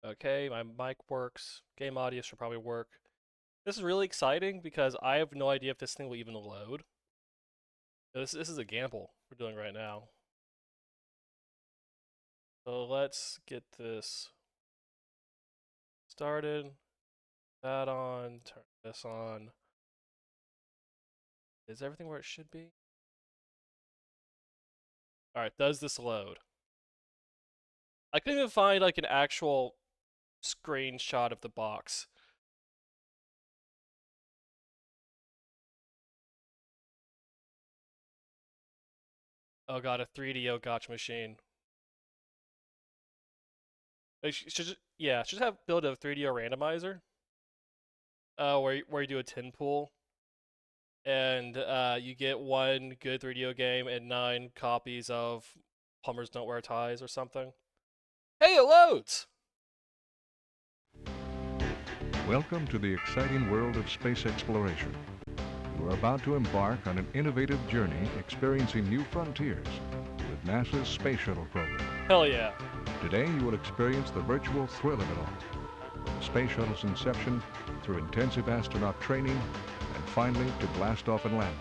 Okay, my mic works. Game audio should probably work. This is really exciting because I have no idea if this thing will even load. This is a gamble we're doing right now. So let's get this started. That on, turn this on. Is everything where it should be? Alright, does this load? I couldn't even find like an actual screenshot of the box. Oh god, a 3DO gotcha machine. It should yeah, should have build a 3DO randomizer. Where you do a 10 pool and you get one good 3DO game and 9 copies of Plumbers Don't Wear Ties or something. Hey, it loads! Welcome to the exciting world of space exploration. You are about to embark on an innovative journey experiencing new frontiers with NASA's Space Shuttle program. Hell yeah. Today you will experience the virtual thrill of it all. From the Space Shuttle's inception, through intensive astronaut training, and finally to blast off and landing.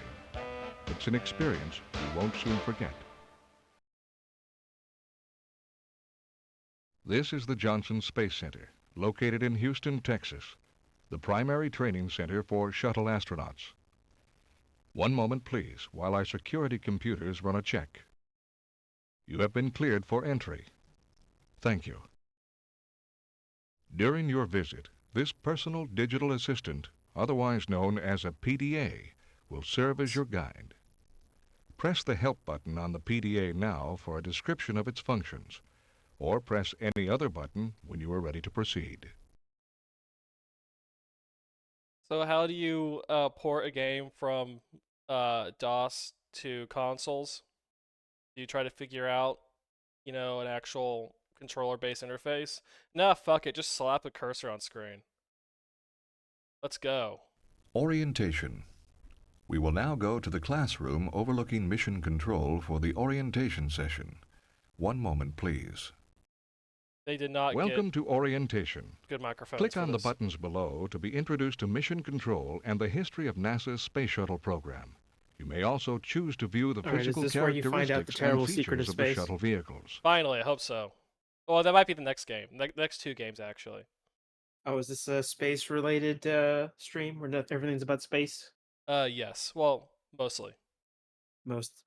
It's an experience you won't soon forget. This is the Johnson Space Center, located in Houston, Texas, the primary training center for shuttle astronauts. One moment, please, while our security computers run a check. You have been cleared for entry. Thank you. During your visit, this personal digital assistant, otherwise known as a PDA, will serve as your guide. Press the Help button on the PDA now for a description of its functions, or press any other button when you are ready to proceed. So how do you port a game from DOS to consoles? Do you try to figure out, an actual controller-based interface? Nah, fuck it, just slap a cursor on screen. Let's go. Orientation. We will now go to the classroom overlooking mission control for the orientation session. One moment, please. They did not Welcome get to orientation. good microphones Click for on the this. buttons below to be introduced to mission control and the history of NASA's Space Shuttle program. You may also choose to view the All right, is physical this where you find out the characteristics terrible and secret of features of the space? shuttle vehicles. Finally, I hope so. Well, that might be the next game. Next 2 games, actually. Oh, is this a space-related stream where everything's about space? Yes. Well, mostly.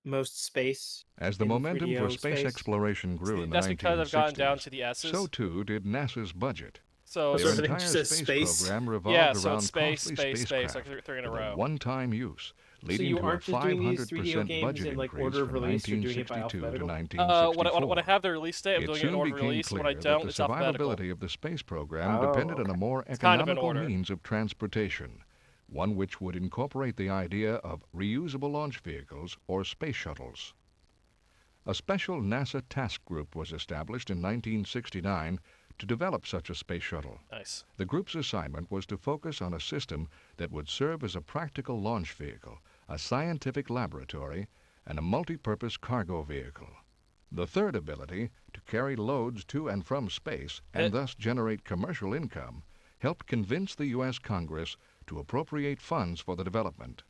Most space. As the in momentum for 3DO space space? exploration grew in the That's because I've gotten down 1960s, to the S's. so too did NASA's budget. So That's Their what it entire just says space space. program revolved yeah, so around it's space, costly space, space, spacecraft like 3 in a with a row. one-time use, So leading you to a aren't just doing these 3DO 500% games budget in like increase order of from release, you're doing it by 1962 to alphabetical? 1964. When I have the release date, I'm It doing it soon in order of became release. clear When I that don't, the it's alphabetical. survivability of the space program Oh, depended on a okay. more It's kind of in economical order. means of transportation, one which would incorporate the idea of reusable launch vehicles or space shuttles. A special NASA task group was established in 1969 to develop such a space shuttle. Nice. The group's assignment was to focus on a system that would serve as a practical launch vehicle, a scientific laboratory, and a multi-purpose cargo vehicle. The third ability, to carry loads to and from space and thus generate commercial income, helped convince the U.S. Congress to appropriate funds for the development.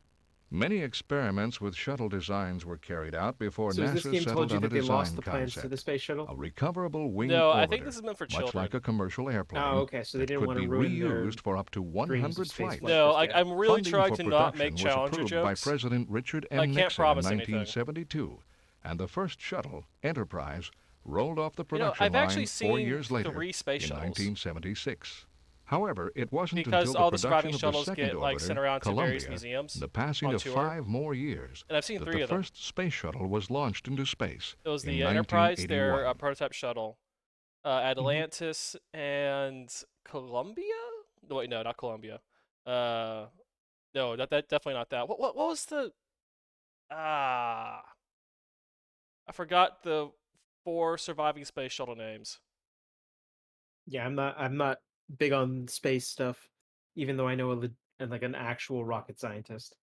Many experiments with shuttle designs were carried out before So has this NASA game settled told you on a that they lost design the plans to concept. the space shuttle? A recoverable wing No, orbiter, I think this is meant for much children. like a commercial airplane, Oh, okay, so they that didn't could want be to ruin their reused for up to dreams of 100 space flights. flight. No, Like this I'm really Funding trying for to not make production was Challenger approved by jokes. President Richard I M. can't Nixon in promise anything. 1972, and the first shuttle, Enterprise, rolled off the You know, production I've actually line 4 seen years later 3 space in shuttles. 1976. However, it wasn't Because until all the the surviving production of the shuttles second get like sent orbiter, around to various Columbia, museums. the passing on of tour. 5 more years, And I've seen that 3 the of them. first space shuttle was launched into space It was in the Enterprise, their 1981. prototype shuttle, Atlantis, and Columbia. No, wait, no, not Columbia. No, that definitely not that. What was the? Ah, I forgot the 4 surviving space shuttle names. Yeah, I'm not big on space stuff, even though I know like an actual rocket scientist.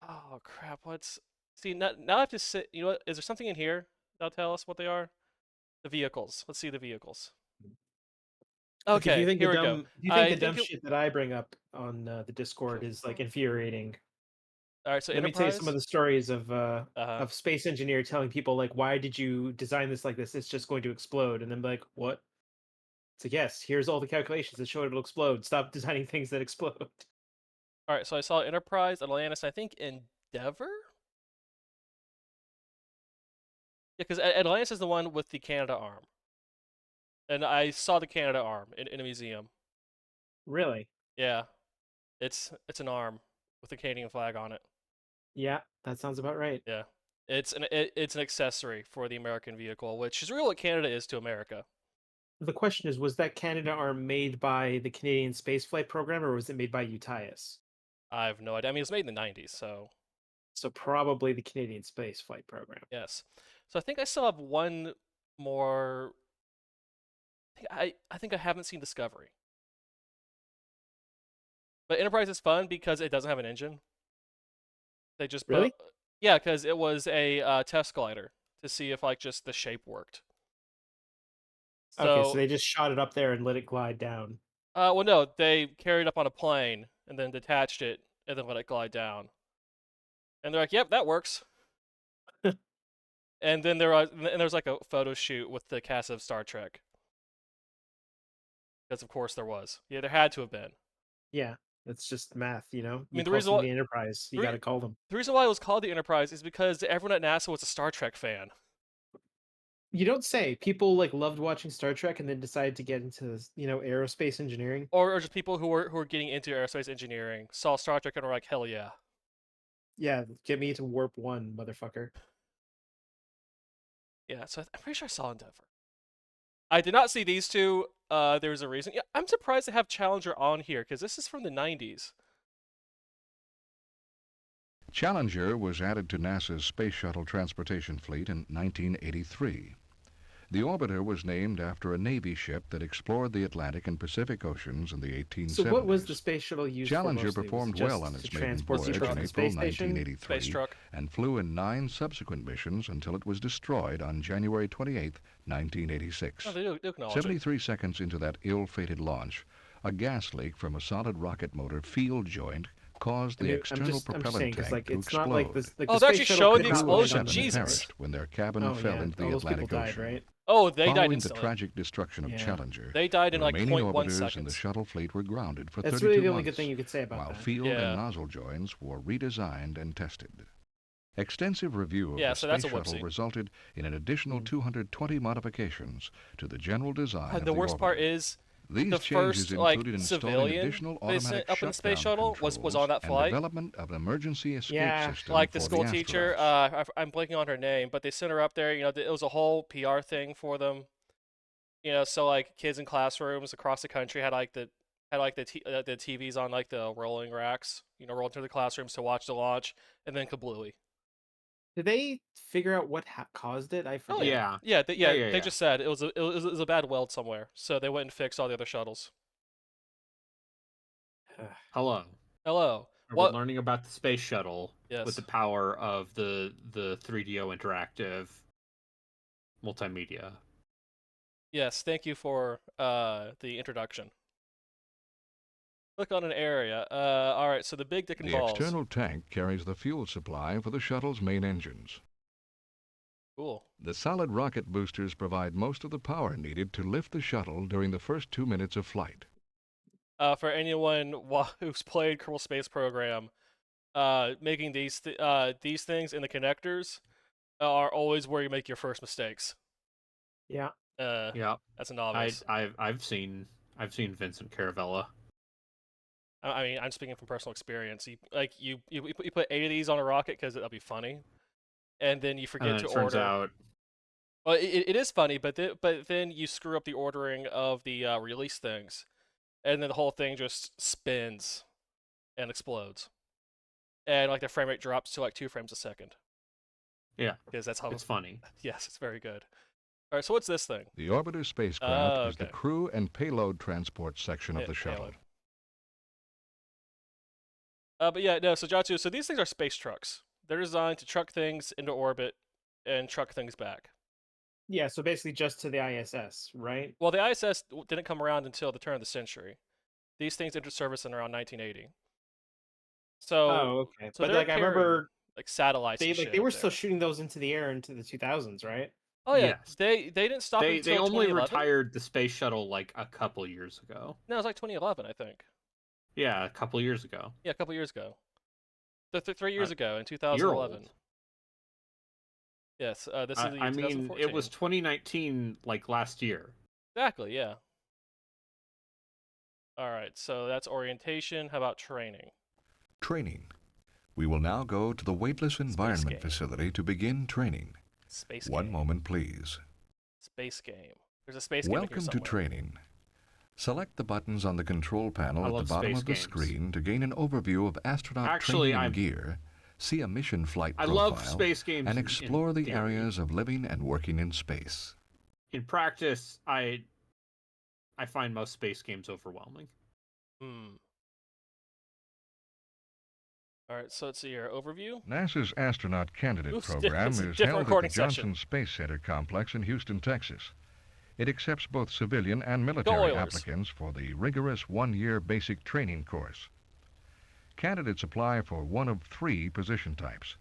Oh crap! What's? See, now I have to sit. You know what? Is there something in here that'll tell us what they are? The vehicles. Let's see the vehicles. Like, Okay, here we go. if you think I the dumb think it. shit that I bring up on the Discord is like infuriating, All right, so let me tell you some of Enterprise. the stories Uh, of space engineer telling people like, why did you design this like this? It's just going to explode, and then be like, what? It's like, yes, here's all the calculations that show it'll explode. Stop designing things that explode. all right, so I saw Enterprise, Atlantis, I think Endeavor. Yeah, because Atlantis is the one with the Canada arm, and I saw the Canada arm in a museum. Really? Yeah, it's an arm with the Canadian flag on it. Yeah, that sounds about right. Yeah, it's an accessory for the American vehicle, which is really what Canada is to America. The question is, was that Canada arm made by the Canadian Spaceflight Program, or was it made by UTIUS? I have no idea. I mean, it was made in the '90s, so So probably the Canadian Spaceflight Program. yes. So I think I still have one more. I think I haven't seen Discovery, but Enterprise is fun because it doesn't have an engine. They just Really? yeah, because it was a test glider to see if like just the shape worked. Okay, so So, they just shot it up there and let it glide down. well, no, they carried it up on a plane and then detached it and then let it glide down. And they're like, "Yep, that works." And then there's like a photo shoot with the cast of Star Trek, because of course there was. Yeah, there had to have been. Yeah, it's just math, you know. I You mean, call something the Enterprise, you the got re- to call them. the reason why it was called the Enterprise is because everyone at NASA was a Star Trek fan, You don't say. People like loved watching Star Trek and then decided to get into, aerospace engineering. or just people who were getting into aerospace engineering saw Star Trek and were like, "Hell yeah!" Yeah, get me to warp 1, motherfucker. Yeah, so I'm pretty sure I saw Endeavor. I did not see these two. There was a reason. Yeah, I'm surprised to have Challenger on here because this is from the '90s. Challenger was added to NASA's Space Shuttle transportation fleet in 1983. The orbiter was named after a Navy ship that explored the Atlantic and Pacific Oceans in the 1870s. So what was the space shuttle used Challenger for mostly? Was it performed just well on to its maiden transport voyage people in to the April space station? 1983 Space truck. and flew in 9 subsequent missions until it was destroyed on January 28, 1986. Oh, they do acknowledge 73 seconds into that ill-fated launch, a gas leak from a solid rocket motor field joint caused the external I'm just propellant saying, 'cause, tank like, to it's explode. not like this. Like, Oh, the they're space actually shuttle showing could the not land explosion. on the Jesus. Earth. Perished when their cabin Oh fell yeah, into the all those people Atlantic died, Ocean. right? Oh, they died Following the instantly. tragic destruction of Yeah. Challenger, They died in the like remaining 0.1 orbiters in the seconds. shuttle fleet were grounded for That's 32 really the only months, good thing you could say about while that. field Yeah. and nozzle joints were redesigned and tested. Extensive review of Yeah, the so that's space a shuttle whoopsie. resulted in an additional 220 modifications to the general design of And the worst part orbiter. is These the changes first like included installing civilian additional they sent automatic up in the space shutdown shuttle was controls on that and flight. development of an emergency escape Yeah. system Like the for school teacher, astronauts. I'm blanking on her name, but they sent her up there. You know, it was a whole PR thing for them. You know, so like kids in classrooms across the country had the TVs on like the rolling racks. You know, rolled through the classrooms to watch the launch, and then kablooey. Did they figure out what caused it? I Oh forget. yeah, Yeah. They just said it was a bad weld somewhere, so they went and fixed all the other shuttles. Hello. Hello. We're What? learning about the space shuttle Yes. with the power of the 3DO interactive multimedia. Yes. Thank you for the introduction. Click on an area. All right. So the big dick and The balls. external tank carries the fuel supply for the shuttle's main engines. Cool. The solid rocket boosters provide most of the power needed to lift the shuttle during the first 2 minutes of flight. For anyone who's played Kerbal Space Program, making these things in the connectors are always where you make your first mistakes. Yeah. Yeah. As a novice. I've seen Vincent Caravella. I mean, I'm speaking from personal experience. You put 8 of these on a rocket because it'll be funny, and then you forget And to it turns order. out Well, it is funny, but then you screw up the ordering of the release things, and then the whole thing just spins and explodes, and like the frame rate drops to like 2 frames a second. Yeah. Because that's how it's funny. Yes, it's very good. All right, so what's this thing? The orbiter spacecraft is the Okay. crew and payload transport section of Yeah, the shuttle. payload. But yeah, no. So Jatsu, so these things are space trucks. They're designed to truck things into orbit and truck things back. Yeah, so basically just to the ISS, right? Well, the ISS didn't come around until the turn of the century. These things entered service in around 1980. So, Oh, okay. so But they're like I carrying remember like satellites they and like shit they up were still there. shooting those into the air into the 2000s, right? Oh yeah, Yes. they didn't stop They until only 2011. retired the space shuttle like a couple years ago. No, it was like 2011, I think. Yeah, a couple years ago. Yeah, a couple years ago. 3 years ago in You're 2011. old. Yes, this is the I mean, 2014. it was 2019, like last year. Exactly, yeah. All right, so that's orientation. How about training? Training. We will now go to the weightless environment game. facility to begin training. Space One game. moment, please. Space game. There's a space game in here Welcome to somewhere. training. Select the buttons on the control panel I at the love bottom space of the games. screen to gain an overview of astronaut Actually, training I'm- gear, see a mission flight I profile, love space games. and in explore the theory. areas of living and working in space. In practice, I find most space games overwhelming. All right, so let's see here. Overview. NASA's astronaut candidate Oops, program it's a is different held at the recording Johnson session. Space Center complex in Houston, Texas. It accepts both civilian and military Oilers. applicants for the rigorous one-year basic training course. Candidates apply for one of three position types: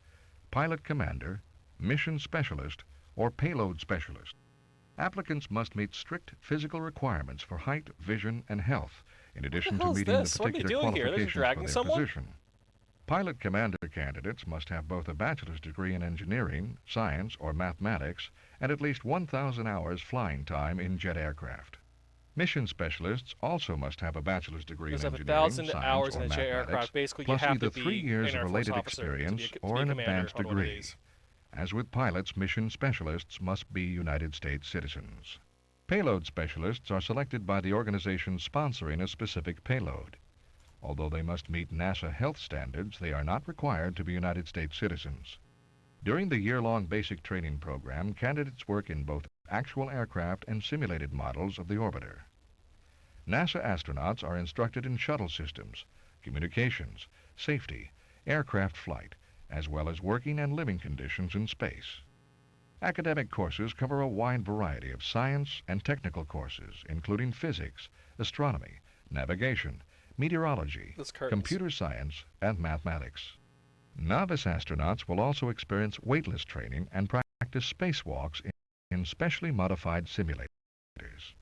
pilot commander, mission specialist, or payload specialist. Applicants must meet strict physical requirements for height, vision, and health, in addition to hell is meeting this? the What are they particular doing here? They're qualifications for dragging their someone? position. Pilot commander candidates must have both a bachelor's degree in engineering, science, or mathematics, and at least 1,000 hours flying time in jet aircraft. Mission specialists also must have a bachelor's degree There's in have engineering, 1,000 science, hours or in a jet mathematics, aircraft. Basically, you plus have either to be 3 years an Air of Force related officer to be experience a or an commander advanced on one of degree. these. As with pilots, mission specialists must be United States citizens. Payload specialists are selected by the organization sponsoring a specific payload. Although they must meet NASA health standards, they are not required to be United States citizens. During the year-long basic training program, candidates work in both actual aircraft and simulated models of the orbiter. NASA astronauts are instructed in shuttle systems, communications, safety, aircraft flight, as well as working and living conditions in space. Academic courses cover a wide variety of science and technical courses, including physics, astronomy, navigation, meteorology, Those curtains. computer science, and mathematics. Novice astronauts will also experience weightless training and practice spacewalks in specially modified simulators.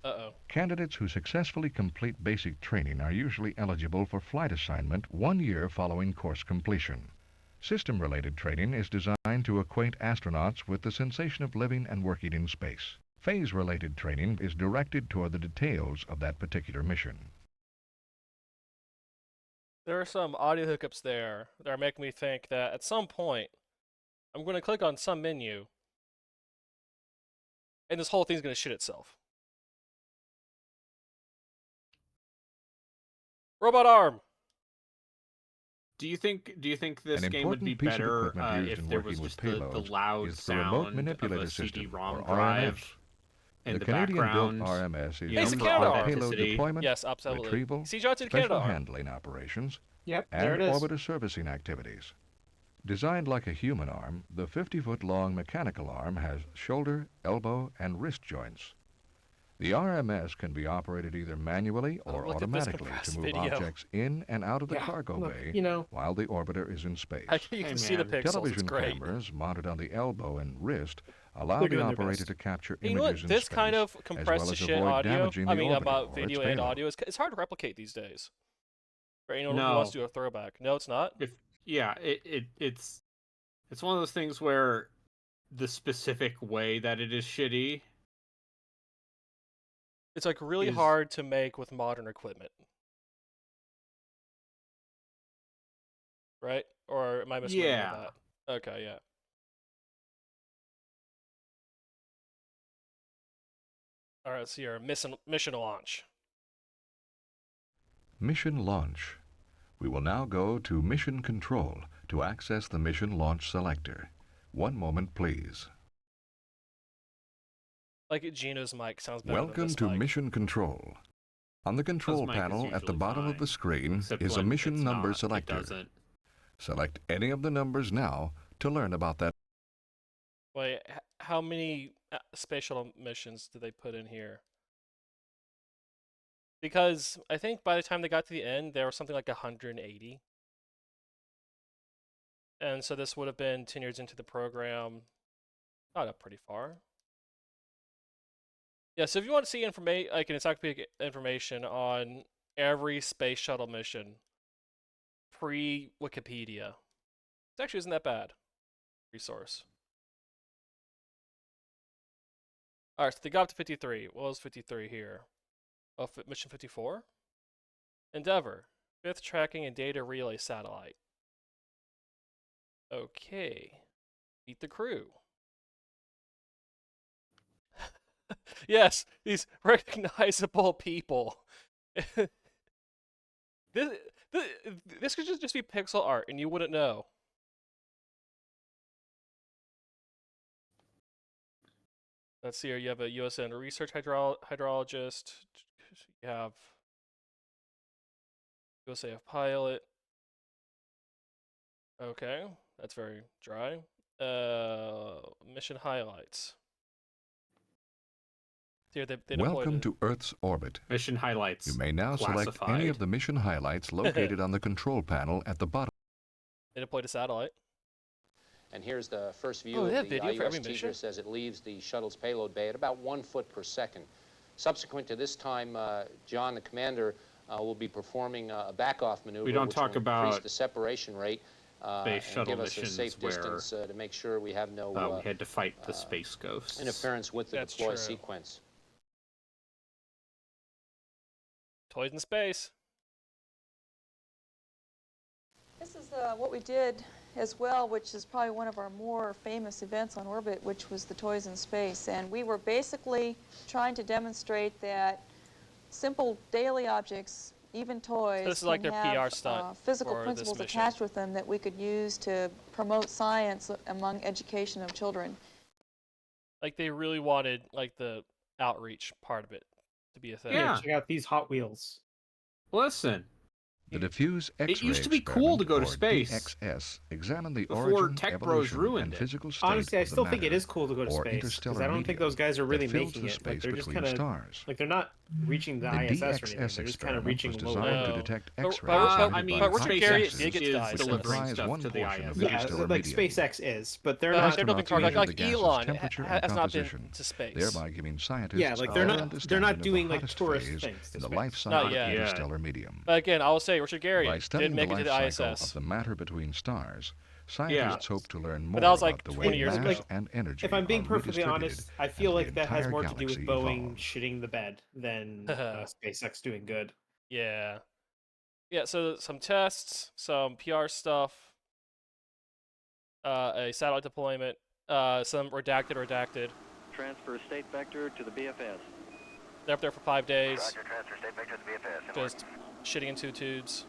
Uh-oh. Candidates who successfully complete basic training are usually eligible for flight assignment 1 year following course completion. System-related training is designed to acquaint astronauts with the sensation of living and working in space. Phase-related training is directed toward the details of that particular mission. There are some audio hookups there that are making me think that at some point, I'm going to click on some menu, and this whole thing's going to shit itself. Robot arm! Do you think this An game would be important piece of better equipment used if in there working was with just the payloads loud is the remote sound of manipulator a system, CD-ROM or drive RMS. in The the Canadian-built background? RMS is you Hey, know, it's a used for Canada for arm. payload authenticity. deployment, Yes, absolutely. retrieval, See, Johnson, Canada special arm. handling operations, Yep, there and it is. orbiter servicing activities. Designed like a human arm, the 50-foot-long mechanical arm has shoulder, elbow, and wrist joints. The RMS can be operated either manually or look at this automatically to compressed move video. objects in and out of the Yeah, cargo look, bay you know, while the orbiter is in space. You Hey, can see the man. pixels. It's Television great. cameras mounted on the elbow and wrist allow They're the doing their operator best. to capture You know images what? in This space, kind of as compressed well to as shit avoid audio. damaging I the mean, orbiter about or its video and payload. audio. It's hard to replicate these days. For anyone who No. wants to do a throwback. No, it's not. It's one of those things where the specific way that it is shitty. It's like really is- hard to make with modern equipment. Right? Or am I misremembering Yeah. that? Okay, yeah. All right, let's see here. Mission launch. Mission launch. We will now go to Mission Control to access the Mission Launch Selector. One moment, please. Like Gino's mic sounds better than Welcome this to mic. Mission Control. On the control mic is panel at the usually bottom of the fine, screen Except is a when mission it's number not, selector. It doesn't. Select any of the numbers now to learn about that. Wait, how many space shuttle missions did they put in here? Because I think by the time they got to the end, there was something like 180. And so this would have been 10 years into the program. Not up pretty far. Yeah, so if you want to see like an encyclopedic information on every space shuttle mission pre-Wikipedia, it actually isn't that bad. Resource. Alright, so they got up to 53. What was 53 here? Oh, mission 54? Endeavour. 5th tracking and data relay satellite. Okay. Meet the crew. Yes, these recognizable people. This could just be pixel art and you wouldn't know. Let's see here. You have a USN research hydrologist. You have USAF pilot. Okay, that's very dry. Mission highlights. Here they Welcome to Earth's orbit. Mission highlights. You may now select any of the mission highlights located on the control panel at the bottom. They deployed a satellite. And here's the first view Oh, of they have the video for every IUS mission? Tigris as it leaves the shuttle's payload bay at about 1 foot per second. Subsequent to this time, John, the commander, will be performing a back-off maneuver. We don't which talk will increase about the separation rate and shuttle give us a missions safe where, distance to make sure we have no we had to fight the space ghosts. interference with the That's deploy true. sequence. Toys in space. This is what we did as well, which is probably one of our more famous events on orbit, which was the Toys in Space. And we were basically trying to demonstrate that simple daily objects, even toys, this is like can their have PR stunt physical for this principles mission. attached with them that we could use to promote science among education of children. Like they really wanted like the outreach part of it to be a thing. Yeah. Check out these Hot Wheels. Listen, The diffuse X-ray used to be cool to go to experiment, or space DXS, examine the before origin, Tech Bros evolution, ruined and it. physical state Honestly, I of the still think it matter, is cool to go to or space because interstellar I don't think medium those guys are really that fills making the it. space Like they're just between kind of stars. like they're not reaching the The ISS or anything. DXS They're just kind of experiment reaching was low. designed to No. detect But- X-rays but- emitted I by mean, the Richard cosmic Garriott rays did get to is the ISS. that delivering comprise stuff one to the portion of ISS. the Yeah, interstellar like medium. SpaceX is, but they're But not. they're building Astronauts cars like measure the gas's Elon temperature and has not been composition, to space. thereby giving scientists Yeah, like a they're better not understanding of the doing like hottest tourist phase things to in the space. life Not cycle of yet. the Yeah. interstellar medium. But again, I will say Richard By Garriott did studying the make it to the life cycle ISS. of the matter between stars, scientists hope to learn more that was like about the 20 way years mass ago. and energy If I'm being are perfectly redistributed honest, I as feel the like that has entire more to do with galaxy Boeing evolves. shitting the bed than SpaceX doing good. Yeah. Yeah, so some tests, some PR stuff, a satellite deployment, some redacted. Transfer state vector to the BFS. They're up there for 5 days, Roger, transfer state vector to the BFS. just shitting in 2 tubes,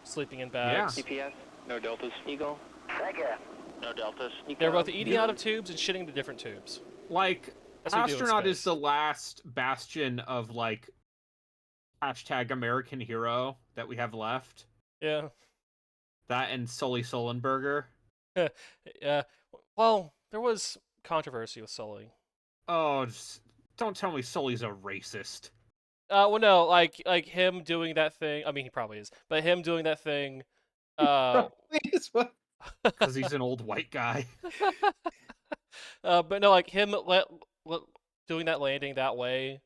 sleeping in bags. CPS? No deltas. Eagle? Thank you. No deltas. They're both eating out of tubes and shitting into different tubes. Like, That's what we do in astronaut is space. the last bastion of like hashtag American hero that we have left. Yeah. That and Sully Sullenberger. Yeah. Well, there was controversy with Sully. Oh, don't tell me Sully's a racist. Well, no, like him doing that thing. I mean, he probably is, but him doing that thing. Please, what? Because he's an old white guy. But no, like him doing that landing that way.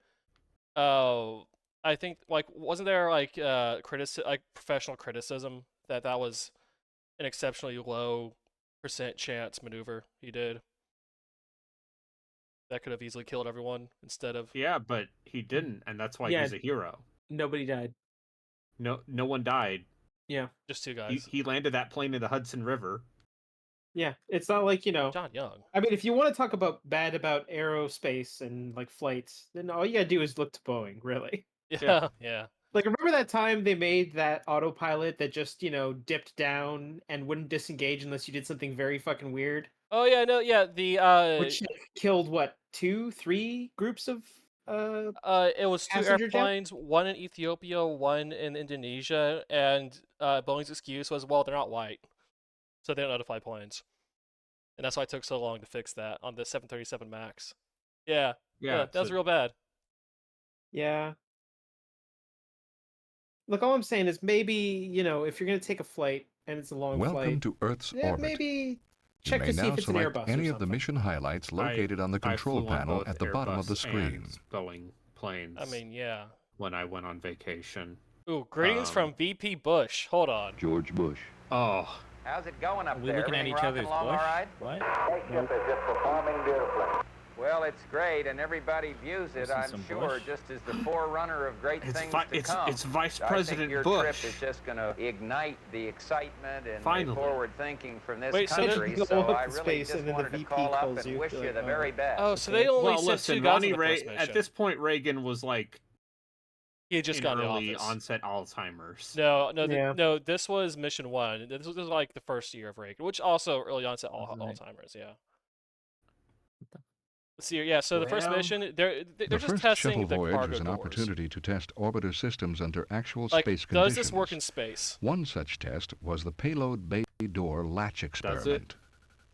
I think like wasn't there like professional criticism that was an exceptionally low % chance maneuver he did. That could have easily killed everyone instead of. Yeah, but he didn't, and that's why Yeah. he's a hero. Nobody died. No one died. Yeah. Just 2 guys. He landed that plane in the Hudson River. Yeah. It's not like, John Young. I mean, if you want to talk about bad about aerospace and like flights, then all you gotta do is look to Boeing, really. Yeah, yeah. Like, remember that time they made that autopilot that just, dipped down and wouldn't disengage unless you did something very fucking weird? Oh yeah, no, yeah. The Which killed, what, 2, 3 groups of... it was 2 passenger jet? airplanes, one in Ethiopia, one in Indonesia, and Boeing's excuse was, well, they're not white, so they don't know how to fly planes. and that's why it took so long to fix that on the 737 Max. Yeah, Yeah, that was so- real bad. Yeah. Look, all I'm saying is maybe, you know, if you're going to take a flight and it's a long Welcome flight, to Earth's yeah, orbit. maybe You check may to see now if it's an select Airbus any or of the something. mission highlights located on the I control flew on panel both at the bottom of the Airbus screen. and Boeing planes. I mean, yeah. when I went on vacation. Ooh, greetings from VP Bush. Hold on. George Bush. Oh, How's it going up Are we there? looking at Everything each rocking other's along bush? all right? What? Spaceship is just performing beautifully. Well, it's great, and everybody views it, Missing I'm some sure, bush? just as the forerunner of great It's things vi- to it's- come. it's Vice I President think your Bush. trip is just going to ignite the excitement and the Finally. forward thinking from this Wait, so country. you go So up I to really space just and then the wanted to VP call up calls and you, wish you're you like, the very best. Oh, so they only well, sent listen, two guys Ronnie on the first Reagan. mission. At this point, Reagan was like He had just in got in early office. onset Alzheimer's. No, Yeah. no, this was mission 1. This was like the first year of Reagan, which also early onset Right. Alzheimer's, yeah. Let's see, yeah, so the first Well, mission, they're The just first testing shuttle the voyage cargo was an doors. opportunity to test orbiter systems under actual Like, space does conditions. this work in space? One such test was the payload bay door latch Does it? experiment.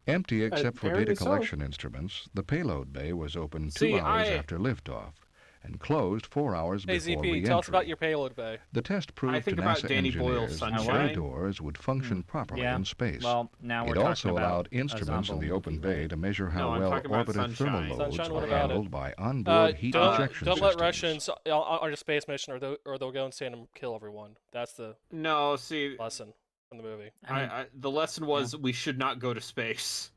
Empty except for Apparently data so. collection instruments, the payload bay was open 2 See, hours I- after liftoff and closed 4 hours Hey, before ZP, re-entry. tell us about your payload bay. The test proved to think about NASA Danny Boyle's engineers that the Sunshine. bay doors would function properly Yeah. in space. Well, now we're It talking also about allowed a instruments in Zombo the open movie, bay right? to measure how No, I'm well talking about orbiter thermal Sunshine. loads Sunshine, what were about it? handled by onboard heat injection Don't let systems. Russians on a space mission, or they'll go and stand and kill everyone. That's the No, see, lesson from the movie. I mean, the lesson was we should not go to space.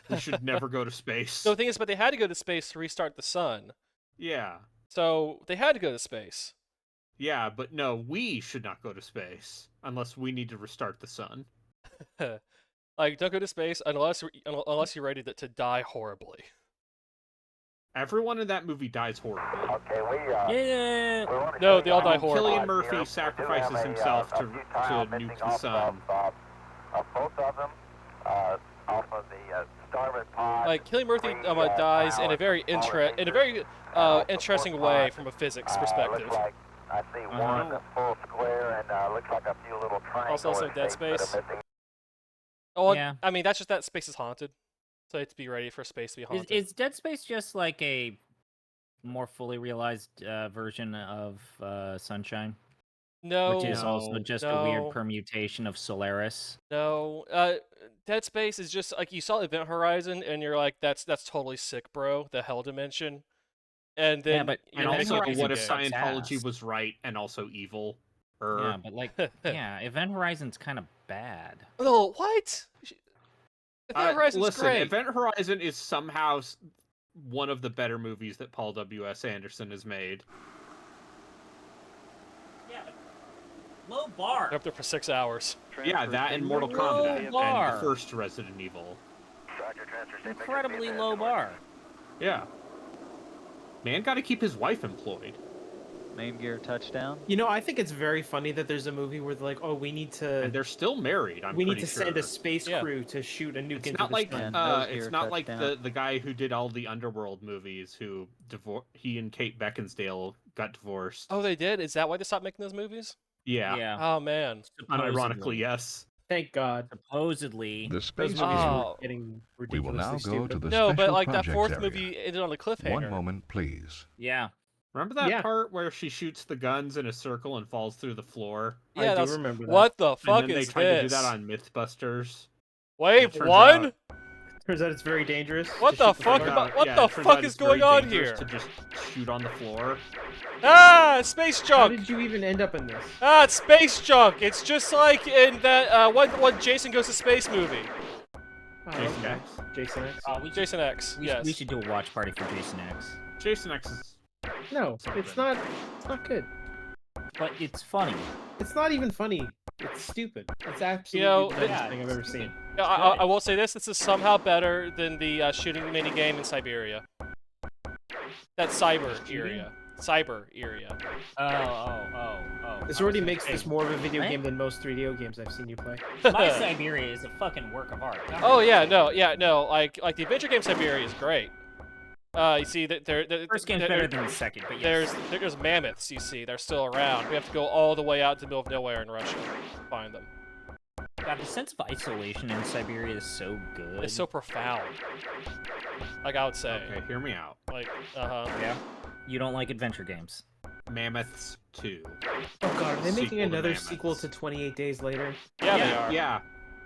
We should never go to space. So the thing is, but they had to go to space to restart the sun. Yeah. So they had to go to space. Yeah, but no, we should not go to space unless we need to restart the sun. Like, don't go to space unless you're ready to die horribly. Everyone in that movie dies horribly. Okay, yeah. No, they all die horribly. Cillian Murphy sacrifices himself to nuke the sun. Both of them off of the starboard pod. Like, Cillian Murphy dies in a very interesting way from a physics perspective. Looks like I see one that's full square and looks like a few little triangles. Also Dead Space. Oh, Yeah. I mean, that's just that space is haunted, so you have to be ready for space to be haunted. Is Dead Space just like a more fully realized version of Sunshine? No, Which is also just a weird no. permutation of Solaris. No, Dead Space is just like you saw Event Horizon, and you're like, that's totally sick, bro. The hell dimension, and then but- you're And Event also, making a what if game. Horizon Scientology ass. was right and also evil? Yeah, but like, yeah, Event Horizon's kind of bad. Oh, what? Event Horizon's listen, great. Event Horizon is somehow one of the better movies that Paul W.S. Anderson has made. Yeah, but low bar. They're up there for 6 hours. Yeah, that and Mortal Low Kombat and bar. the first Resident Evil. Incredibly low bar. Yeah. Man got to keep his wife employed. Main gear touchdown. You know, I think it's very funny that there's a movie where they're like, oh, we need And to they're still married, I'm we need pretty to send a sure. space Yeah. crew to shoot a nuke It's into not the like sun. it's not like the guy who did all the Underworld movies who he and Kate Beckinsale got divorced. Oh, they did? Is that why they stopped making those movies? Yeah. Yeah. Oh man. Unironically, yes. Thank God. Supposedly. The Those space movies Oh. were getting We will ridiculously now go stupid. to the No, special but like that projects fourth area. movie ended on a cliffhanger. One moment, please. Yeah. Remember that Yeah. part where she shoots the guns in a circle and falls through the floor? I Yeah, do that's remember that. what the And fuck then they is tried to do this? that on Mythbusters. Wait, It turns one? out- Turns out it's very dangerous. What to the shoot fuck gun. about- what yeah, the it turns fuck out is it's very going on dangerous here? To just shoot on the floor. Ah, space How junk. did you even end up in this? Ah, it's space junk. It's just like in that one Jason Goes to Space movie. Oh, Jason okay. X. Jason X. Jason X. Yes. We should do a watch party for Jason X. Jason X is No, Something. it's not. It's not good. But it's funny. It's not even funny. It's stupid. It's absolutely know, the dumbest yeah, thing I've ever seen. Yeah, I will say this. This is somehow better than the shooting mini game in Siberia. That cyber area. Cyber area. Oh. This already makes this more of a video What? game than most 3DO games I've seen you play. My Siberia is a fucking work of art. Oh yeah, no. Like the adventure game Siberia is great. You see that First game's better than the second, but yes. there's mammoths. You see, they're still around. We have to go all the way out to the middle of nowhere in Russia to find them. God, the sense of isolation in Siberia is so good. It's so profound. Like I would say. Okay, hear me out. Like, Yeah. You don't like adventure games. Mammoths 2. Oh god, are they making Sequel to another Mammoths. sequel to 28 Days Later? Yeah, they are. Yeah.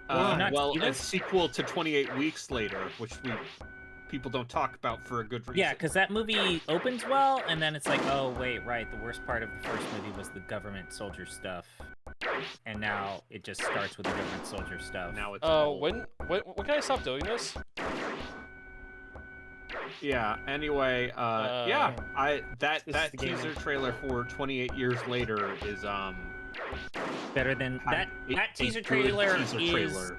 Not Well, either? a sequel to 28 Weeks Later, which people don't talk about for a good reason. Yeah, because that movie opens well, and then it's like, oh wait, right. The worst part of the first movie was the government soldier stuff, and now it just starts with the government soldier stuff. Now it's when can I stop doing this? Yeah. Anyway, yeah, that This is the game teaser now. trailer for 28 Years Later is better than that. That teaser trailer is.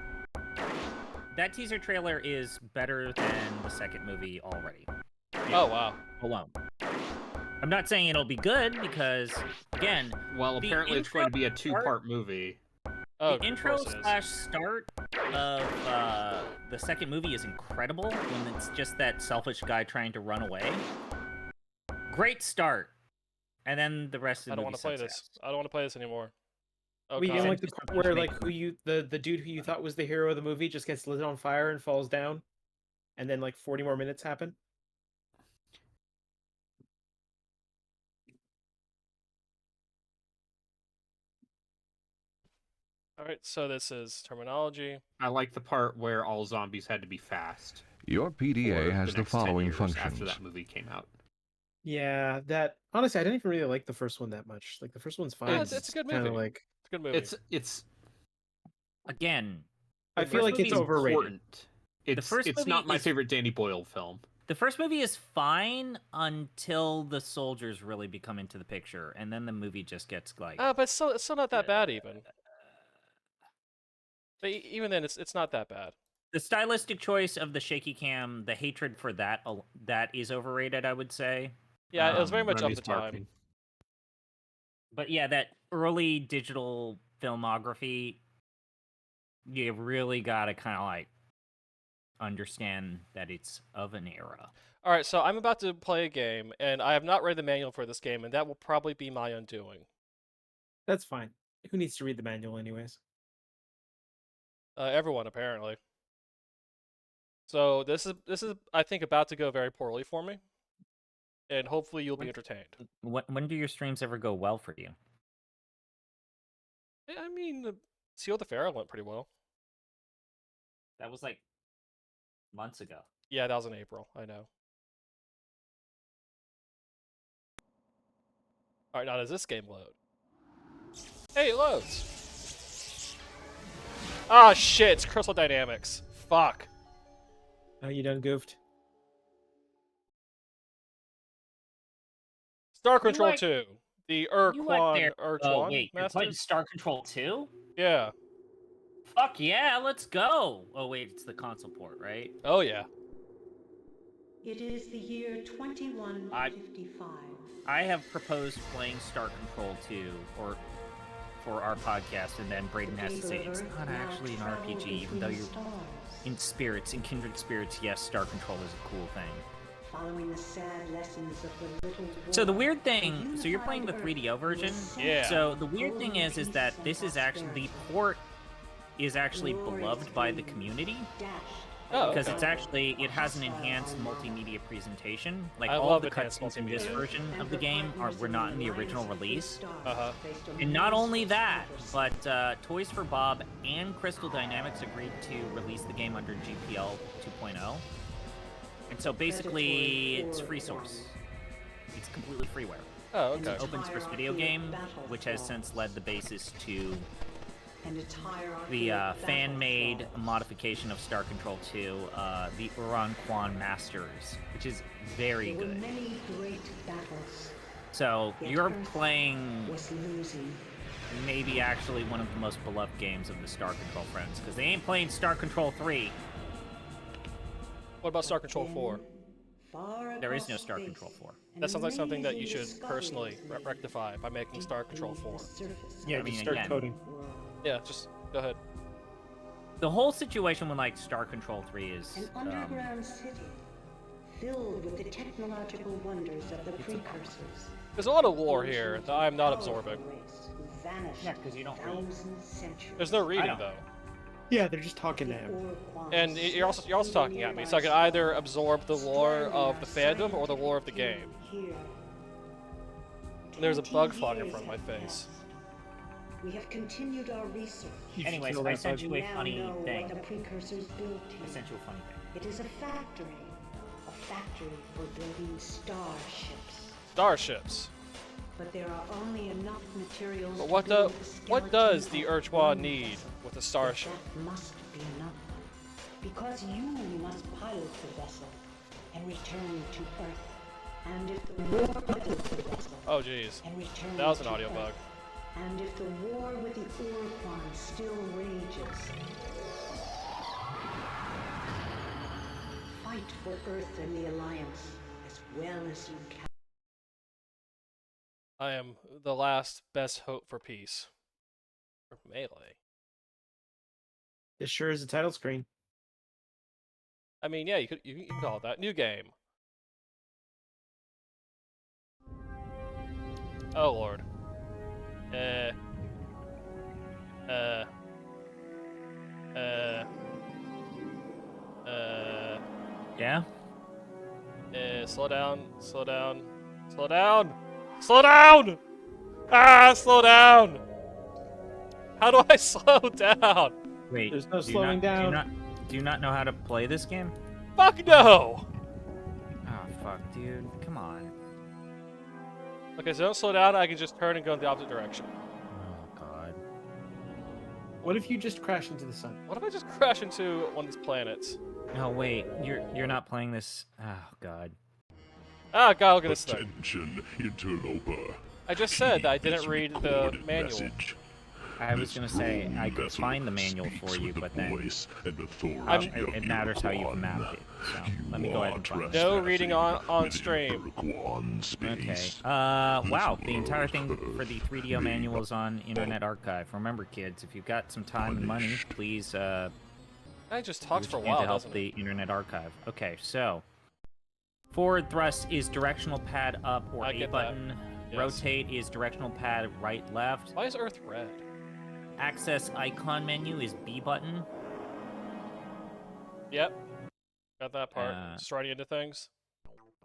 That teaser trailer is better than the second movie already. Oh wow. Alone. I'm not saying it'll be good because, again, well, the apparently it's going to be a intro part- two-part movie. Oh, the intro of course it is. / start of the second movie is incredible when it's just that selfish guy trying to run away. Great start, and then the rest of the I don't movie want to play sucks this. I don't want to play this anymore. Oh, We God. didn't like the Just part where make- like the dude who you thought was the hero of the movie just gets lit on fire and falls down, and then like 40 more minutes happen. All right, so this is terminology. I like the part where all zombies had to be fast. Your PDA for has the next 10 following years functions. After that movie came out. Yeah, that honestly, I didn't even really like the first one that much. Like the first one's fine. Yeah, it's a good Kind movie. of like It's a good movie. It's Again, I the feel first like it's movie's overrated. important. It's first it's movie not my is- favorite Danny Boyle film. the first movie is fine until the soldiers really become into the picture, and then the movie just gets like. but it's still not that bad even. But even then, it's not that bad. The stylistic choice of the shaky cam, the hatred for that is overrated, I would say. Yeah, it was very much of Remy's the time. marketing. But yeah, that early digital filmography, you really gotta kind of like understand that it's of an era. All right, so I'm about to play a game, and I have not read the manual for this game, and that will probably be my undoing. That's fine. Who needs to read the manual anyways? Everyone apparently. So this is I think about to go very poorly for me, and hopefully you'll be entertained. When do your streams ever go well for you? I mean, Seal the Pharaoh went pretty well. That was like months ago. Yeah, that was in April. I know. All right, now does this game load? Hey, it loads. Ah, shit! It's Crystal Dynamics. Fuck. Oh, you done goofed? Star Control like- 2. The You went there- Urquan Oh wait, you're playing Masters? Star Control 2? Yeah. Fuck yeah, let's go! Oh wait, it's the console port, right? Oh yeah. It is the year 2155. I have proposed playing Star Control 2 for our podcast, and then Braden has to say it's not actually an RPG, even though you're in spirits, in kindred spirits. Yes, Star Control is a cool thing. Following the sad lessons of the Little So the War, weird thing, so you're playing the 3DO version. Yeah. So the weird thing is that this is actually the port is actually beloved by the community. Oh, Because okay. it's actually, it has an enhanced multimedia presentation. Like I all love of the enhanced cutscenes in this multimedia. version of the game were not in the original release. Uh-huh. And not only that, but Toys for Bob and Crystal Dynamics agreed to release the game under GPL 2.0. And so basically, it's free source. It's completely freeware. Oh, It's okay. an open source video game, which has since led the basis to the fan-made modification of Star Control 2, the Uran Quan Masters, which is very There were good. many great battles. So Yet you're Earth playing was losing. maybe actually one of the most beloved games of the Star Control friends, because they ain't playing Star Control 3. What about Star Control 4? Far There is no across Star space, Control 4. an That sounds like something that you amazing should personally discovery rectify by making Star Control 4. Yeah, I just mean, start again, coding. Yeah, just go ahead. the whole situation with like Star Control 3 is An underground city filled with the technological wonders of the precursors. There's a lot of lore here that I'm not Powerful absorbing. race who vanished Yeah, 'cause you don't read. 1,000 centuries. There's no reading don't. though. Yeah, they're just talking to him. And you're also talking at me, so I can either absorb the lore of the fandom or the lore of the game. And there's a bug flying in front of my face. We have continued our research. Anyways, I sent you a funny thing. The precursors built I here. sent you a funny thing. It is a factory for building starships. Starships. But there are only enough materials. But to what build what does the skeleton Urchwa of need wings. with a But starship? that must be enough, because you must pilot the vessel and return to Earth. And if the war with the vessel Oh jeez, and return that was an to audio Earth, bug. and if the war with the Urquan still rages, fight for Earth and the Alliance as well as you can. I am the last best hope for peace. For Melee. It sure is a title screen. I mean, yeah, you can call it that. New game. Oh lord. Yeah? Slow down, slow down, slow down, slow down! Ah, slow down! How do I slow down? Wait, There's no do you slowing not- down. Do you not know how to play this game? Fuck no! Oh, fuck, dude. Come on. Okay, so don't slow down, I can just turn and go in the opposite direction. Oh, God. What if you just crash into the sun? What if I just crash into one of these planets? No, wait. You're not playing this. Oh, God. Ah, God, look at this thing. Attention, interloper. I just said that I didn't read the Recorded manual. message. I was gonna say This I could vessel find the manual for speaks you, with the but then voice and authority of it matters how you've Urquan. mapped it. So You let me go ahead are and find it. No reading on trespassing stream. within Urquan Okay. space. Wow. The entire word thing for the 3DO has manual is on Internet Archive. Remember, kids, if you've got some time and money, punished. please I just talks for a need while, to help doesn't the it? Internet Archive. Okay, so forward thrust is directional pad up or I A get that. button. Yes. Rotate is directional pad right left. Why is Earth red? Access icon menu is B button. Yep. Got that part. Uh, Just running into things.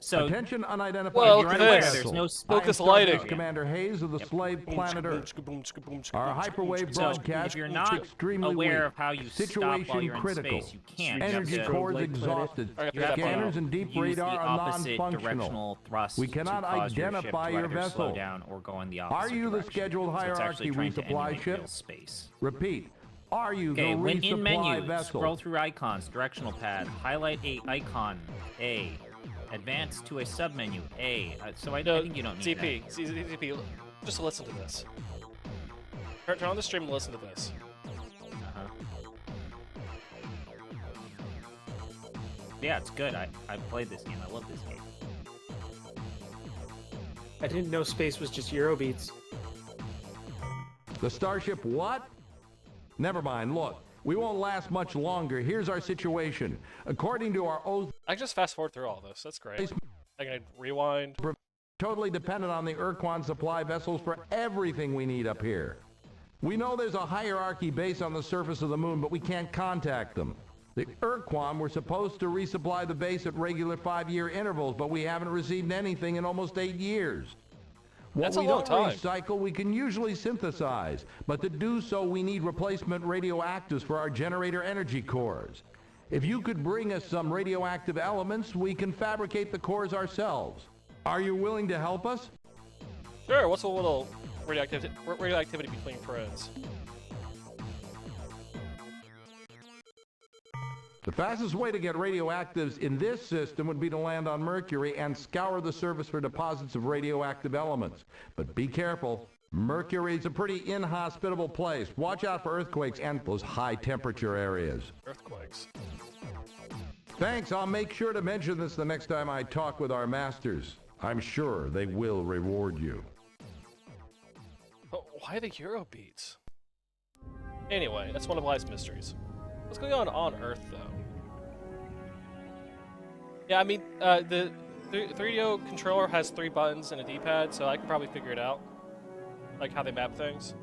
So Attention unidentified Well, if look you're at unaware, this. there's no Focus I am lighting. Starbase Commander Hayes of the slave planet Earth. Our hyperwave So broadcast if you're is not extremely aware weak. of how you stop Situation while you're in critical. space, you can't. Energy You have to cores exhausted. I got You have that Scanners part. and deep use radar the are opposite non-functional. directional thrust We cannot to cause identify your, your ship to either vessel. slow down or go in the Are opposite you the direction. scheduled So it's actually hierarchy trying to resupply emulate ship? real space. Repeat. Are you Okay, the when in resupply menu, vessel? scroll through icons, directional pad, highlight a icon, A. Advance to a submenu, A. So I No, think you don't need ZP, ZP, just listen to this. Turn on the stream and listen to this. that. Yeah, it's good. I played this game. I love this game. I didn't know space was just Eurobeats. The Starship what? Never mind. Look, we won't last much longer. Here's our situation. According to our oath, I can just fast forward through all this. That's great. I can rewind. totally dependent on the Urquan supply vessels for everything we need up here. We know there's a hierarchy base on the surface of the moon, but we can't contact them. The Urquan were supposed to resupply the base at regular 5-year intervals, but we haven't received anything in almost 8 years. What That's a we long don't time. recycle, we can usually synthesize, but to do so, we need replacement radioactives for our generator energy cores. If you could bring us some radioactive elements, we can fabricate the cores ourselves. Are you willing to help us? Sure, what's a little radioactivity between friends? The fastest way to get radioactives in this system would be to land on Mercury and scour the surface for deposits of radioactive elements. But be careful. Mercury's a pretty inhospitable place. Watch out for earthquakes and those high temperature areas. Earthquakes. Thanks, I'll make sure to mention this the next time I talk with our masters. I'm sure they will reward you. But why the Eurobeats? Anyway, that's one of life's mysteries. What's going on Earth, though? Yeah, I mean, the 3DO controller has 3 buttons and a D-pad, so I can probably figure it out. Like how they map things.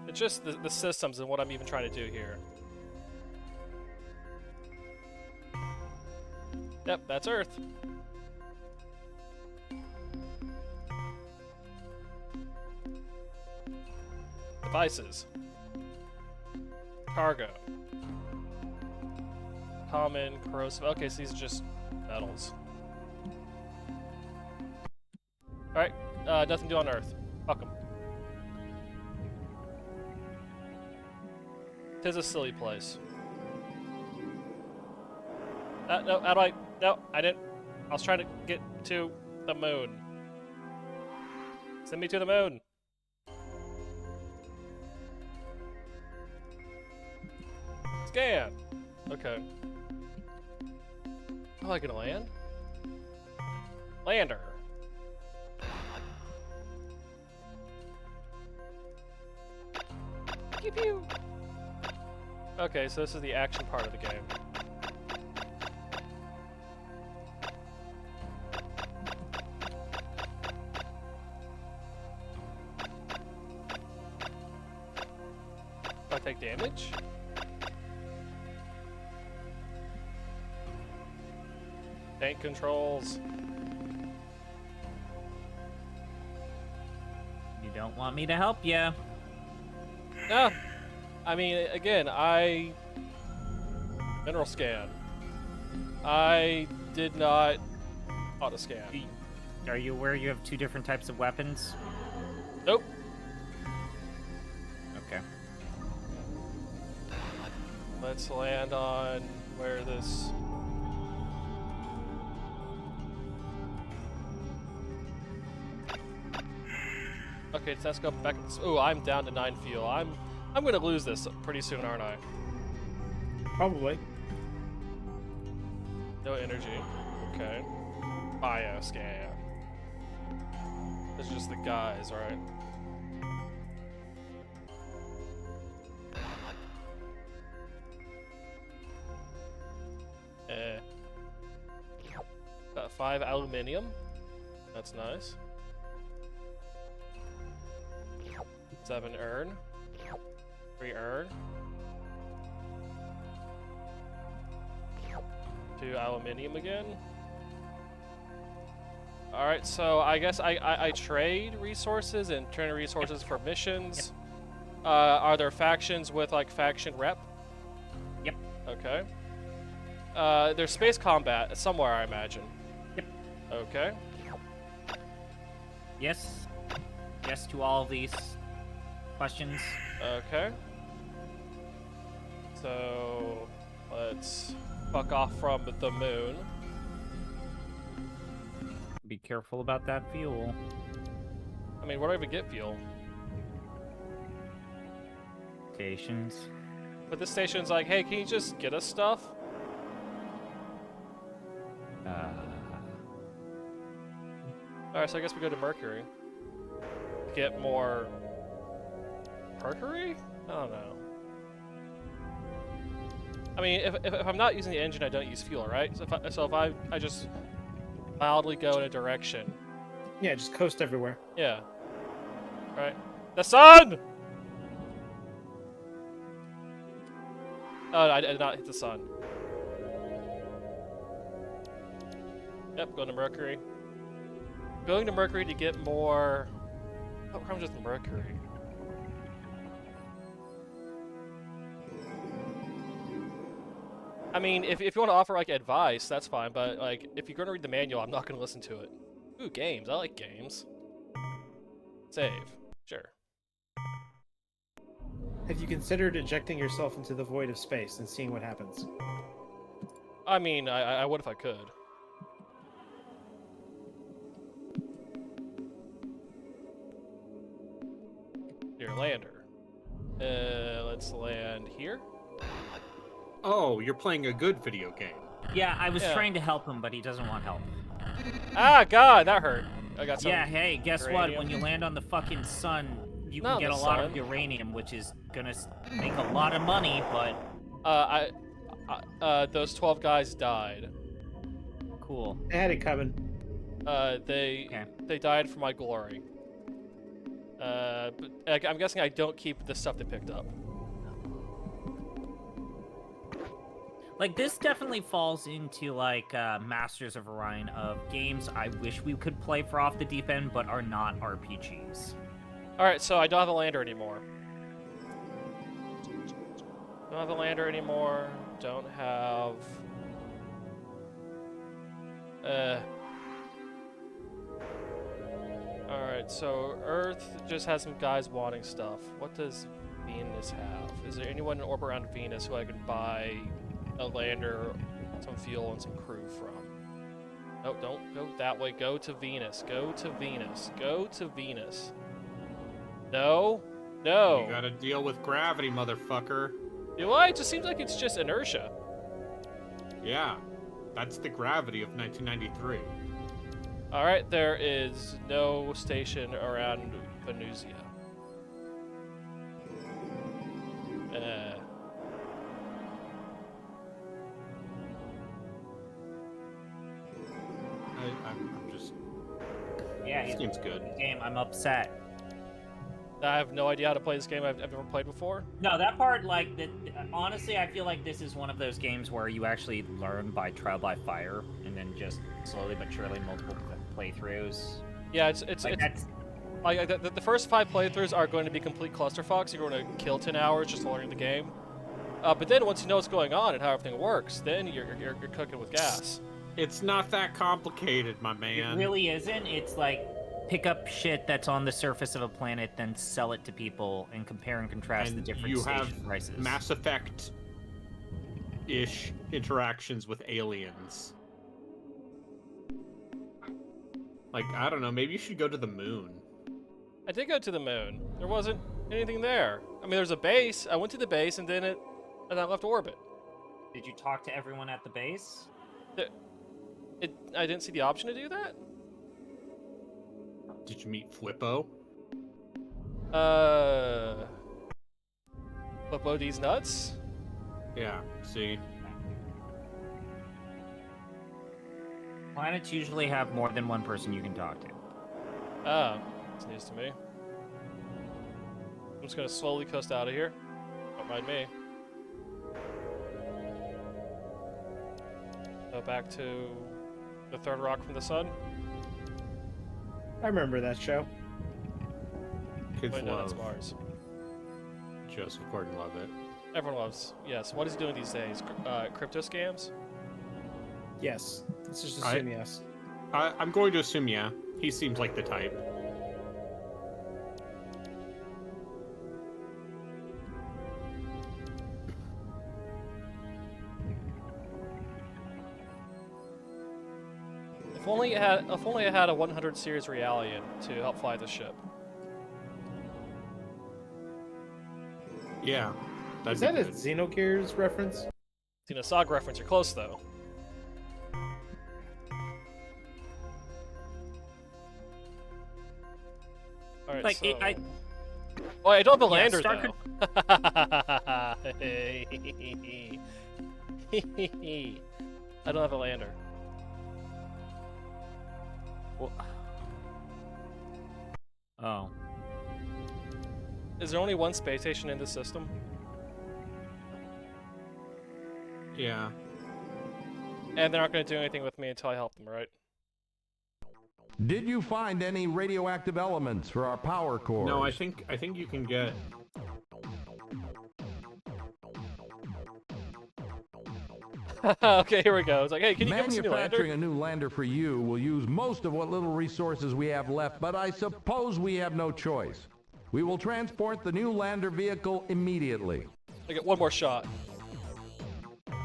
It's just the systems and what I'm even trying to do here. Yep, that's Earth. Devices. Cargo. Common, corrosive. Okay, so these are just metals. Alright, nothing to do on Earth. Fuck them. Tis a silly place. No, how do I... No, I didn't... I was trying to get to the moon. Send me to the moon. Scan. Okay. Oh, I can land? Lander. Pew pew. Okay, so this is the action part of the game. Do I take damage? Tank controls. You don't want me to help you. No. I mean, again, mineral scan. I did not auto scan. Are you aware you have two different types of weapons? Nope. Okay. Let's land on where this... Okay, so let's go back. Oh, I'm down to 9 fuel. I'm gonna lose this pretty soon, aren't I? Probably. No energy. Okay. Bioscan. It's just the guys, right? Got 5 aluminium. That's nice. 7 urn. 3 urn. 2 aluminium again. Alright, so I guess I trade resources and trade resources for missions. Are there factions with like faction rep? Yep. Okay. There's space combat somewhere, I imagine. Yep. Okay. Yes. Yes to all of these questions. Okay. So let's fuck off from the moon. Be careful about that fuel. I mean, where do I even get fuel? Stations. But this station's like, hey, can you just get us stuff? Alright, so I guess we go to Mercury. Get more... Mercury? I don't know. I mean, if I'm not using the engine, I don't use fuel, right? So if I just mildly go in a direction. Yeah, just coast everywhere. Yeah. Right. The sun! Oh, I did not hit the sun. Yep, going to Mercury. Going to Mercury to get more... What comes with Mercury? I mean, if you want to offer like advice, that's fine. But like, if you're going to read the manual, I'm not going to listen to it. Ooh, games. I like games. Save. Sure. Have you considered ejecting yourself into the void of space and seeing what happens? I mean, I would if I could. Your lander. Let's land here. Oh, you're playing a good video game. Yeah, I was trying to help him, but he doesn't want help. Ah, God, that hurt. I got some. Yeah, hey, guess uranium. what? When you land on the fucking sun, you Not can get a the lot sun. of uranium, which is gonna make a lot of money, but... Those 12 guys died. Cool. I had it coming. They died for my glory. But I'm guessing I don't keep the stuff they picked up. Like, this definitely falls into, like, Masters of Orion of games I wish we could play for Off the Deep End, but are not RPGs. Alright, so I don't have a lander anymore. Don't have a lander anymore. Don't have... Alright, so Earth just has some guys wanting stuff. What does Venus have? Is there anyone in orbit around Venus who I can buy a lander, some fuel, and some crew from? No, don't go that way. Go to Venus. Go to Venus. Go to Venus. No. No. You gotta deal with gravity, motherfucker. Do I? It just seems like it's just inertia. Yeah. That's the gravity of 1993. Alright, there is no station around Venusia. I'm just... Yeah, this game's good. Game, I'm upset. I have no idea how to play this game I've never played before. No, that part, like, honestly, I feel like this is one of those games where you actually learn by trial by fire, and then just slowly but surely multiple playthroughs. Yeah, it's like the first 5 playthroughs are going to be complete clusterfucks. You're going to kill 10 hours just learning the game. But then once you know what's going on and how everything works, then you're cooking with gas. It's not that complicated, my man. It really isn't. It's like pick up shit that's on the surface of a planet, then sell it to people, and compare and contrast the different station prices. You have Mass Effect-ish interactions with aliens. Like, I don't know, maybe you should go to the moon. I did go to the moon. There wasn't anything there. I mean, there's a base. I went to the base, and then I left orbit. Did you talk to everyone at the base? I didn't see the option to do that. Did you meet Flippo? Flippo D's nuts? Yeah, see? Planets usually have more than one person you can talk to. Oh, that's news to me. I'm just gonna slowly coast out of here. Don't mind me. Go back to the third rock from the sun. I remember that show. Kids Wait, no, love that's Mars. Joseph Gordon-Levitt. Everyone loves. Yes. What is he doing these days? Crypto scams? Yes. Let's just assume yes. I'm going to assume yeah. He seems like the type. If only it had a 100 series Realian to help fly the ship. Yeah. Is that a Xenogears reference? Xenosog reference. You're close though. All right. Like so... I don't have a lander Star though. I don't have a lander. Well... Oh. Is there only one space station in this system? Yeah. And they're not going to do anything with me until I help them, right? Did you find any radioactive elements for our power cores? No, I think you can get... Okay, here we go. It's like, hey, can you give us a new lander? Manufacturing a new lander for you will use most of what little resources we have left, but I suppose we have no choice. We will transport the new lander vehicle immediately. I get one more shot.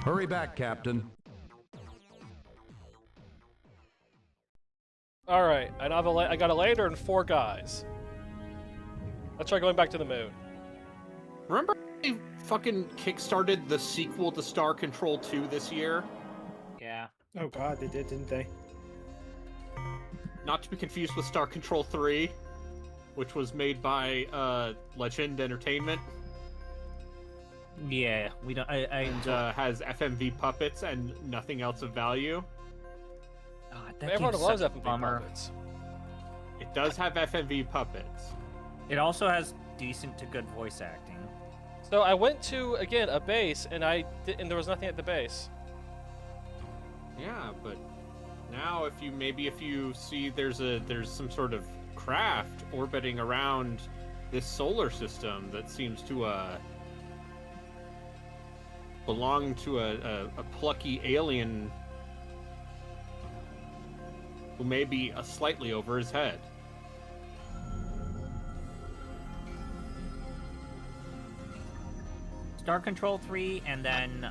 Hurry back, Captain. All right, I got a lander and 4 guys. Let's try going back to the moon. Remember they fucking kickstarted the sequel to Star Control 2 this year? Yeah. Oh god, they did, didn't they? Not to be confused with Star Control 3, which was made by Legend Entertainment. Yeah, we don't. And has FMV puppets and nothing else of value. Everyone loves FMV puppets. It does have FMV puppets. It also has decent to good voice acting. So I went to again a base, and and there was nothing at the base. Yeah, but now if you see there's some sort of craft orbiting around this solar system that seems to belong to a plucky alien who may be slightly over his head. Star Control 3, and then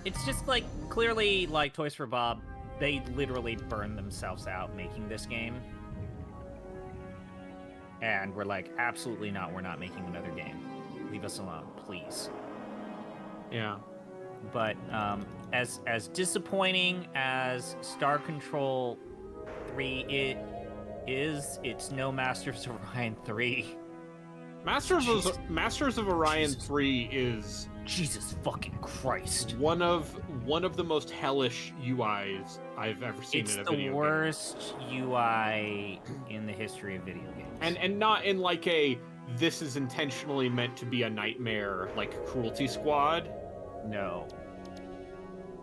it's just like clearly like Toys for Bob, they literally burned themselves out making this game. And we're like, absolutely not, we're not making another game. Leave us alone, please. Yeah. But as disappointing as Star Control 3 it's no Masters of Orion 3. Masters of Orion 3 is Jesus fucking Christ. One of the most hellish UIs I've ever seen in a video game. It's the worst UI in the history of video games. And not in like a this is intentionally meant to be a nightmare like Cruelty Squad. No.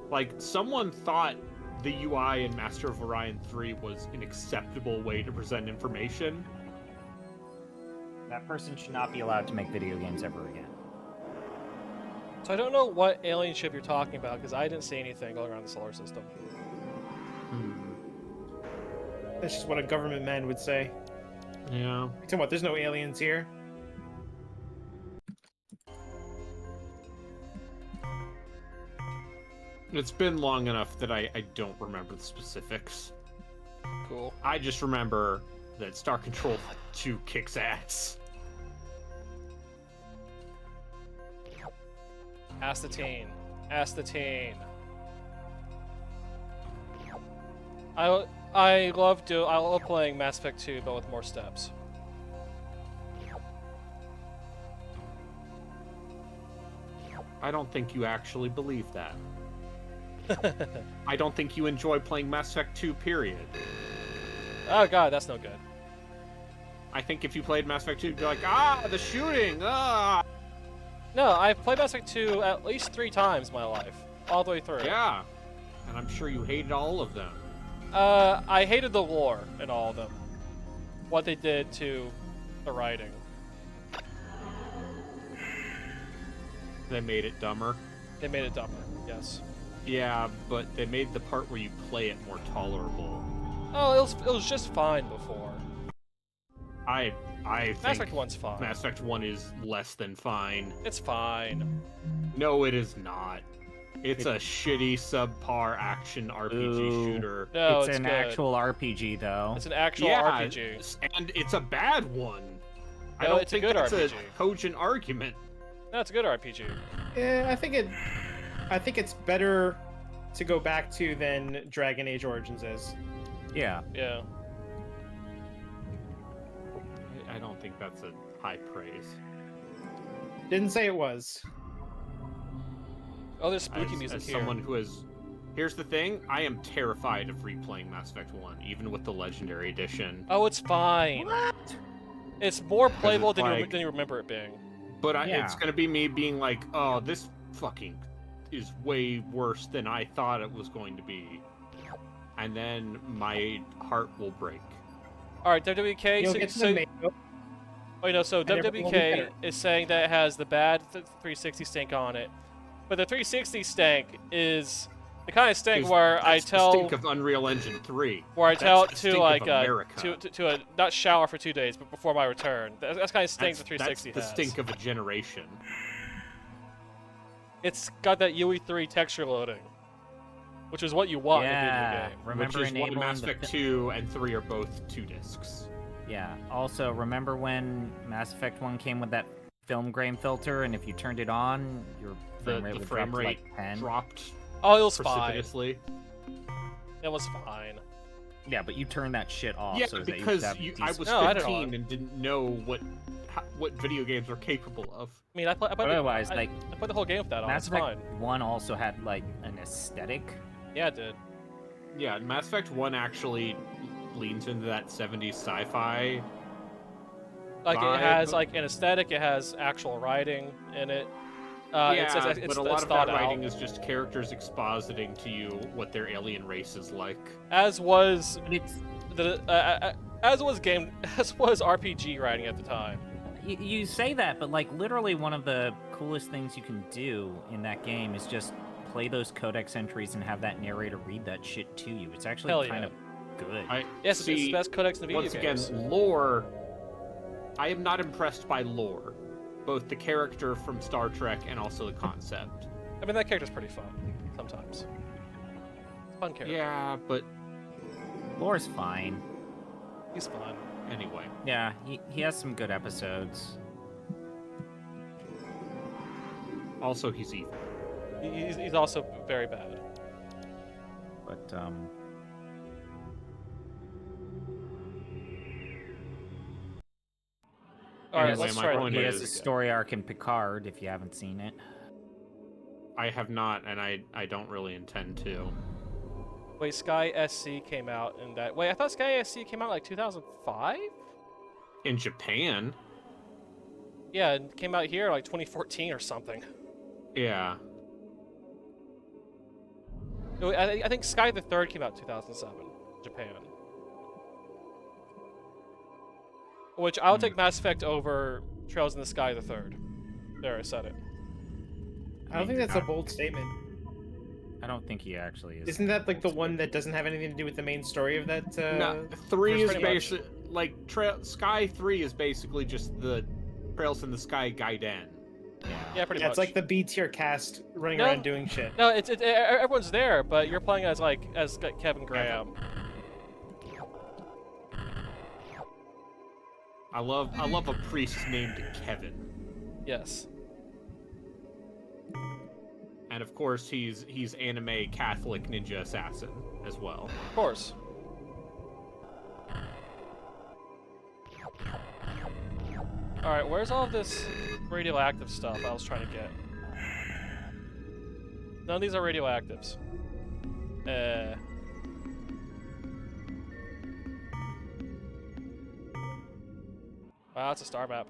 Like someone thought the UI in Master of Orion 3 was an acceptable way to present information. That person should not be allowed to make video games ever again. So I don't know what alien ship you're talking about, because I didn't see anything going around the solar system. That's just what a government man would say. Yeah. So what, there's no aliens here? It's been long enough that I don't remember the specifics. Cool. I just remember that Star Control 2 kicks ass. Astatine. Astatine. I love playing Mass Effect 2, but with more steps. I don't think you actually believe that. I don't think you enjoy playing Mass Effect 2, period. Oh god, that's no good. I think if you played Mass Effect 2, you'd be like, ah, the shooting, ah! No, I've played Mass Effect 2 at least 3 times in my life. All the way through. Yeah. And I'm sure you hated all of them. I hated the lore in all of them. What they did to the writing. They made it dumber. They made it dumber, yes. Yeah, but they made the part where you play it more tolerable. Oh, it was just fine before. I think Mass Effect 1's fine. Mass Effect 1 is less than fine. It's fine. No, it is not. It's a shitty subpar action RPG shooter. No, it's an good. actual RPG though. It's an actual RPG. And it's a bad one. No, I don't it's think a good that's RPG. a cogent argument. No, it's a good RPG. Yeah, I think it's better to go back to than Dragon Age Origins is. Yeah. Yeah. I don't think that's a high praise. Didn't say it was. Oh, there's spooky music as here. Someone who has... Here's the thing, I am terrified of replaying Mass Effect 1, even with the Legendary Edition. Oh, it's fine. What? It's more playable it's than, like- than you remember it being. But it's gonna be me being like, oh, this fucking is way worse than I thought it was going to be. And then my heart will break. Alright, WWK... You'll so, get to so, the main- oh, you know, so And everyone will be WWK better. is saying that it has the bad 360 stank on it. But the 360 stank is the kind of stank where I That's the tell... stink of Unreal Engine 3. Where I That's tell the it stink to of like America. to not shower for 2 days, but before my return. That's kind of stink the 360 That's the stink of a generation. It's got that UE3 texture loading, which is what you want in a Yeah. video game. Remember Which is why enabling Mass the Effect 2 and 3 are both 2 discs. Yeah. Also, remember when Mass Effect 1 came with that film grain filter, and if you turned it on, your frame rate The would frame drop to rate like 10? dropped Oh, it was fine. precipitously. It was fine. Yeah, but you turned that shit off. Yeah, so that because have I was No, I had it 15 on. and didn't know what video games are capable of. I mean, I played Otherwise, I like, played the whole game with that on. Mass It's Effect fine. 1 also had like an aesthetic. Yeah, it did. Yeah, Mass Effect 1 actually leans into that 70s sci-fi Like vibe. it has like an aesthetic. It has actual writing in it. But a lot of thought that writing out. is just characters expositing to you what their alien race is like. As was It's as was RPG writing at the time. you say that, but like literally one of the coolest things you can do in that game is just play those codex entries and have that narrator read that shit to you. It's actually Hell kind yeah. of good. Yes, it's the See, best codex in the video once games. again, lore. I am not impressed by lore, both the character from Star Trek and also the concept. I mean, that character's pretty fun sometimes. It's a fun character. Yeah, but Lore's fine. He's fun. anyway. Yeah, he has some good episodes. Also, he's evil. He's also very bad. But All right, Anyway, let's my try point he to has a story arc in Picard, if you haven't seen it. I have not, and I don't really intend to. Wait, Sky SC came out in that. Wait, I thought Sky SC came out like 2005. In Japan? Yeah, it came out here like 2014 or something. Yeah. No, I think Sky the Third came out 2007, Japan. Which I'll take Mass Effect over Trails in the Sky the Third. There, I said it. I don't think that's a bold statement. I don't think he actually is. Isn't that like the one that doesn't have anything to do with the main story of that? No, 3 is pretty much. basically like Sky 3 is basically just the Trails in the Sky Gaiden. Yeah, pretty Yeah, much. it's like the B tier cast running around doing shit. No, everyone's there, but you're playing as Kevin Graham. I love a priest named Kevin. Yes. And of course he's anime Catholic ninja assassin as well. Of course. Alright, where's all of this radioactive stuff I was trying to get? None of these are radioactives. Wow, it's a star map.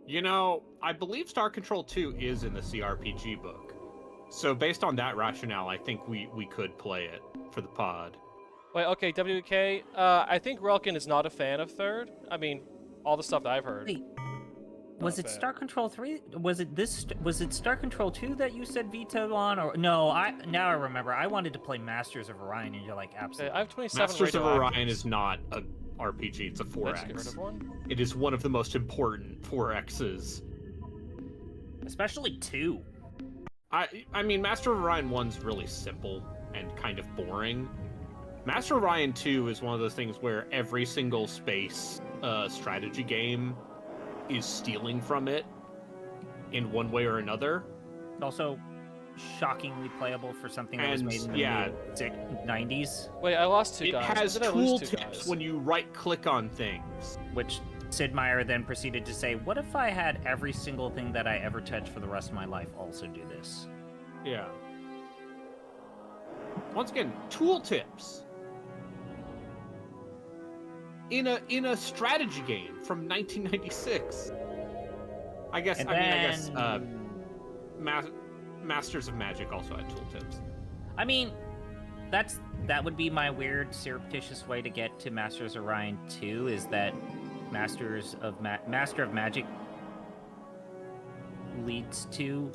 You know, I believe Star Control 2 is in the CRPG book. So based on that rationale, I think we could play it for the pod. Wait, okay, WK. I think Relkin is not a fan of Third. I mean, all the stuff that I've heard. Wait, was it Star Control 3? Was it Star Control 2 that you said vetoed on? Or no, now I remember. I wanted to play Masters of Orion, and you're like, absolutely. I have 27 Masters of radioactives. Orion is not a RPG, it's a Let's get rid 4X. of one. It is one of the most important 4Xs. Especially 2. I mean, Master of Orion 1's really simple and kind of boring. Master of Orion 2 is one of those things where every single space strategy game is stealing from it in one way or another. It's also shockingly playable for something that was And, made in the yeah. mid-90s. Wait, I lost two It guys. has When did I lose two tooltips guys? when you right-click on things. Which Sid Meier then proceeded to say, what if I had every single thing that I ever touch for the rest of my life also do this? Yeah. Once again, tooltips. In a strategy game from 1996. I guess. And I mean, I guess. then- Masters of Magic also had tooltips. I mean, that would be my weird surreptitious way to get to Masters of Orion 2, is that Master of Magic leads to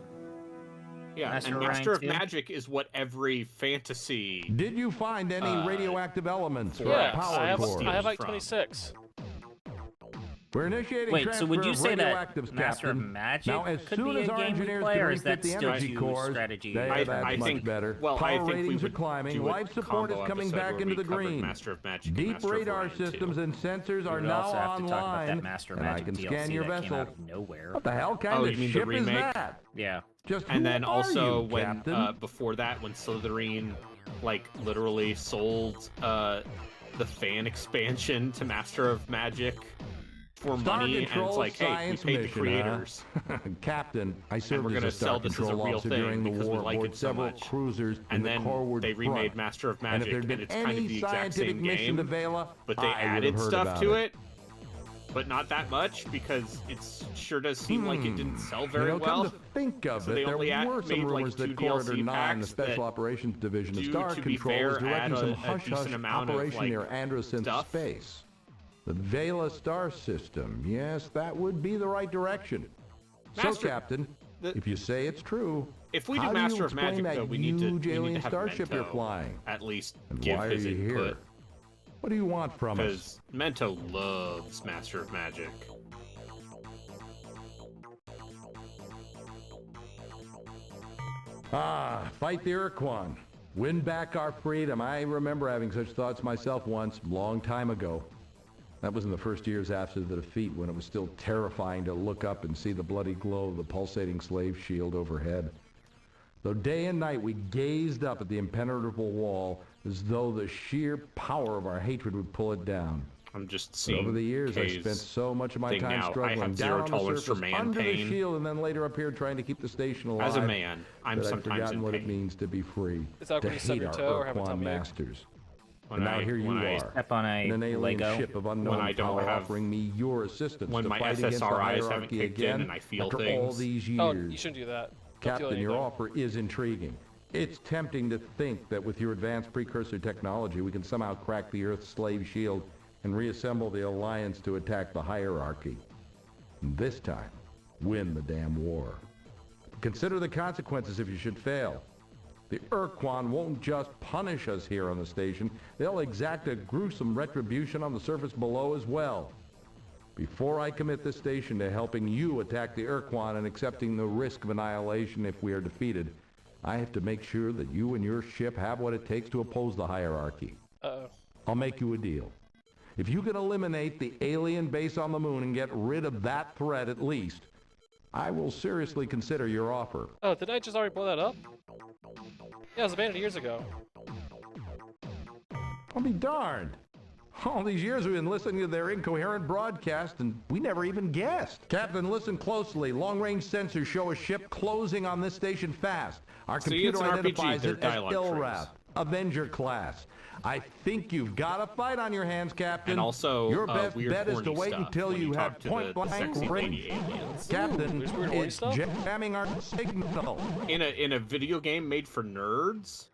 Yeah, Master and of Orion Master of 2? Magic is what every fantasy. Did you find any radioactive elements or Yeah, power cores? I have like from. 26. We're initiating Wait, transfer so would you of say that radioactives, Master of Captain. Magic Now, as could soon be as a our game we engineers play, can or is that refit the still energy too cores, strategy? that's I much think- better. well, I Power think we ratings are would climbing. do a Life support is combo coming episode back where into the we covered green. Master of Magic and Deep Master of radar Orion 2. systems and sensors We are would now also have to talk about that online, Master of and I Magic can DLC scan your that came vessel. out of nowhere. What the hell kind Oh, of you mean the ship is remake? that? Yeah. Just And who then are also you, when Captain? before that, when Slytherin literally sold the fan expansion to Master of Magic for Star money, and Control it's like, hey, we science paid the mission, creators. Captain, I we're served as gonna a Star sell this as a Control real officer thing during the because we war like aboard it so several much. cruisers in And the then Corward they front. remade Master of And if Magic, there'd been and it's kind of any the exact scientific same mission to game, Vela, but they I would have added heard stuff about to it. But not that much, because it sure does seem like it didn't sell very well. Come to think of So it, they there only were some made, like, rumors 2 that Corridor DLC 9, the packs Special that Operations Division of do, Star to be Control, fair, was directing add some a hush-hush decent amount of, operation like, near Androsynth stuff. Space. The Vela star system, yes, that would be the right direction. So, Captain, if you say it's true, If we do how do Master you of Magic, explain though, that we need to huge alien have starship you're Mento flying? at least And give why are his you input. here? What do you want from us? Because Mento loves Master of Magic. Fight the Urquan. Win back our freedom. I remember having such thoughts myself once, long time ago. That was in the first years after the defeat, when it was still terrifying to look up and see the bloody glow of the pulsating slave shield overhead. Though day and night we gazed up at the impenetrable wall as though the sheer power of our hatred would pull it down. I'm just But seeing over the years, I Kay's spent so much of my thing time now. I struggling have down zero on the tolerance for surface, man under the pain. shield, and then later up here trying to keep the station alive. As a man, I'm that I've sometimes forgotten in what pain. it means to be free, Is that to when you stub hate your our toe or have a Urquan tummy ache? masters. When And now here you when I are, Step on in an a alien Lego. ship of When unknown I don't power, have- offering me your assistance when to my fight against the SSRIs haven't hierarchy kicked in again and I feel after all things. these years. Oh, you shouldn't do that. Don't feel Captain, your anything. offer is intriguing. It's tempting to think that with your advanced precursor technology, we can somehow crack the Earth's slave shield and reassemble the Alliance to attack the hierarchy. And this time, win the damn war. Consider the consequences if you should fail. The Urquan won't just punish us here on the station, they'll exact a gruesome retribution on the surface below as well. Before I commit this station to helping you attack the Urquan and accepting the risk of annihilation if we are defeated, I have to make sure that you and your ship have what it takes to oppose the hierarchy. Uh-oh. I'll make you a deal. If you can eliminate the alien base on the moon and get rid of that threat at least, I will seriously consider your offer. Oh, did I just already blow that up? Yeah, it was abandoned years ago. I'll be darned. All these years we've been listening to their incoherent broadcast, and we never even guessed. Captain, listen closely. Long-range sensors show a ship closing on this station fast. Our See, computer it's an RPG. identifies They're it as dialogue Ilrath, trays. Avenger class. I think you've got a fight on your hands, Captain. And also, your best weird bet is to horny wait stuff until when you talk have to the point-blank sexy lady range. aliens. Captain, there's weird horny it's stuff? jamming our signal. In a video game made for nerds?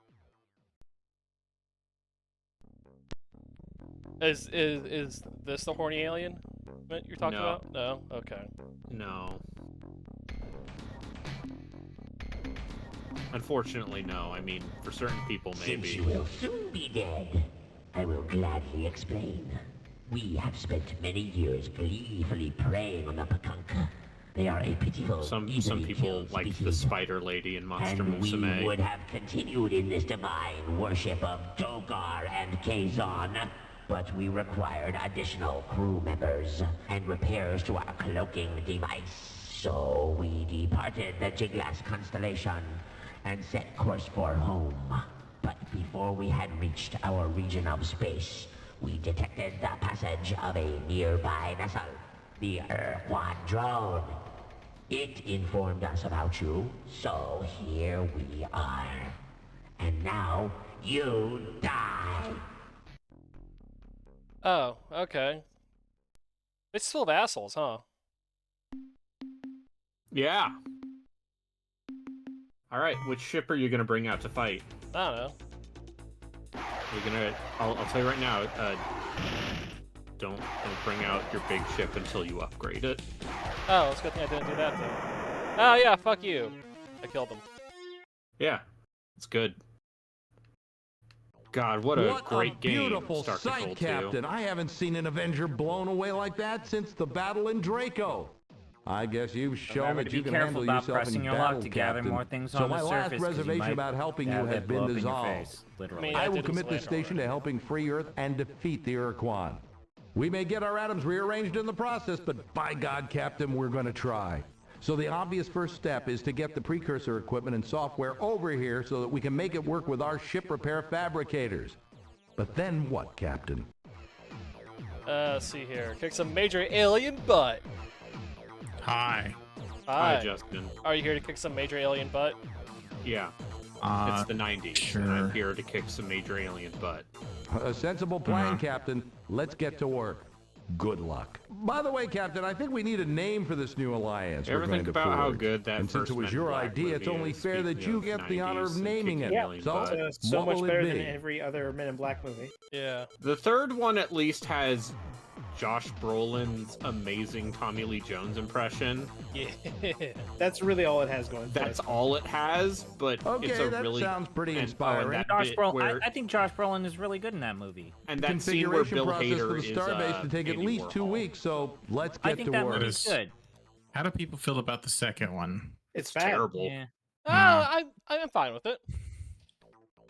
Is this the horny alien that you're talking No. about? No? Okay. No. Unfortunately, no. I mean, for certain people, Since maybe. you will soon be dead, I will gladly explain. We have spent many years gleefully preying on the Pakunka. They are a pitiful, Some easily people killed like the species. spider lady in Monster And we Musume. would have continued in this divine worship of Dogar and Kazon, but we required additional crew members and repairs to our cloaking device. So we departed the Jiglass constellation and set course for home. But before we had reached our region of space, we detected the passage of a nearby vessel, the Urquan drone. It informed us about you, so here we are. And now, you die! Oh, okay. It's full of assholes, huh? Yeah. All right, which ship are you gonna bring out to fight? I don't know. You're gonna. I'll tell you right now. Don't bring out your big ship until you upgrade it. Oh, it's a good thing I didn't do that then. Oh yeah, fuck you. I killed him. Yeah, it's good. God, what a great game! Beautiful Star sight, Control 2. Captain. I haven't seen an Avenger blown away like that since the battle in Draco. I guess you've shown Remember that to you be can careful handle about yourself pressing in your battle, luck to gather Captain. more things so on the my last surface, 'cause you reservation might about helping you have has that blow been up in your dissolved. face, literally. I mean, I will did commit this land station to helping free Earth and defeat the Urquan. We may get our atoms rearranged in the process, but by God, Captain, we're going to try. So the obvious first step is to get the precursor equipment and software over here so that we can make it work with our ship repair fabricators. But then what, Captain? Let's see here. Kick some major alien butt. Hi. Hi. Hi, Justin. Are you here to kick some major alien butt? Yeah. It's the 90s. Sure. And I'm here to kick some major alien butt. A sensible plan, Captain. Let's get to work. Good luck. By the way, Captain, I think we need a name for this new alliance. You ever we're going think to about how forge. good that And since first it was Men in your Black idea, it's movie only is, fair that speaking you of get the honor 90s of and naming kicking it. alien So, butt. So what much will better it than be? every other Men in Black movie. Yeah. The third one, at least, has Josh Brolin's amazing Tommy Lee Jones impression. Yeah. That's really all it has going for That's it. all it has, but Okay, it's a that really sounds pretty and- inspiring. that Josh bit Brolin. where- I think Josh Brolin is really good in that movie. and that scene where Configuration Bill process Hader for the is Starbase to take at Andy least 2 Warhol. weeks, so let's I get think to that work. movie's good. How do people feel about the second one? It's bad. Terrible. Yeah. I'm fine with it.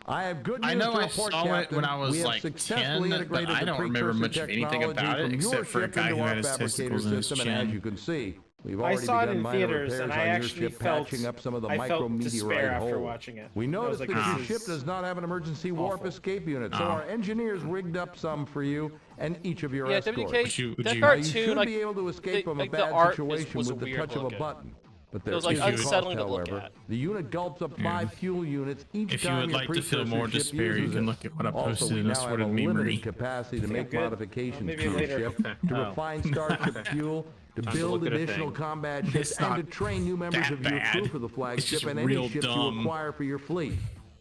I have good news I know to I report, saw Captain. it when I was we have like successfully 10, integrated but I the don't remember precursor much of anything technology about it from your except for a ship guy into who our had his fabricator testicles in his system, and as chin. you can see, we've I already saw it begun in minor theaters, repairs and on I your actually ship, felt patching up some of the I felt despair micrometeorite after holes. watching it. We I was noticed like, that your this ship is does not have an emergency warp awful. escape unit, so Oh. our engineers rigged up some for you and each of your Yeah, escorts. WK, that Now, you cartoon, should like, be able to escape from a like, the bad art situation was with the weird touch of a looking. button. But It there was, like, is a cost, unsettling to look however. at. The unit gulps up 5 fuel units each If you time would your like to feel precursor more ship despair, you uses can it. look at what I Also, posted we in a now sort have of a memory. limited capacity to make good. modifications Maybe to your later. ship, to Oh. refine starship fuel, to Time to build look at a additional thing. combat It's ships, and to not train new members that of your crew bad. for the It's flagship just and any real ships dumb. you acquire for your fleet.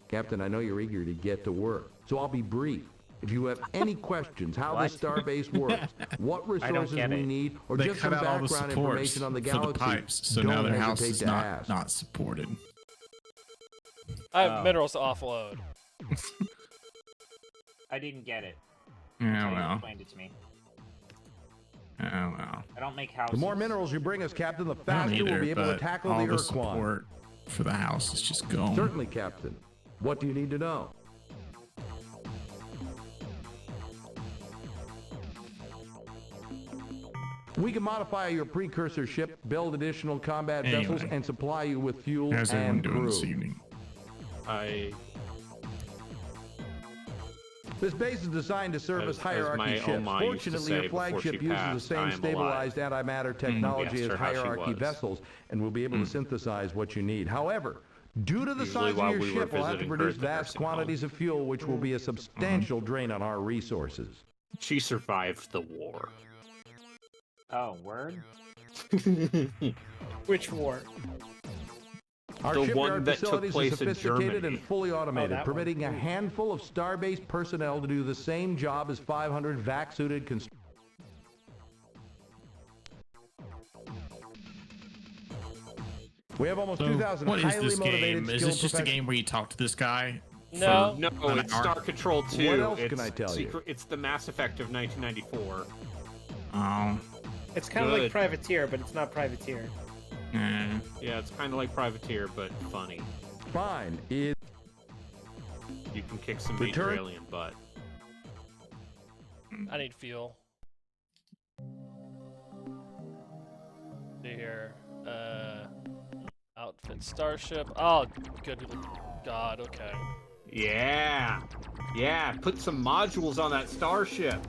Captain, I know you're eager to get to work, so I'll be brief. If you have any questions how the What? Starbase works, what resources get we it. need, or They just cut some out all the background supports information on the for the galaxy, pipes, so don't now their house hesitate is to ask. not supported. I have Oh. minerals to offload. I didn't get it. Oh Until you well. explained it to me. Oh well. I don't make houses. The more minerals you bring us, Captain, the I don't faster we'll either, be able to but tackle all the the Urquan. support for the house is just gone. Certainly, Captain. What do you need to know? We can modify your precursor ship, build additional combat vessels, Anyway. and supply you with fuel How's everyone and doing crew. this evening? This base is designed to serve as As hierarchy my ships. Oma used to Fortunately, say your before flagship she uses the passed, same "I am stabilized antimatter technology asked as her how she hierarchy was. vessels, and will be able to synthesize what you need. However, due to the Usually size while of your we were ship, we'll have to visiting her produce at the vast nursing home. quantities of fuel, which will be a substantial drain on our resources. She survived the war. Oh, word? Which war? Our The shipyard one that took facilities place are in sophisticated Germany. and fully automated, that one. permitting a handful of Starbase personnel to do the same job as 500 vac-suited We have almost So, 2,000 what is highly this motivated, game? Is skilled this just a professionals. game where you talk to this guy? No. No, an it's hour? Star Control 2. What else it's can I tell you? It's the Mass Effect of 1994. Oh. It's kind of like Good. Privateer, but it's not Privateer. Eh. Yeah, it's kind of like Privateer, but funny. Fine. You can kick some major Return- alien butt. I need fuel. See here. Outfit starship. Oh, good God. Okay. Yeah! Yeah, put some modules on that starship.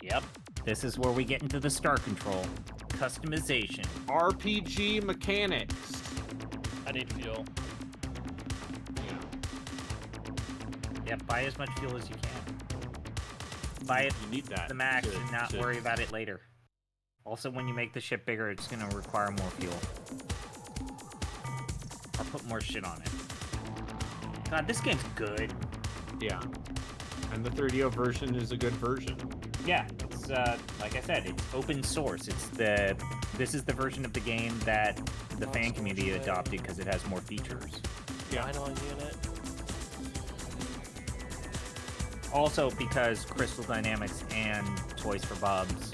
Yep. This is where we get into the Star Control. Customization. RPG mechanics. I need fuel. Yep, buy as much fuel as you can. Buy it You need that. the max to- and not to- worry about it later. Also, when you make the ship bigger, it's gonna require more fuel. Or put more shit on it. God, this game's good. Yeah. And the 3DO version is a good version. Yeah, it's like I said, it's open source. This is the version of the game that the fan community adopted because it has more features. Yeah. Final unit. Also because Crystal Dynamics and Toys for Bob's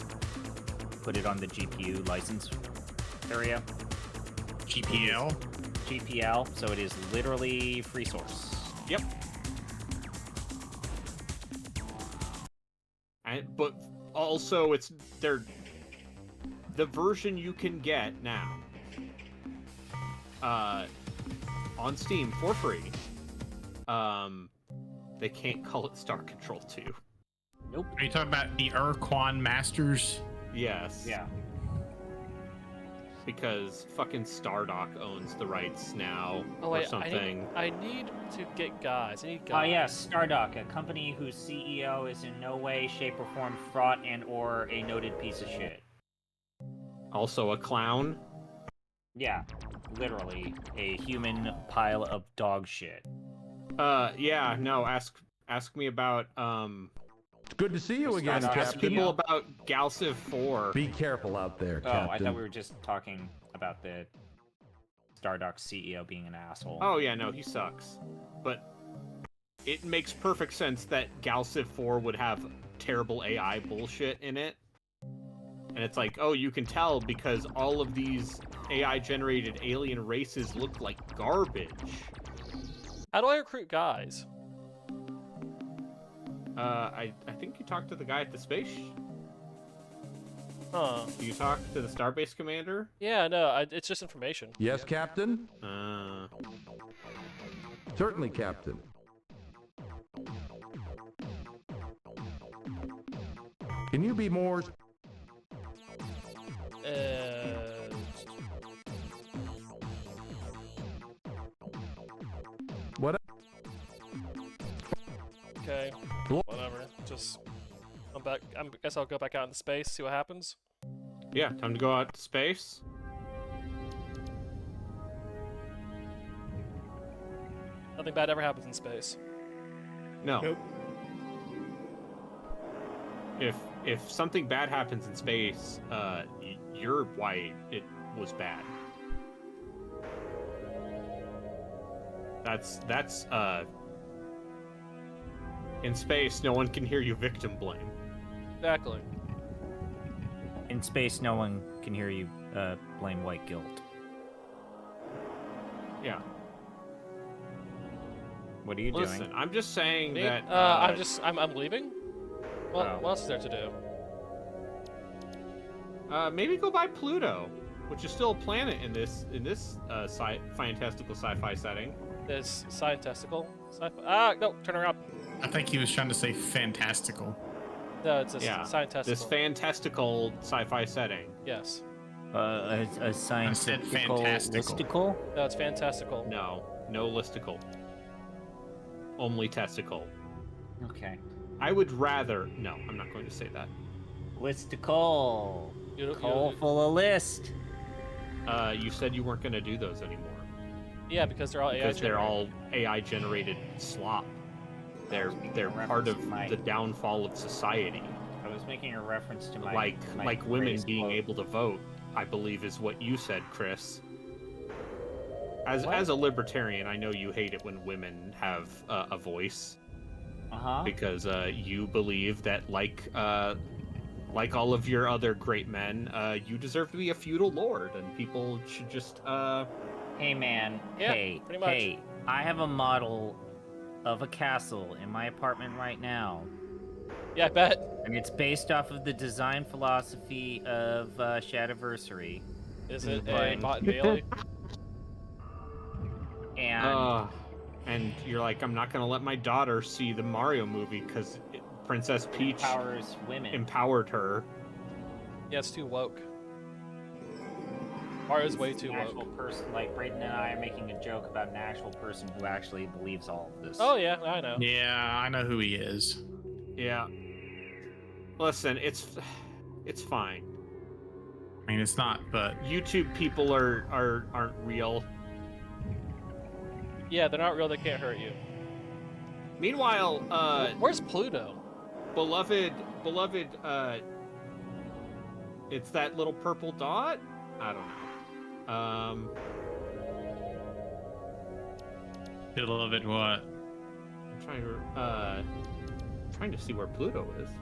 put it on the GPU license area. GPL? GPL, so it is literally free source. Yep. But also, it's the version you can get now on Steam for free. They can't call it Star Control 2. Nope. Are you talking about the Urquan Masters? Yes. Yeah. Because fucking Stardock owns the rights now, Oh or wait, something. I need to get guys. I need Oh guys. yes, Stardock, a company whose CEO is in no way, shape, or form fraught and or a noted piece of shit. Also a clown. Yeah, literally a human pile of dog shit. Yeah, no, ask me about Good to see you again, Stardock ask Captain. people about Galciv 4. Be careful out there, Oh, Captain. I thought we were just talking about the Stardock CEO being an asshole. Oh yeah, no, he sucks. But it makes perfect sense that Galciv 4 would have terrible AI bullshit in it. And it's like, oh, you can tell because all of these AI-generated alien races look like garbage. How do I recruit guys? I think you talked to the guy at the space. Huh? Do you talk to the Starbase commander? Yeah, no, it's just information. Yes, Captain? Certainly, Captain. Can you be more... What? Okay. Whatever. Just. I'm back. I guess I'll go back out into space, see what happens. Yeah, time to go out to space. Nothing bad ever happens in space. No. Nope. If something bad happens in space, you're why it was bad. That's in space, no one can hear you victim blame. Exactly. In space, no one can hear you blame white guilt. Yeah. What are you Listen, doing? I'm just saying Me? that. I'm leaving. Well, Oh. what else is there to do? Maybe go by Pluto, which is still a planet in this fantastical sci-fi setting. There's scientistical sci-fi. Ah, no, turn around. I think he was trying to say fantastical. No, it's a Yeah, scientistical. this fantastical sci-fi setting. Yes. A scientifical fantastical. listicle? No, it's fantastical. No listicle. Only testicle. Okay. I would rather. No, I'm not going to say that. Listicle. Call full of list. You said you weren't going to do those anymore. Yeah, because they're all AI. Because they're all AI generated slop. They're part of the downfall of society. I was making a reference to my Like women greatest being quote. able to vote, I believe is what you said, Chris. As What? a libertarian, I know you hate it when women have a voice. Because you believe that like all of your other great men, you deserve to be a feudal lord, and people should just Hey man, Yeah, hey, pretty much. hey, I have a model of a castle in my apartment right now. Yeah, I bet. And it's based off of the design philosophy of Shadiversary. Is it a But- Mott and Bailey? And you're like, I'm not gonna let my daughter see the Mario movie because Princess Peach empowers women. empowered her. Yeah, it's too woke. Mario's way too An actual woke. person, like Brayden and I are making a joke about an actual person who actually believes all of this. Oh yeah, I know. Yeah, I know who he is. Yeah. Listen, it's fine. I mean, it's not, but YouTube people aren't real. Yeah, they're not real. They can't hurt you. Meanwhile, where's Pluto? beloved, it's that little purple dot. I don't know. beloved what? I'm trying to see where Pluto is. Is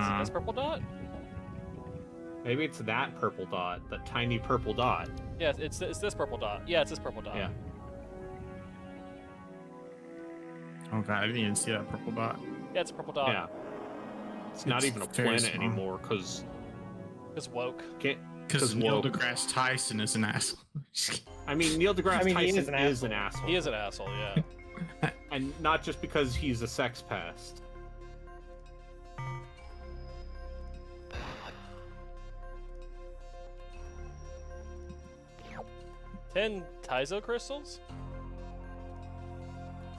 it this purple dot? Maybe it's that purple dot, that tiny purple dot. Yeah, it's this purple dot. Yeah, it's this purple dot. Yeah. Oh god, I didn't even see that purple dot. Yeah, it's a purple dot. Yeah. It's not It's even a very planet small. anymore, because It's woke. Because Neil deGrasse Tyson is an asshole. I mean, Neil deGrasse he Tyson is an is an asshole. He is an asshole, yeah. And not just because he's a sex pest. 10 Taizo crystals?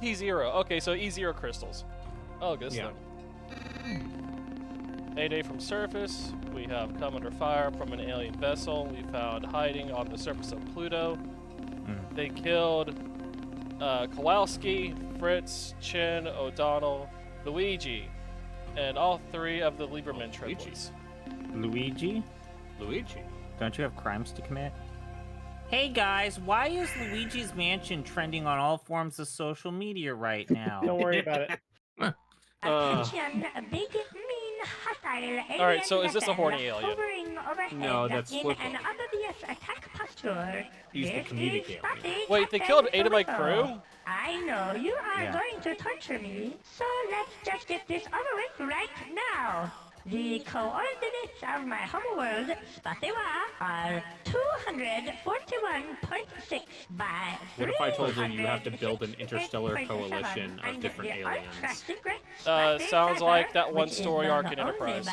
E0. Okay, so E0 crystals. Oh, good stuff. Mayday from surface. We have come under fire from an alien vessel. We found hiding on the surface of Pluto. They killed Kowalski, Fritz, Chin, O'Donnell, Luigi, and all 3 of the Lieberman triplets. Luigi? Don't you have crimes to commit? Hey guys, why is Luigi's Mansion trending on all forms of social media right now? Don't worry about it. Attention, a big, mean, hostile Alright, so is this a vessel horny alien? hovering overhead No, that's in Flippo. an obvious attack posture. He's the This comedic is alien. Spotty Wait, they Captain killed 8 of my Flippo. crew? I know you are Yeah. going to torture me, so let's just get this over with right now. The coordinates of my homeworld, Spatiwa, are 241.6 by What if I told you you have to build an interstellar coalition of different aliens? Sounds like that one story arc in Enterprise.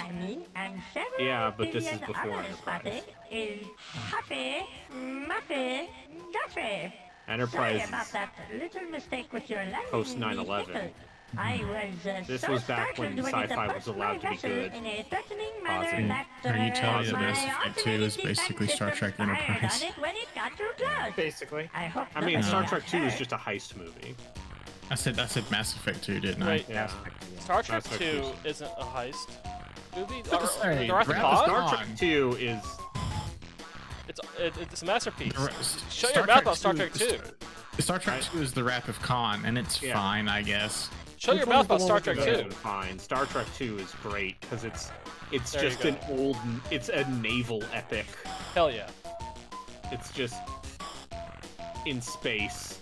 Yeah, but this is before Enterprise. Is Happy, Muffy, Duffy. Enterprise Sorry about that little mistake with your language. post 9/11. I was This so was back when startled when it sci-fi was approached allowed to my be vessel good. in a threatening manner Positive. that, Are you telling me my Mass Effect 2 is automated basically defense Star Trek systems fired Enterprise? on it when it got too close. Basically. I hope I mean, nobody Star got Trek 2 is hurt. just a heist movie. I said Mass Effect 2, didn't I? Wait, Yeah. Star Trek Mass Effect 2 isn't a heist movie? Sorry, The Wrath of Wrath of Khan? Star Khan. Trek 2 is It's a masterpiece. The Ra- Shut Star your mouth Trek on Star 2 Trek 2. Star Trek 2 is the Wrath of Khan, and it's Yeah. fine, I guess. Shut your mouth on Star Trek 2. Fine. Star Trek 2 is great because it's There you just go. it's a naval epic. Hell yeah. It's just in space,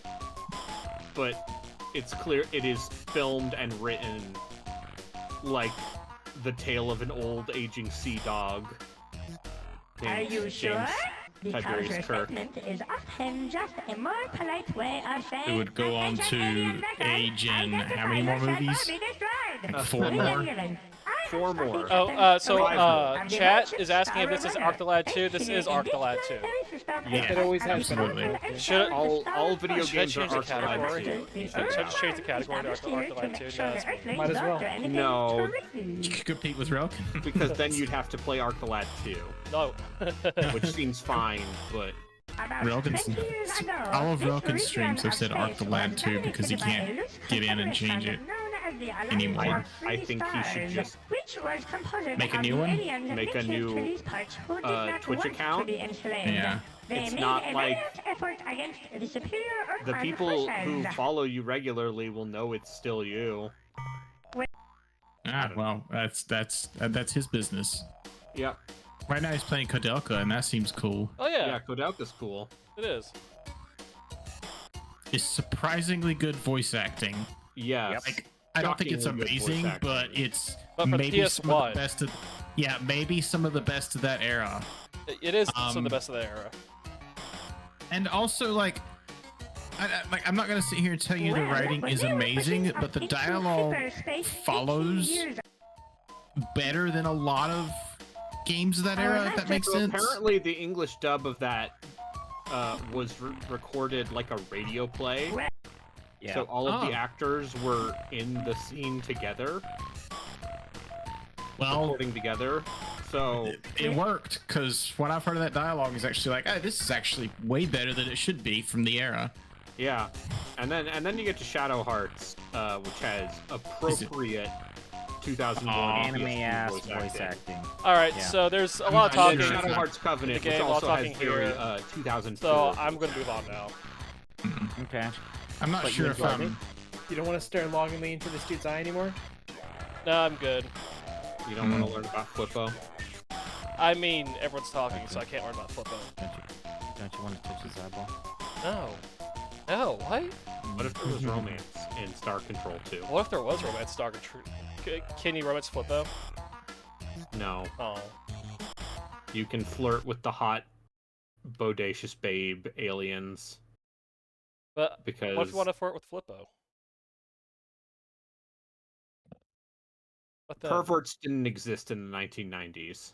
but it's clear it is filmed and written like the tale of an old aging sea dog. Are named you James sure? Because Tiberius Kirk. resentment is often just a more polite way of saying It would go on to "Attention, age in how many more identify movies? yourself or be destroyed." 4 more? Four more. Chat is asking if this is Arctalad 2. This is Arctalad 2. Yeah, It always has been. absolutely. Should All video Should I games are change the category? Arctalad 2. Should I just change the category to Arctalad 2? No, that's me. Might as well. No, You could compete with Relkin. because then you'd have to play Arctalad 2, No. which seems fine, but Relkin's, all of Relkin's streams have said Arctalad 2 because he can't get in and change it anymore. I think he should just Make a new one? make a new Twitch account. Yeah. It's not like the people who follow you regularly will know it's still you. Ah, well, that's his business. Yep. Right now he's playing Kodelka, and that seems cool. Oh yeah, Yeah, Kodelka's cool. it is. It's surprisingly good voice acting. Yes. Like, I don't think it's Shockingly good voice amazing, acting. but it's But for maybe some of PS1. the best of, yeah, maybe some of the best of that era. It is some of Um, the best of the era. And also, like, I'm not gonna sit here and tell you the writing is amazing, but the dialogue follows better than a lot of games of that era, if that makes So sense. apparently, the English dub of that was recorded like a radio play. Yeah. So all of the Oh. actors were in the scene together, Well, recording together. So it worked, because what I've heard of that dialogue is actually like, oh, this is actually way better than it should be from the era. yeah, and then you get to Shadow Hearts, which has appropriate 2001 Anime PS2 ass voice voice acting. acting. All right, Yeah. so there's a lot of And then talking. Shadow Hearts Covenant, the game, which a lot of also has talking very here. 2004. So I'm going to move on now. Okay. I'm not But sure you if enjoyed I'm. You don't want to stare longingly into this dude's eye anymore? No, I'm good. You don't want to learn about Flippo? I mean, everyone's talking, so I can't learn about Flippo. Don't you want to touch his eyeball? No. No, what? What if there was romance in Star Control 2? What if there was romance Star Control? Can you romance Flippo? No. Oh. You can flirt with the hot, bodacious babe aliens. But Because what if you want to flirt with Flippo? What the? perverts didn't exist in the 1990s.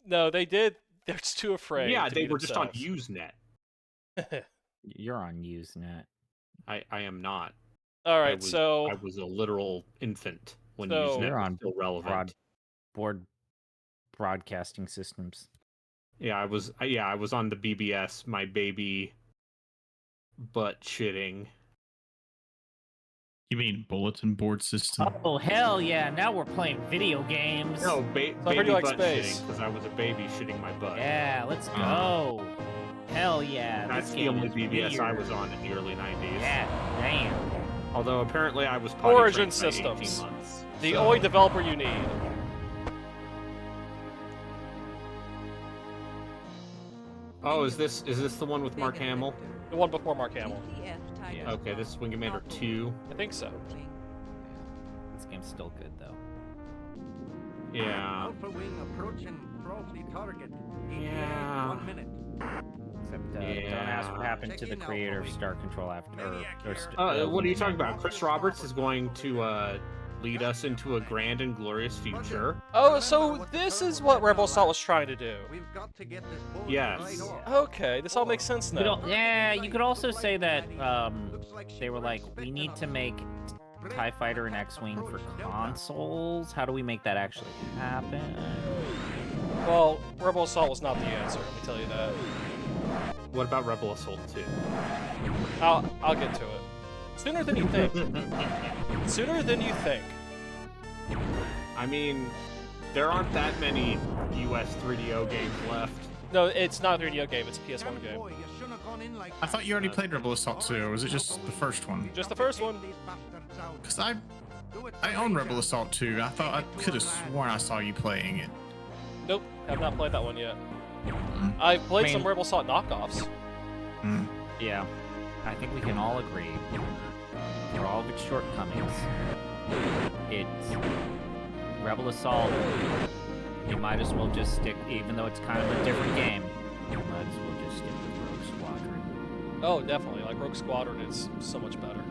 No, they did. They're just too afraid. Yeah, to they be were just on themselves. Usenet. You're on Usenet. I am not. All right, I was a literal infant when Usenet You're was on still relevant. board broadcasting systems. Yeah, I was on the BBS, my baby butt shitting. You mean bulletin board system? Oh hell yeah! Now we're playing video games. No, I heard baby you like butt space. shitting because I was a baby shitting my butt. Yeah, let's go. Hell yeah! That's this the game only is BBS I weird. was on in the early 90s. Yeah, damn. Although apparently I was potty Origin trained by 18 Systems. months, The so- only developer you need. Oh, is this the one with Mark Hamill? The one before Mark Hamill. Yeah. Okay, this is Wing Commander 2. I think so. This game's still good though. Yeah. Alpha Wing approaching probably target. Yeah. 1 minute. Except don't ask what happened to the creator of Star Control after. What are you talking about? Chris Roberts is going to lead us into a grand and glorious future. Oh, so this is what Rebel Assault was trying to do. We've got to get this boat Yes. right off. Okay, this all makes sense You now. could yeah, you could also say that they were like, we need to make TIE Fighter and X-Wing for consoles. How do we make that actually happen? Well, Rebel Assault was not the answer, let me tell you that. What about Rebel Assault 2? I'll get to it. Sooner than you think. Sooner than you think. I mean, there aren't that many US 3DO games left. No, it's not a 3DO game, it's a PS1 game. I thought you already played Rebel Assault 2, or was it just the first one? Just the first one. Because I own Rebel Assault 2. I thought I could have sworn I saw you playing it. Nope, have not played that one yet. I've played some Man. Rebel Assault knockoffs. Yeah, I think we can all agree, for all of its shortcomings, it's Rebel Assault. You might as well just stick, even though it's kind of a different game, you might as well just stick with Rogue Squadron. Oh, definitely. Like Rogue Squadron is so much better.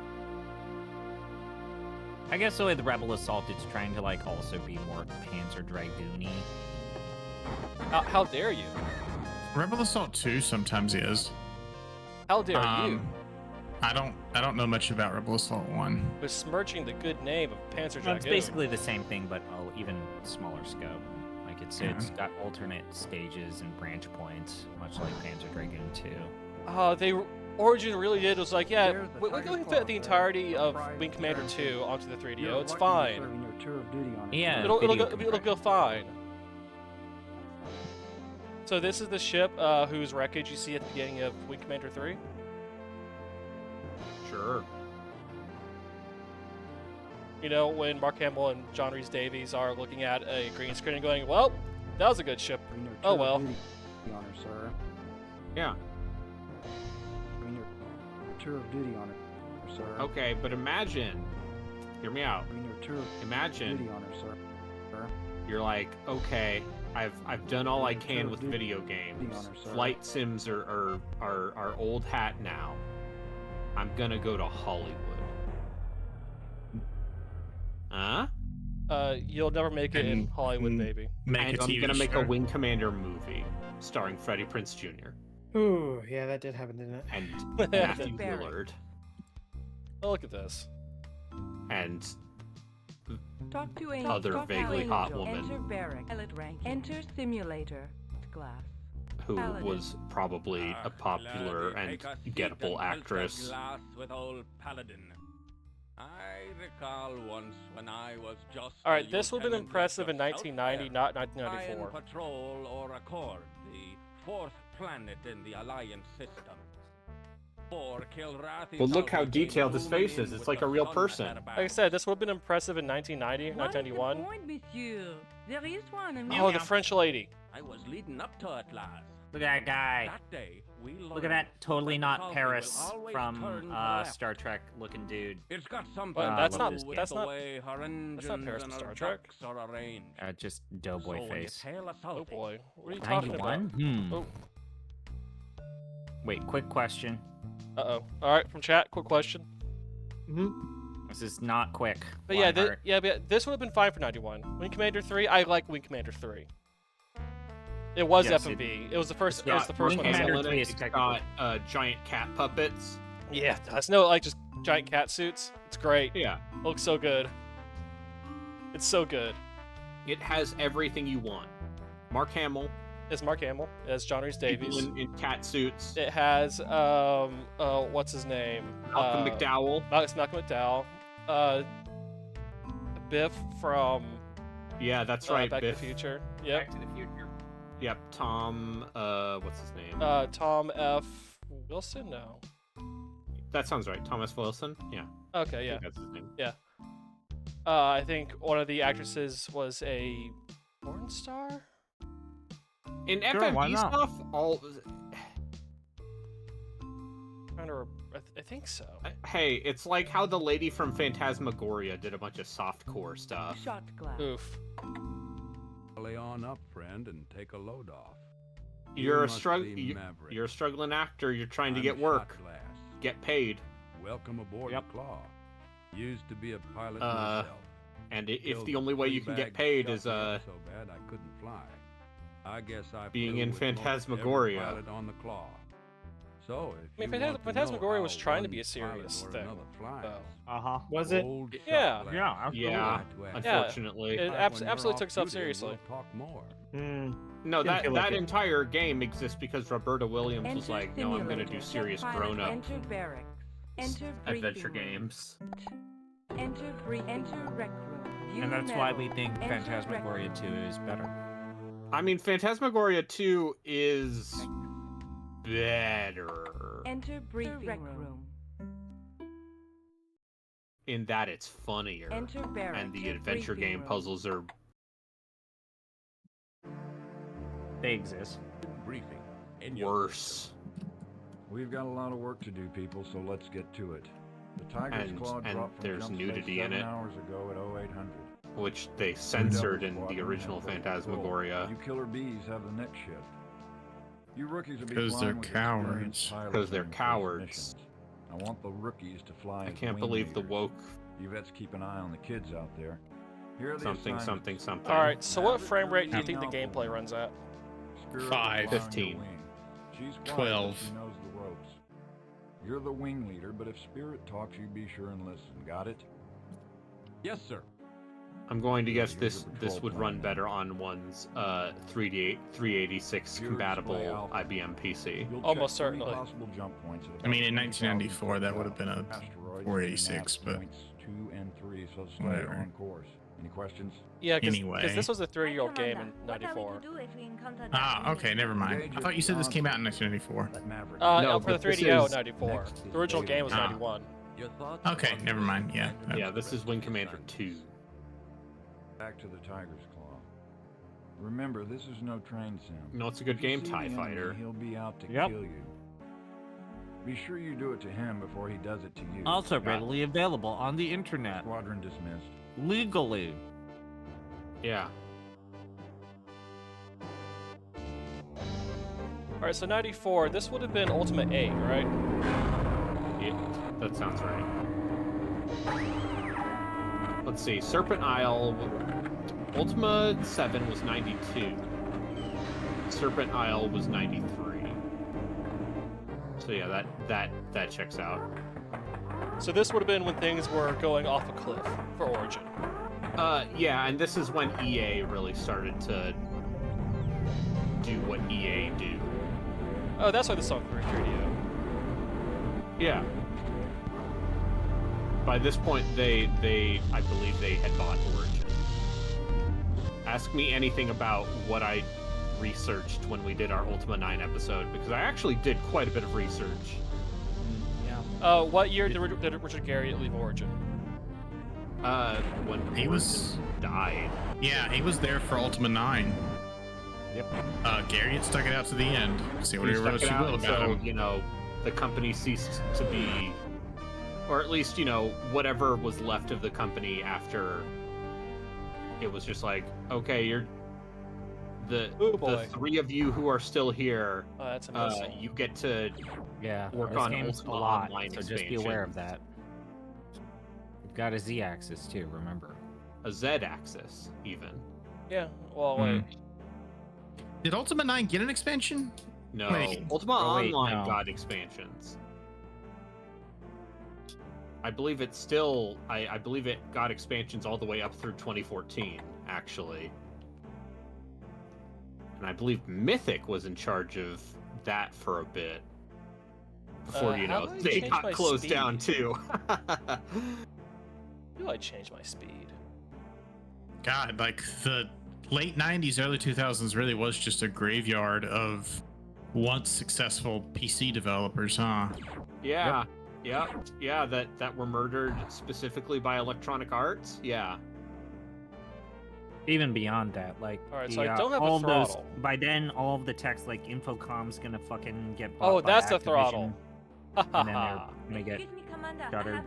I guess the way the Rebel Assault, it's trying to like also be more Panzer Dragoon-y. How dare you? Rebel Assault 2 sometimes is. How dare you? I don't know much about Rebel Assault 1. Besmirching the good name of Panzer Dragoon. Well, it's basically the same thing, but even smaller scope. Like it's got alternate stages and branch points, much like Panzer Dragoon 2. Origin really did was like, yeah, we can fit the entirety of Wing Commander 2 onto the 3DO. It's fine. Yeah, it'll go fine. So this is the ship whose wreckage you see at the beginning of Wing Commander 3? Sure. You know, when Mark Hamill and John Rhys-Davies are looking at a green screen and going, well, that was a good ship. Oh well. Honor, sir. Yeah. Tour of duty honor, sir. Okay, but imagine, hear me out. Imagine Duty honor, sir. you're like, okay, I've done all I can with video games. Flight sims are old hat now. I'm gonna go to Hollywood. Huh? You'll never make it in Hollywood, baby. And I'm gonna make a Wing Commander movie starring Freddie Prinze Jr. Ooh, yeah, that did happen, didn't it? and Matthew Lillard Oh, look at this. and Talk to a other vaguely hot woman Enter barrack. Pilot rank. Enter simulator. Glass. who Paladin. was probably a popular and gettable actress. With old Paladin. I recall once when I was just All right, this would have been impressive in lieutenant of 1990, not Lion 1994. Patrol or Accord, the fourth planet in the Alliance system. Well, look how detailed his face is. It's like a real person. Like I said, this would have been impressive in 1990, What is the 1991. point, monsieur? There is one. And Oh, the French lady. I was leading up to it last. Look at that guy. That day, we Look at learned that totally not Palpatine Paris will always from turn to the left. Star Trek looking dude. It's got something Well, that's to not- do with that's the not- way her engines Paris and from her Star Trek. ducts are arranged. Just doughboy So when you face. tail a Oh Southie, boy, what are you talking 91? about? Oh. Wait, quick question. Uh-oh. All right, from chat, quick question. This is not quick. But yeah, Lionheart. but this would have been fine for 91. Wing Commander 3, I like Wing Commander 3. It was Yes, FMV. It was the first. It's It was got the first one. I saw. Commander in it, it's got giant cat puppets. Yeah, it's no like just giant cat suits. It's great. Yeah. Looks so good. It's so good. It has everything you want. Mark Hamill. It's Mark Hamill. It has John Rhys Davies. People in cat suits. It has what's his name? Malcolm McDowell. It's Malcolm McDowell. Biff from. Yeah, that's right. Back Biff. to the Future. Yep. Back to the Future. Yep. Tom. What's his name? Tom F. Wilson. No. That sounds right. Thomas Wilson. Yeah. Okay. Yeah. I think that's his name. Yeah. I think one of the actresses was a porn star. In Sure, why FMV not? stuff, all. I think so. Hey, it's like how the lady from Phantasmagoria did a bunch of softcore stuff. Shot glass. Oof. Lay on up, friend, and take a load off. You're a must be Maverick. You're a struggling actor. You're trying to I'm get work, Shot Glass. get paid. Welcome aboard Yep. the Claw. Used to be a pilot Uh, myself. And if Killed the only way you can three get bags, paid shot is me up so bad I couldn't fly. I guess I being flew in with most every Phantasmagoria. pilot on the Claw. So, if I mean, you want to know Phantasmagoria was how trying to one be a serious pilot or thing. another flies, Was it? old Yeah. Shot Glass Yeah, absolutely. Yeah, Yeah. unfortunately. It When absolutely you're took off itself duty, seriously. we'll talk more. No, Didn't that feel like it. entire game exists because Roberta Williams was Enter like, no, I'm gonna do simulator. serious Pilot grown-up Enter barracks. Enter adventure briefing room. games. Enter rec room. View And that's why medal. we think Enter rec Phantasmagoria room. 2 is better. I mean, Phantasmagoria 2 is better Enter briefing room. in that it's funnier, Enter barracks. and the adventure briefing game room. puzzles are They exist. Briefing. worse. We've got a lot of work to do, people, so let's get to it. The Tiger's Claw And dropped from there's jump nudity space in 7 it, hours ago at 0800. which they Two censored Delta in the Squadron original have full control. Phantasmagoria. You killer bees have the next shift. You rookies will be 'Cause flying they're with cowards. experienced pilots Because they're on first cowards. missions. I want the rookies to fly I as can't wing believe the leaders. woke You vets keep an eye on the kids out there. Here are the something, assignments. something, something. All right. So what Maverick frame rate do you leading think the Alpha gameplay One. runs at? Spirit will 5. fly on your 15. wing. She's quiet, but 12. She knows the ropes. You're the wing leader, but if Spirit talks, you be sure and listen. Got it? Yes, sir. I'm going to guess Here's this your patrol would plan. run better on one's 386 You're compatible display alpha. IBM PC. You'll Almost check 3 certainly. possible jump points at I mean, in about 1994, that would have been a 20,000 asteroids, 486, map but points 2 and 3, so stay whatever. on course. Any questions? Yeah, because Anyway. this was a 3-year-old game in '94. Ah, okay, never mind. I thought you said this came out in 1994. Maverick. No, No, for the but this 3DO is- 94. next is The original Beta. game was Ah. 91. Your thoughts? Okay, never mind. Yeah. Yeah, this is Wing Commander 2. Back to the Tiger's Claw. Remember, this is no train sim. No, it's a good If you game, see the TIE enemy, Fighter. He'll be out to Yep. kill you. Be sure you do it to him before he does it to you. Also Got it? readily available on the internet. Squadron dismissed. Legally. Yeah. All right, so 94. This would have been Ultimate 8, right? Yeah, that sounds right. Let's see. Serpent Isle. Ultima 7 was 92. Serpent Isle was 93. So yeah, that checks out. So this would have been when things were going off a cliff for Origin. Yeah, and this is when EA really started to do what EA do. Oh, that's why the song for 3DO. Yeah. By this point, I believe they had bought Origin. Ask me anything about what I researched when we did our Ultima 9 episode, because I actually did quite a bit of research. What year did Richard Garriott leave Origin? When He was- Origin died. Yeah, he was there for Ultima 9. Yep. Garriott stuck it out to the end. See He whatever stuck else it you out will about until, him. you know, the company ceased to be, or at least, you know, whatever was left of the company after it was just like, okay, you're the boy. 3 of you who are still here. Oh, that's amazing. You get to Yeah, work this on game's Ultima a lot, Online so just be aware of expansion. that. We've got a Z-axis too, remember. A Z-axis, even. Yeah. Well, Hmm. wait. Did Ultima 9 get an expansion? No, Wait. Ultima Oh, wait, Online no. got expansions. I believe it's still. I believe it got expansions all the way up through 2014, actually. And I believe Mythic was in charge of that for a bit. Before, how do I they change got my closed down speed? too. How do I change my speed? God, like the late 90s, early 2000s really was just a graveyard of once successful PC developers, huh? Yeah. Yeah, that were murdered specifically by Electronic Arts. Yeah. Even beyond that, like, Alright, the, so I don't have a all of those, throttle. by then, all of the text, like, Infocom's gonna fucking get bought Oh, by that's the Activision, throttle. and then they're gonna get shuttered.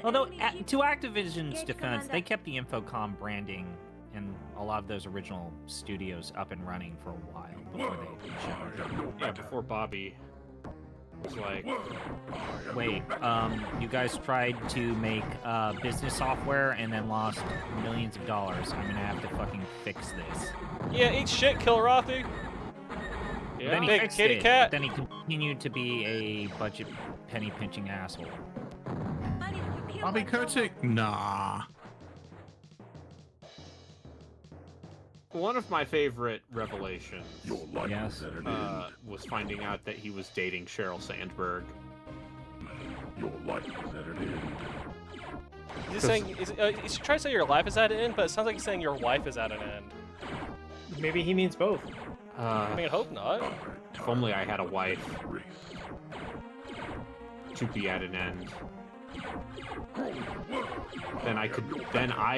Although, to Activision's defense, they kept the Infocom branding and a lot of those original studios up and running for a while before they shuttered. Yeah, before Bobby was like, Wait, you guys tried to make business software and then lost millions of dollars. I'm gonna have to fucking fix this. Yeah, eat shit, Kilrathi. yeah. Then he Big fixed kitty it, cat. but then he continued to be a budget penny pinching asshole. Bobby Kotick? Nah. One of my favorite revelations Yes. was finding out that he was dating Sheryl Sandberg. Your life is at an end. He's saying, he's trying to say your life is at an end, but it sounds like he's saying your wife is at an end. Maybe he means both. I mean, I hope not. If only I had a wife to be at an end. Then I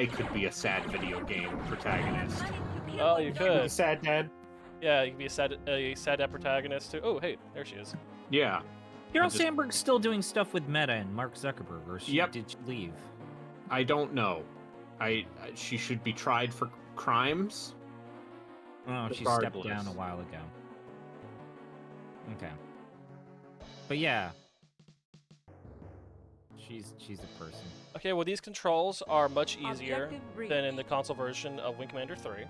could be a sad video game protagonist. Oh, you could. Sad dad. Yeah, you could be a sad dad protagonist too. Oh, hey, there she is. Yeah. Sheryl just- Sandberg's still doing stuff with Meta and Mark Zuckerberg, or did she leave? I don't know. She should be tried for crimes. Oh, she stepped down Regardless. a while ago. Okay. But yeah. She's a person. Okay, well, these controls are much easier Objective than in the console version of Wing Commander 3.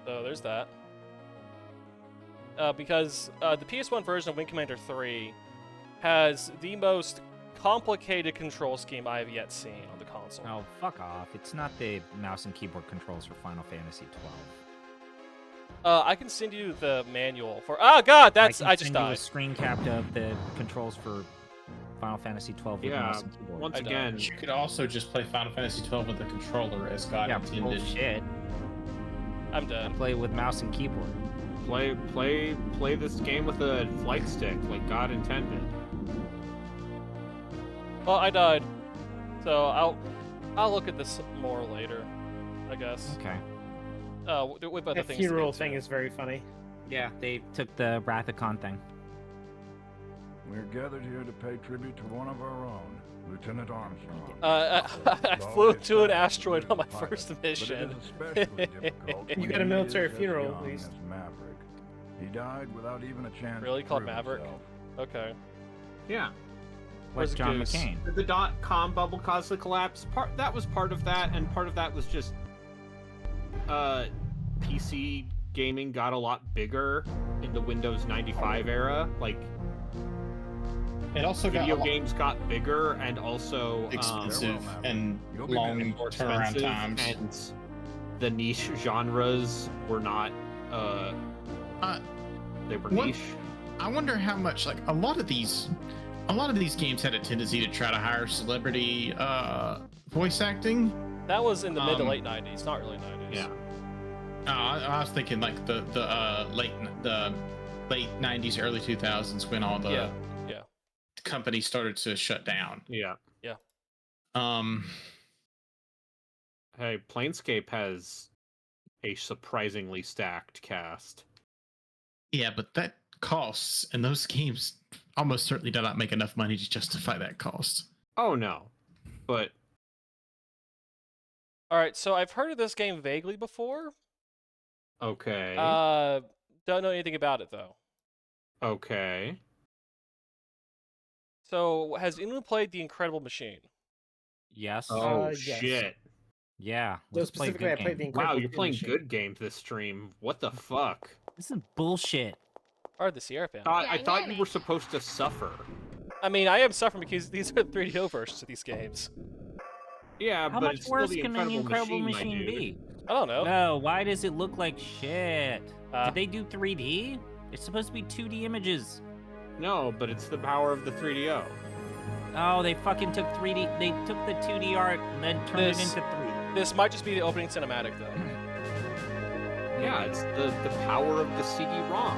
So there's that. Because the PS1 version of Wing Commander 3 has the most complicated control scheme I have yet seen on the console. Oh, fuck off. It's not the mouse and keyboard controls for Final Fantasy 12. I can send you the manual for. Oh God, that's I just send died. you a screen cap of the controls for Final Fantasy 12 with Yeah, mouse and keyboard. once again, You could also just play Final Fantasy 12 with the controller as God Yeah, intended. bullshit. I'm dead. Play with mouse and keyboard. play this game with a flight stick like God intended. Well, I died, so I'll look at this more later, I guess. Okay. With other That things. to get funeral to. thing is very funny. Yeah, they took the Rathacon thing. We're gathered here to pay tribute to one of our own, Lieutenant Armstrong. I flew to an asteroid on my first mission. You got a military funeral, at least. Maverick. He died without even a chance. Really to called prove Maverick? himself. Okay. Yeah. Where's John Goose? McCain? Did the dot-com bubble cause the collapse? That was part of that, and part of that was just PC gaming got a lot bigger in the Windows 95 era. Like, It also got video a lot games got bigger and also expensive and You'll be long and more turnaround expensive, times. and the niche genres were not. They were what- niche. I wonder how much, like, a lot of these games had a tendency to try to hire celebrity voice acting. That was in the mid to late 90s, not really 90s. Yeah. I was thinking like the late 90s, early 2000s when all the Yeah. companies started to shut down. Yeah. Yeah. Hey, Planescape has a surprisingly stacked cast. Yeah, but that costs, and those games almost certainly do not make enough money to justify that cost. Oh no, but All right, so I've heard of this game vaguely before. okay, Don't know anything about it though. okay. So, has anyone played The Incredible Machine? Yes. Oh yes. shit. Yeah. So Let's play a specifically, I good played the game. Wow, Incredible you're Doom playing Machine. good games this stream. What the fuck? This is bullshit. Or the Sierra family. I thought you were supposed to suffer. I mean, I am suffering because these are 3DO versions of these games. Yeah, How but much it's still worse the can an Incredible my Machine dude. be? I don't know. No, why does it look like shit? Did they do 3D? It's supposed to be 2D images. No, but it's the power of the 3DO. Oh, they fucking took 3D. They took the 2D art and then turned it into 3D. This might just be the opening cinematic, though. Yeah, it's the power of the CD-ROM.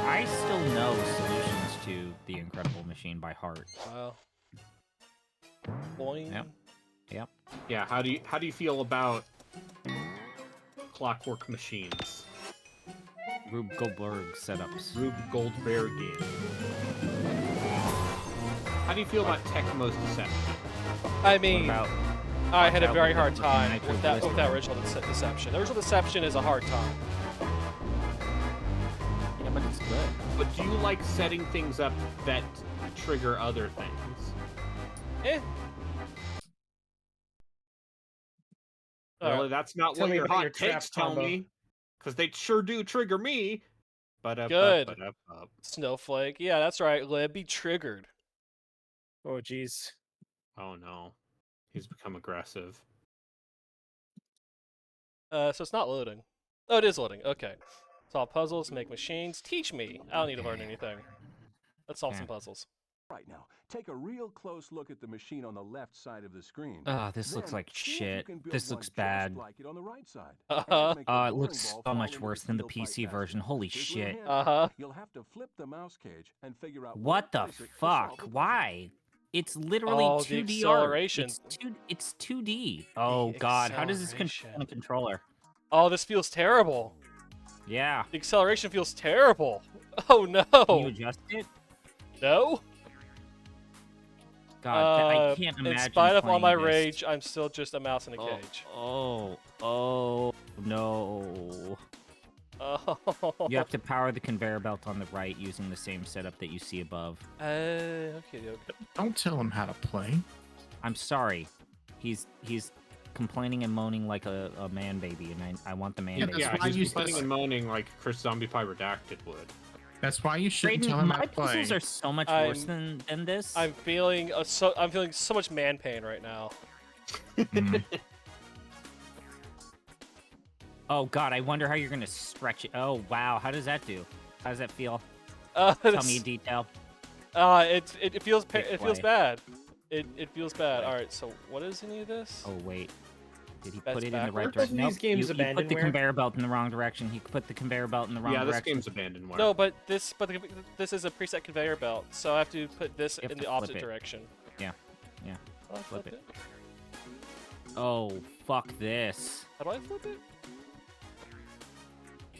I still know solutions to the Incredible Machine by heart. Wow. Boing. Yep. Yep. Yeah, how do you feel about Clockwork Machines? Rube Goldberg setups. Rube Goldberg. How do you feel about Tecmo's Deception? I mean, I had a very hard time Nitro with that Blister. original Deception. The original Deception is a hard time. Yeah, but it's good. But do you like setting things up that trigger other things? Eh. Well, that's not Tell what me your about hot your trap takes tell combo. me. Because they sure do trigger me. Good. Snowflake. Yeah, that's right. Lib, be triggered. Oh, jeez. Oh, no. He's become aggressive. So it's not loading. Oh, it is loading. Okay. Solve puzzles, make machines. Teach me. I don't need to learn anything. Let's solve some puzzles. Right now, take a real close look at the machine on the left side of the screen. Oh, this looks Then like see if you shit. can build This one looks just bad. like it on the right side. Uh-huh. It looks so much worse than the PC version. Holy shit. Uh-huh. You'll have to flip the mouse cage and figure out What the place it to fuck? solve the Why? It's literally Oh, the 2D art. acceleration. It's 2D. Oh god, how does this control on a controller? Oh, this feels terrible. Yeah. The acceleration feels terrible. Oh, no. Can you adjust it? No? God, I can't imagine. In spite of all my playing this. rage, I'm still just a mouse in a cage. Oh no. Oh. You have to power the conveyor belt on the right using the same setup that you see above. Okay. Don't tell him how to play. I'm sorry. He's complaining and moaning like a man baby, and I want the man baby. Yeah, he's complaining and moaning like Chris Zombie Pie Redacted would. That's why you shouldn't Brayden, tell him how my to play. puzzles are so much worse than this. I'm feeling so much man pain right now. Oh god, I wonder how you're gonna stretch it. Oh wow, how does that do? How does that feel? Tell me in detail. It feels Hit it feels play. bad. It feels bad. All right, so what is any of this? Oh wait, did he That's put it in the right backwards? direction? Both of these games he put the abandonware? conveyor belt in the wrong direction. He put the conveyor belt in the wrong Yeah, this direction. game's abandonware. No, but this is a preset conveyor belt, so I have to put this You have in to the flip opposite it. direction. Yeah, yeah. How do I Flip it. Oh fuck this. How do I flip it?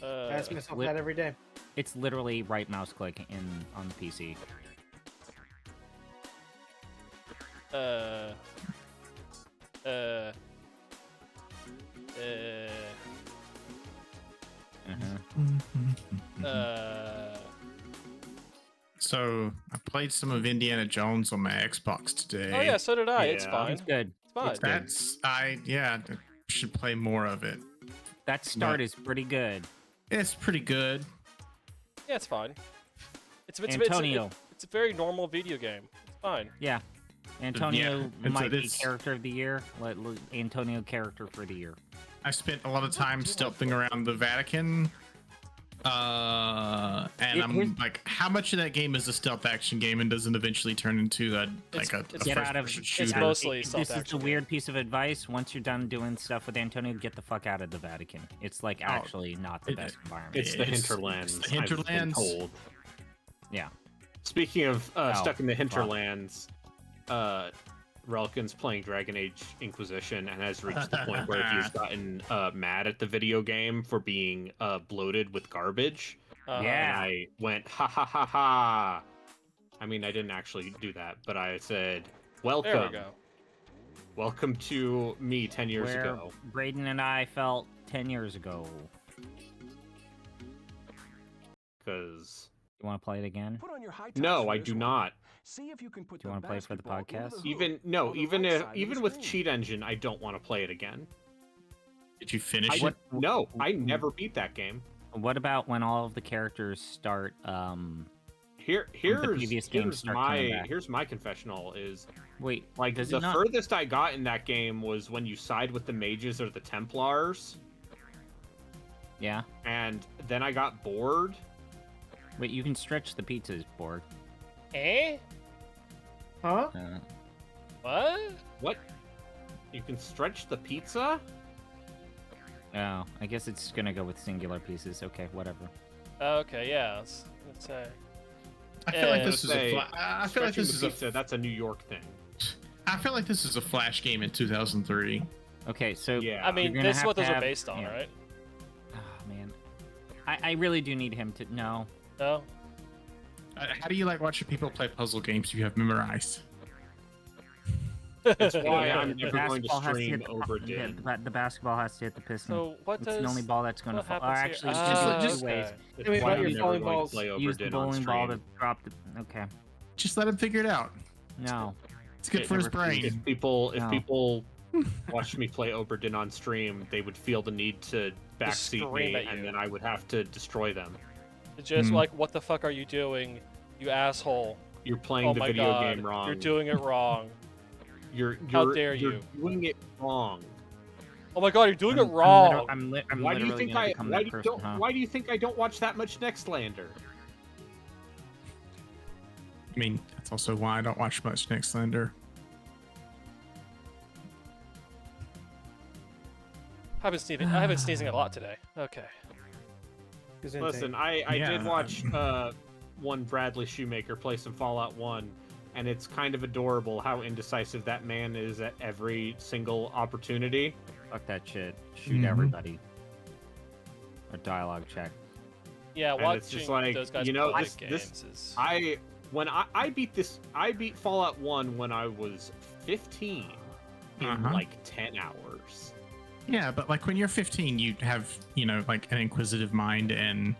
I ask myself lit- that every day. It's literally right mouse click on the PC. So I played some of Indiana Jones on my Xbox today. Oh yeah, so did I. It's fine. It's good. It's fine. It's good. That's I should play more of it. That start is pretty good. It's pretty good. Yeah, it's fine. It's Antonio. It's a very normal video game. It's fine. Yeah. Antonio Yeah, might be it's- character of the year. Antonio character for the year. I spent a lot of time stealthing around the Vatican. And I'm like, how much of that game is a stealth action game and doesn't eventually turn into a Get out of first-person shooter? It's mostly This stealth is the action. weird piece of advice. Once you're done doing stuff with Antonio, get the fuck out of the Vatican. It's like actually not the best environment. It's the hinterlands. It's the I've been hinterlands. told. Yeah. Speaking of stuck in the fuck. hinterlands, Relkin's playing Dragon Age Inquisition and has reached the point where he's gotten mad at the video game for being bloated with garbage. Uh-huh. And I went, ha ha ha ha. I mean, I didn't actually do that, but I said, welcome. There we go. Welcome to me 10 years Where ago. Brayden and I felt 10 years ago. Because You want to play it again? Put on your high No, tops for I this do one. not. See if you can put Do you want to play it for the basketball into podcast? the Even hoop no, on the even right if side of the even with screen. Cheat Engine, I don't want to play it again. Did you finish I, it? no, I never beat that game. What about when all of the characters start? Here's previous games start coming back. here's my confessional is Wait, like does the it not? furthest I got in that game was when you side with the mages or the Templars, Yeah. and then I got bored. Wait, you can stretch the pizza's board. Eh? Huh? What? What? You can stretch the pizza? Oh, I guess it's gonna go with singular pieces. Okay, whatever. Okay, yeah. Let's I feel like Yeah. this is a. I feel like Stretching this the is a. pizza, that's a New York thing. I feel like this is a Flash game in 2003. Okay, so Yeah. I mean, you're gonna this is have what to those are have- based on, yeah. right? Oh man, I really do need him to no. No. How do you like watching people play puzzle games you have memorized? That's why Yeah, I'm the never going to basketball has stream hit the- Overdin. The basketball has to hit the piston. So what it's does? the only ball that's going to what fall. Or happens here? actually, Ah, just two okay. ways. That's I mean, why about I'm your never falling going balls, to play Use the Overdin on bowling ball to stream. drop the. Okay. Just let him figure it out. No. It's good It for his never brain. If people No. watched me play Overdin on stream, they would feel the need to backseat scream me, at and you. then I would have to destroy them. Just like, what the fuck are you doing, you asshole? You're playing Oh the my video God, game wrong. You're doing it wrong. You're How dare you're you. doing it wrong. Oh my God, you're doing it I'm wrong. I'm Why do you literally think gonna become why that do you person, don't huh? why do you think I don't watch that much Nextlander? I mean, that's also why I don't watch much Nextlander. I've been sneezing a lot today. Okay. Listen, I did watch one Bradley Shoemaker play some Fallout 1, and it's kind of adorable how indecisive that man is at every single opportunity. Fuck that shit. Shoot everybody. A dialogue check. Yeah, And watching it's just like, those guys you know, play this games is. I beat Fallout 1 when I was 15 in like 10 hours. Yeah, but like when you're 15, you have, you know, like an inquisitive mind and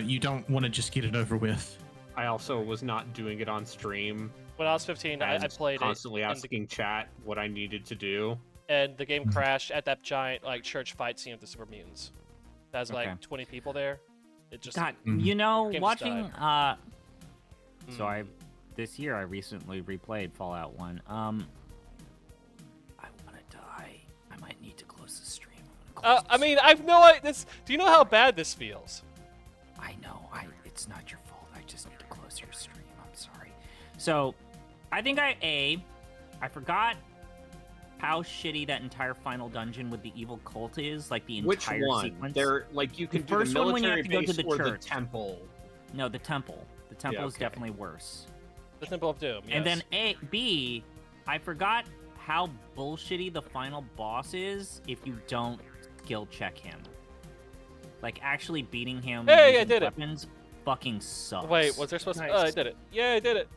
you don't want to just get it over with. I also was not doing it on stream. When I was 15, I played constantly it. asking chat what I needed to do. And the game crashed at that giant like church fight scene of the Super Mutants. That's Okay. like 20 people there. It just God, you know, game just watching died. So this year I recently replayed Fallout 1. I want to die. I might need to close the stream. I mean, I've no idea. Do you know how bad this feels? I know. It's not your fault. I just need to close your stream. I'm sorry. So, I think I forgot how shitty that entire final dungeon with the evil cult is. Like the Which entire one? sequence. They're like you can The do the first one when you military have to go to base the or the church. temple. No, the temple. The temple is okay. definitely worse. The Temple of Doom. Yes. And then B, I forgot how bullshitty the final boss is if you don't skill check him. Like actually beating him Hey, I using did it. weapons fucking sucks. Wait, was there supposed to? Oh, I did it. Yeah, I did it.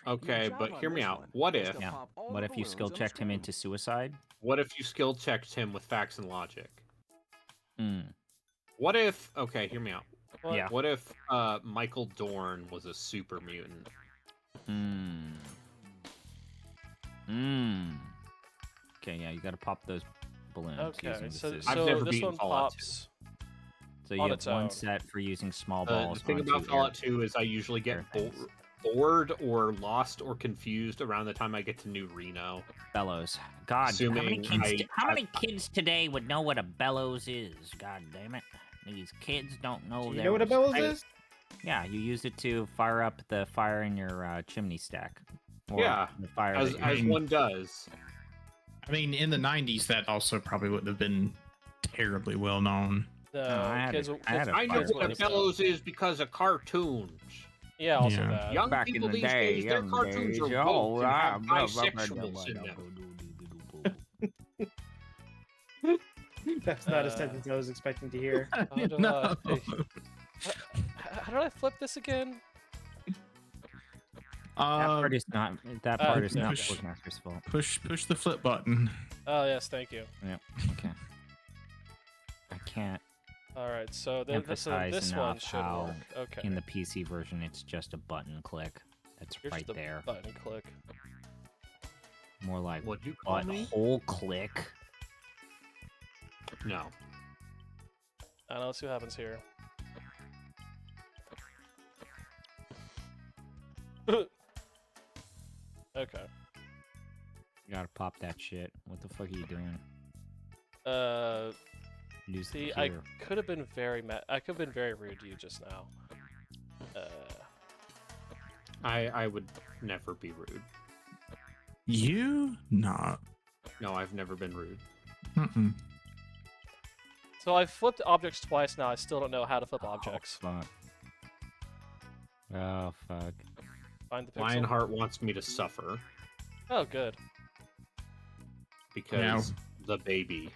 Okay, but hear me out. What if? Yeah. What if you skill checked him into suicide? What if you skill checked him with facts and logic? Hmm. What if? Okay, hear me out. Yeah. What if Michael Dorn was a super mutant? Okay, yeah, you gotta pop those balloons. Okay, using the so, scissors. so this one pops. So you on have its one own. set for using small The balls. thing onto about Fallout air- 2 is I usually get air things. bored or lost or confused around the time I get to New Reno. Bellows. God, how many Assuming kids? I How many have- kids today would know what a bellows is? God damn it! These kids don't know. Do you their know what a bellows respect. is? Yeah, you use it to fire up the fire in your chimney stack. Or Yeah, the fire as that you- one does. I mean, in the 90s, that also probably wouldn't have been terribly well known. No, I had kids, a- kids, I had a I know fire what a bellows is because of cartoons. Yeah, also Yeah. that. Young Back in people the these day, days, their young cartoons days, are oh, woke and have blah, blah, blah, bisexuals in them. That's not a sentence I was expecting to hear. How do No. how did I flip this again? That part is not. That part is not push- Bookmaster's fault. Push the flip button. Oh yes, thank you. Yep. Okay. can't Alright, so emphasize this enough one should how work. Okay. in the PC version it's just a button click. That's Here's right the there. button click. More like What'd you call me? butthole click. No. I don't know, let's see what happens here. Okay. You gotta pop that shit. What the fuck are you doing? Use the See, I computer. could have been very I could have been very rude to you just now. I would never be rude. You? Not. No, I've never been rude. Mm-mm. So I flipped objects twice now. I still don't know how to flip objects. Fuck. Oh, fuck. Find the pixel. Lionheart wants me to suffer Oh, good. because the baby.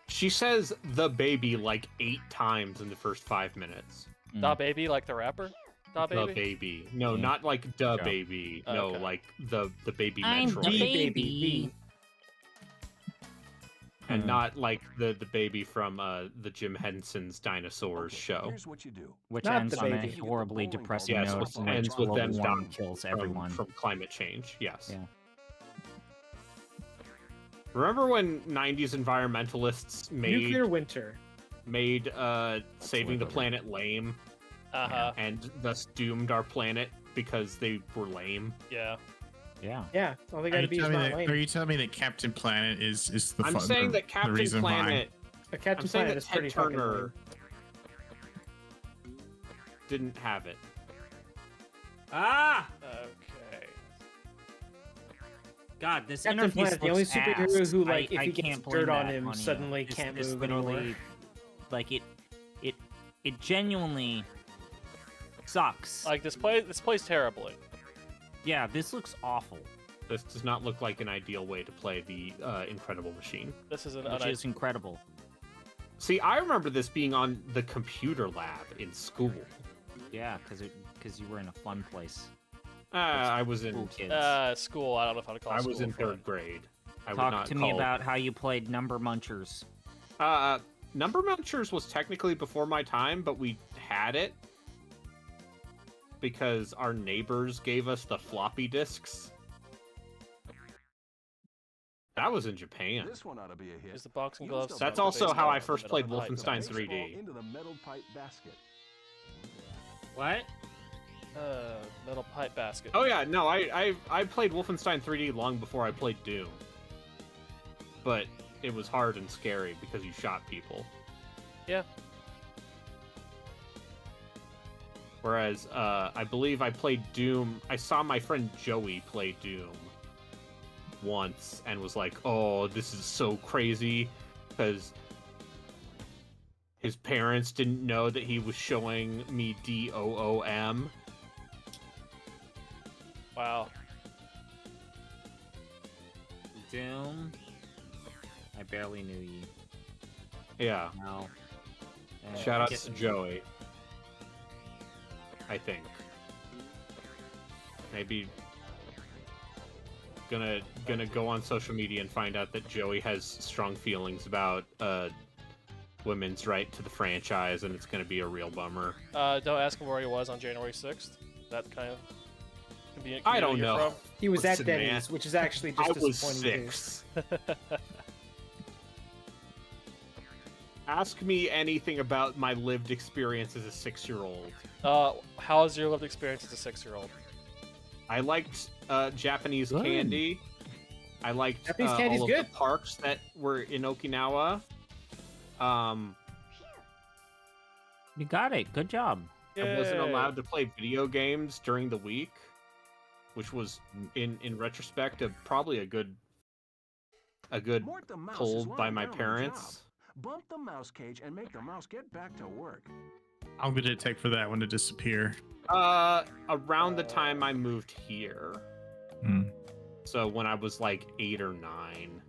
She says the baby like 8 times in the first 5 minutes. Da Baby, like the rapper? Da Baby? The baby. No, not like the baby. No, Okay. like the baby I'm Metroid. the baby. And not like the baby from the Jim Henson's Dinosaurs show. Here's what you do. Which Not ends the on a baby. horribly depressing Yes, note which in which ends with global them warming dying kills everyone. from climate change. Yes. Yeah. Remember when 90s environmentalists Nuclear winter. made saving the planet lame and thus doomed our planet because they were lame? Yeah. Yeah. Yeah, all they Are gotta you, be is telling me not that, lame. are you telling me that Captain Planet is the I'm fu- saying the, that the Captain reason Planet. Captain I'm saying Planet that is Ted pretty fucking Turner lame. didn't have it. Ah! Okay. God, this Captain interface Planet, the only looks superhero ass. who, like, if I he gets can't dirt blame on that him, you. suddenly This- can't this move literally, anymore. Like it genuinely sucks. Like this plays terribly. Yeah, this looks awful. This does not look like an ideal way to play the Incredible Machine. This is an Which is incredible. See, I remember this being on the computer lab in school. Yeah, because you were in a fun place. I was in Cool kids. School. I don't know if I'd call I school was in fun. 3rd grade. I would Talk not to me call- about how you played Number Munchers. Number Munchers was technically before my time, but we had it because our neighbors gave us the floppy disks. That was in Japan. This one ought to be a hit. Is the boxing Use gloves? the That's metal also baseball how I in the first middle played of the pipe Wolfenstein basket. 3D. Into the metal pipe basket. What? Metal pipe basket. Oh yeah, no, I played Wolfenstein 3D long before I played Doom. But it was hard and scary because you shot people. Yeah. Whereas I believe I played Doom. I saw my friend Joey play Doom once and was like, "Oh, this is so crazy," because his parents didn't know that he was showing me DOOM. Wow. Doom. I barely knew you. Yeah. No. Shout out to Joey. I think. Maybe gonna go on social media and find out that Joey has strong feelings about women's right to the franchise, and it's gonna be a real bummer. Don't ask him where he was on January 6th. That kind of convenient. I don't community you're know. from. He was Listen, at Denny's, man, which is actually just I was disappointing. 6. Ask me anything about my lived experience as a 6-year-old. How was your lived experience as a 6-year-old? I liked Japanese candy. I liked Japanese candy's all of good. the parks that were in Okinawa. You got it. Good job. I wasn't allowed to play video games during the week, which was, in retrospect, probably a good Mort the mouse pull is by lying my down on the parents. job. Bump the mouse cage and make the mouse get back to work. How long did it take for that one to disappear? Around the time I moved here. Hmm. So when I was like 8 or 9.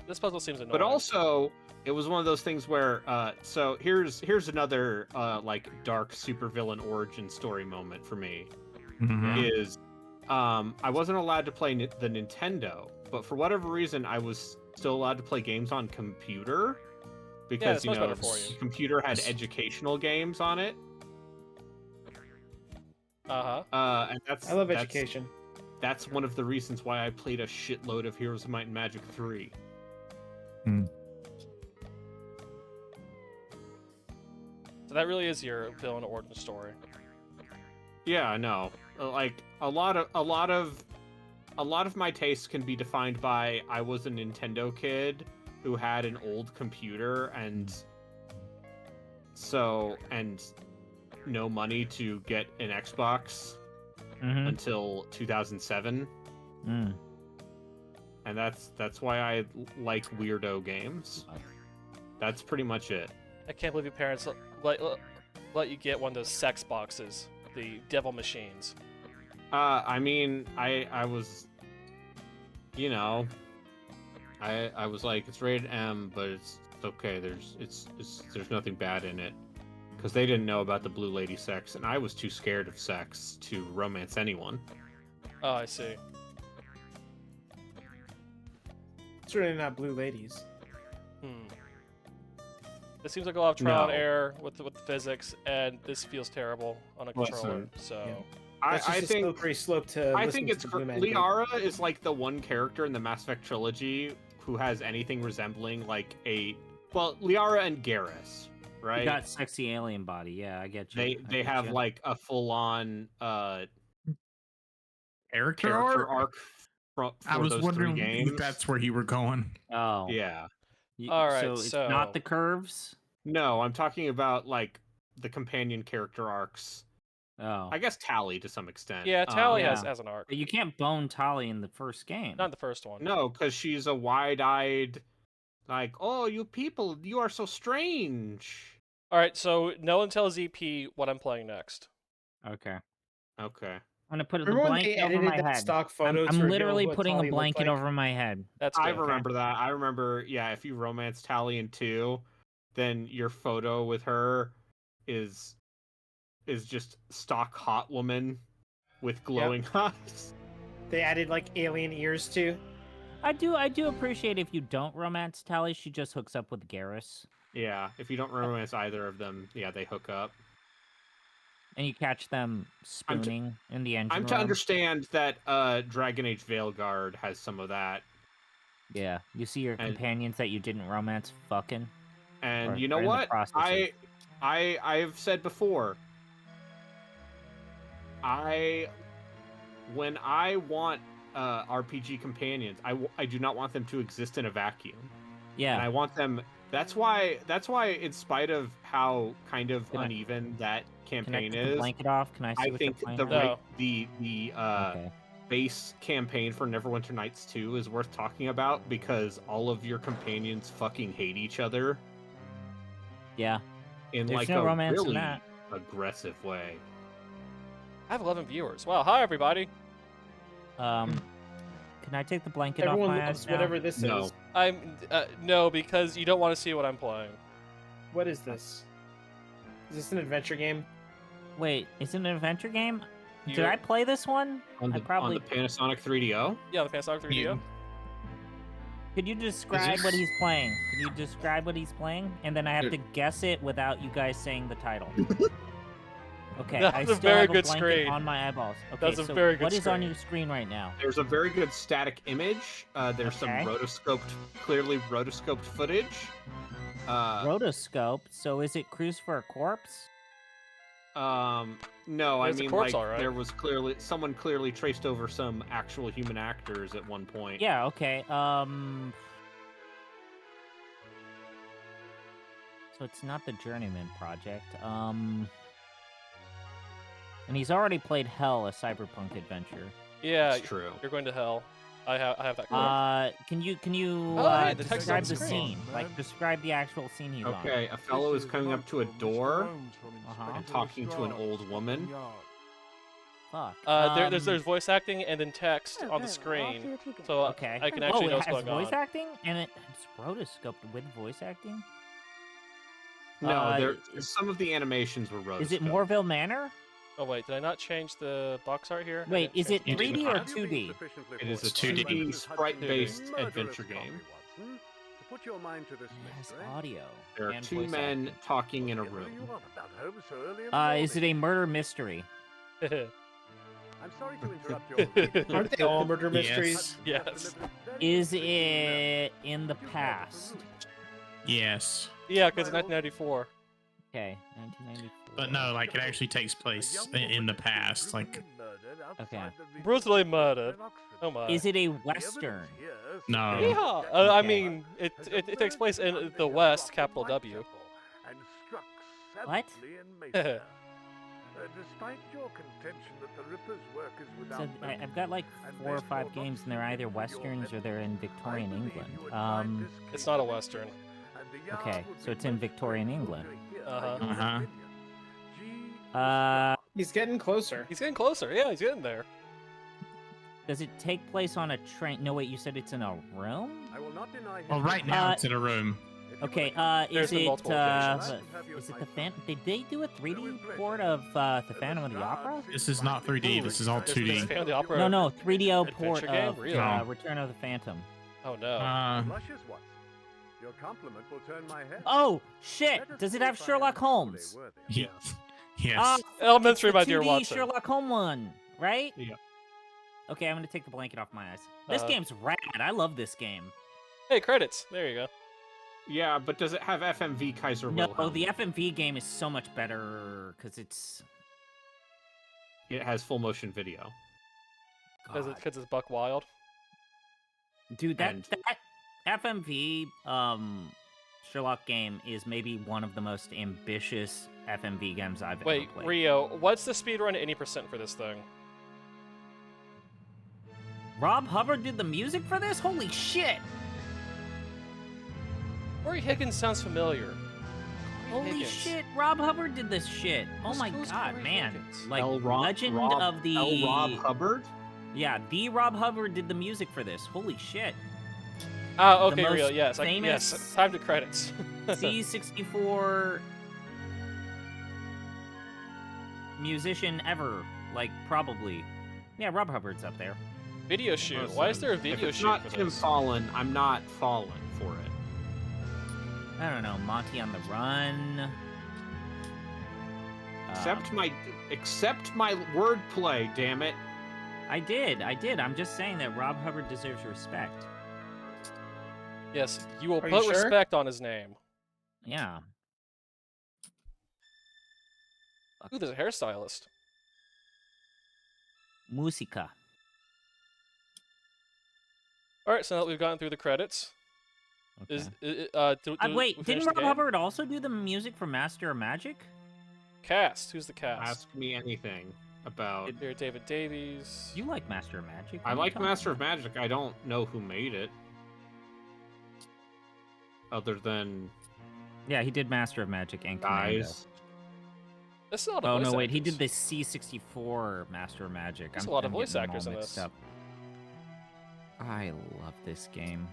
This puzzle seems annoying. But also, it was one of those things where, so here's another like dark supervillain origin story moment for me. Mhm. Is I wasn't allowed to play the Nintendo, but for whatever reason, I was still allowed to play games on computer because that's much better for you. computer had educational games on it. And I love education. That's one of the reasons why I played a shitload of Heroes of Might and Magic 3. So that really is your villain origin story. Yeah, I know. Like a lot of my tastes can be defined by I was a Nintendo kid who had an old computer and no money to get an Xbox until 2007. And that's why I like weirdo games. That's pretty much it. I can't believe your parents let you get one of those sex boxes, the devil machines. I mean, I was, I was like, it's rated M, but it's okay. There's nothing bad in it, because they didn't know about the blue lady sex, and I was too scared of sex to romance anyone. Oh, I see. It's really not blue ladies. This seems like a lot of trial and error with the physics, and this feels terrible on a controller. I think slippery slope to. I think it's Liara is like the one character in the Mass Effect trilogy who has anything resembling like Liara and Garrus, right? You got sexy alien body. Yeah, I get you. They have like a full on character arc. For I was those wondering 3 games. if that's where you were going. Oh, yeah. All right, so it's not the curves. No, I'm talking about like the companion character arcs. Oh, I guess Tali to some extent. Yeah, Tali has an arc. But you can't bone Tali in the first game. Not the first one. No, because she's a wide-eyed, like, oh, you people, you are so strange. All right, so no one tells EP what I'm playing next. Okay. Okay. I'm gonna put a Remember when blanket they over edited my that head. stock photo to I'm reveal literally what putting Tali a looked blanket like? over my head. That's I good. remember that. I remember, yeah, if you romance Tali in 2, then your photo with her is just stock hot woman with glowing eyes. They added like alien ears too. I do appreciate if you don't romance Tali, she just hooks up with Garrus. Yeah, if you don't romance either of them, yeah, they hook up. And you catch them spooning in the engine I'm to room. understand that Dragon Age Veilguard has some of that. Yeah, you see your companions that you didn't romance fucking. And you know what? I've said before, when I want RPG companions, I do not want them to exist in a vacuum. Yeah. And I want them. That's why, in spite of how kind of uneven that campaign is, blanket off. Can I see I what think you're playing? the base campaign for Neverwinter Nights 2 is worth talking about because all of your companions fucking hate each other. Yeah. In There's like no a romance in really that. aggressive way. I have 11 viewers. Wow, hi everybody. Can I take the blanket Everyone off my loves eyes now? whatever this No. is. No, because you don't want to see what I'm playing. What is this? Is this an adventure game? Wait, is it an adventure game? Did You're- I play this one? On the Panasonic 3DO? Yeah, the Panasonic 3DO. Could you describe what he's playing? Could you describe what he's playing? And then I have to guess it without you guys saying the title. Okay, That's I a still very have a good blanket screen. on my eyeballs. Okay, That's a so very good what is on screen. your screen right now? There's a very good static image. There's some clearly rotoscoped footage. Rotoscope. So is it Cruise for a Corpse? No, I There's a mean corpse, like all right. there was someone clearly traced over some actual human actors at one point. Yeah. Okay. So it's not the Journeyman project. And he's already played Hell, a cyberpunk adventure. Yeah, It's true. You're going to hell. I have that correct. Can you Oh, hey, the text is on describe the the screen. scene? Like describe the actual scene he's on. Okay, a fellow is coming up to a door Uh-huh. and talking to an old woman. Fuck. There's voice acting and then text on the screen, so Okay. I can actually know what's it has going voice on. acting and it's rotoscoped with voice acting. No, some of the animations were rotoscoped. Is it Morville Manor? Oh wait, did I not change the box art here? I Wait, didn't is it change the 3D box or art. 2D? It is a 2D sprite-based adventure game. To put your mind to this Has mystery. audio. There are and two voice men acting. talking in a Whatever room. you want about home so early in the Is it a murder mystery? I'm sorry to interrupt your. Aren't they all murder Yes. mysteries? Yes. Is it in the past? Yes. Yeah, because it's 1994. Okay, 1994. But no, like it actually takes place in the past. Like, Okay. Brutally murdered. Oh my. Is it a western? no. Yeah. I Okay. mean, it takes place in the West, capital W. And struck What? savagely in Mayfair. Despite your contention that the Ripper's work is So without I've got like 4 or 5 games, and they're either westerns or they're in Victorian England. It's not a Western. Okay, so it's in Victorian England. Uh-huh. He's getting closer. He's getting closer. Yeah, he's getting there. Does it take place on a train? No, wait, you said it's in a room? I will not deny Well, right now it's in a room. Okay, There's is been it multiple occasions. is it the Did they do a 3D port of the Phantom of the Opera? This is not 3D. This is all There's 2D. Phantom of the Opera. No, 3DO port Adventure game? of Really? Return of the Phantom. Oh no. Luscious what? Your compliment will turn my head. Oh shit! Does it have Sherlock Holmes? Yes. Yes. Ah, Elementary, it's my the dear 2D Watson. Sherlock Holmes one, right? Yeah. Okay, I'm gonna take the blanket off my eyes. This Uh, game's rad. I love this game. Hey, credits. There you go. Yeah, but does it have FMV Kaiser No, Wilhelm? the FMV game is so much better because it's. It has full motion video. Because it's Buck Wild. Dude, that And- that FMV Sherlock game is maybe one of the most ambitious FMV games I've Wait, ever played. Rio, what's the speedrun at 80% for this thing? Rob Hubbard did the music for this? Holy shit! Corey Higgins sounds familiar. Corey Holy Higgins. shit! Rob Hubbard did this shit. Oh Who's- my who's god, Corey man! Higgins? Like Rob of the L. Rob Hubbard? Yeah, the Rob Hubbard did the music for this. Holy shit! Oh, The okay, Rio. most Yes, famous- yes. Time to credits. C64 musician ever, like probably. Yeah, Rob Hubbard's up there. Video shoot. Why is there a video if it's shoot not for Tim this? Fallen, I'm not falling for it. I don't know, Monty on the Run. Accept my wordplay, damn it. I did. I'm just saying that Rob Hubbard deserves respect. Yes, you will Are put you sure? respect on his name. Yeah. Ooh, there's a hairstylist. Musica. All right, so now that we've gotten through the credits, Okay. we Wait, finish didn't the Rob game? Hubbard also do the music for Master of Magic? Cast? Who's the cast? Ask me anything about. Here, David Davies. You like Master of Magic? I What are you like talking Master of Magic. I don't know who made it. Other than Yeah, he did Master of Magic and guys. That's a lot of Commando. Oh voice no, wait, he actors. did the C64 Master of Magic. There's I'm, a lot of I'm voice getting them actors all in mixed this. up. I love this game.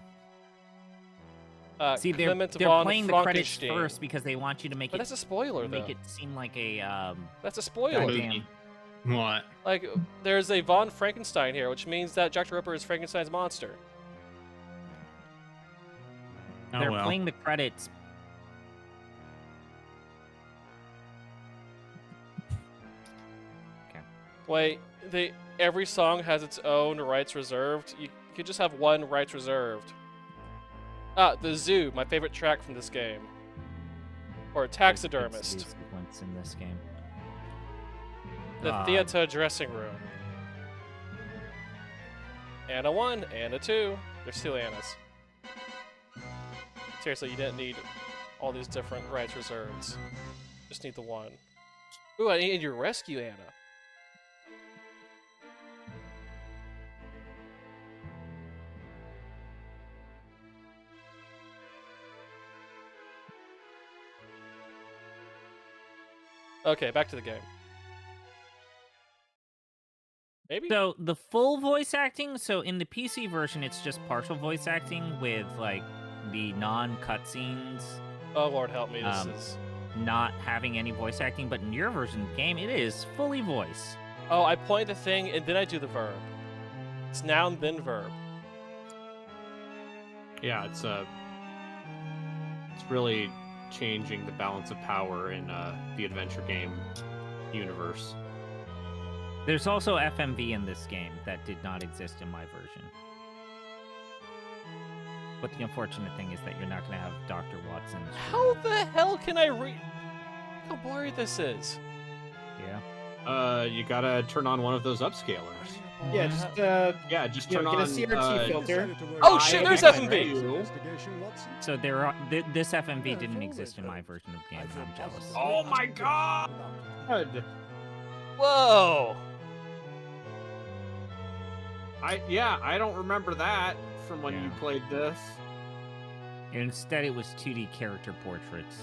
See, they're Clement playing von the credits Frankenstein. first because they want you to make But it. that's a spoiler, make though. it seem like a That's a spoiler. goddamn. What? Like, there's a Von Frankenstein here, which means that Jack the Ripper is Frankenstein's monster. Oh, They're well. playing the credits. Wait, every song has its own rights reserved. You could just have one rights reserved. Ah, The Zoo, my favorite track from this game. Or Taxidermist. Sequence in this game. The theater dressing room. Anna 1, Anna 2. There's 2 Annas. Seriously, you didn't need all these different rights reserves. Just need the one. Ooh, I need your rescue Anna. Okay, back to the game. Maybe? So the full voice acting. So in the PC version, it's just partial voice acting with like the non-cutscenes. Oh Lord, help me! This Um, is not having any voice acting, but in your version of the game, it is fully voice. Oh, I point the thing and then I do the verb. It's noun then verb. Yeah, it's really changing the balance of power in the adventure game universe. There's also FMV in this game that did not exist in my version. But the unfortunate thing is that you're not going to have Dr. Watson's. How the hell can I read? Look how blurry this is. Yeah. You gotta turn on one of those upscalers. Yeah, just turn get on a CRT filter. Oh shit, there's FMV. So this FMV didn't exist in my version of the game, and I'm jealous. Oh my god! Whoa! I don't remember that from when you played this. Instead, it was 2D character portraits.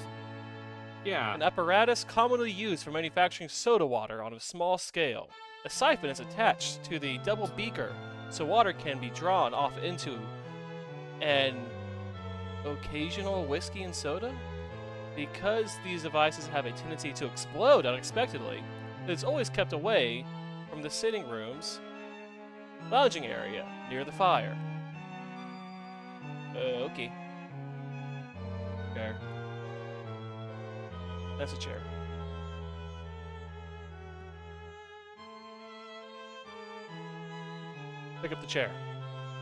Yeah. An apparatus commonly used for manufacturing soda water on a small scale. A siphon is attached to the double beaker, so water can be drawn off into an occasional whiskey and soda. Because these devices have a tendency to explode unexpectedly, it is always kept away from the sitting rooms, lounging area near the fire. Okay. Chair. That's a chair. Pick up the chair.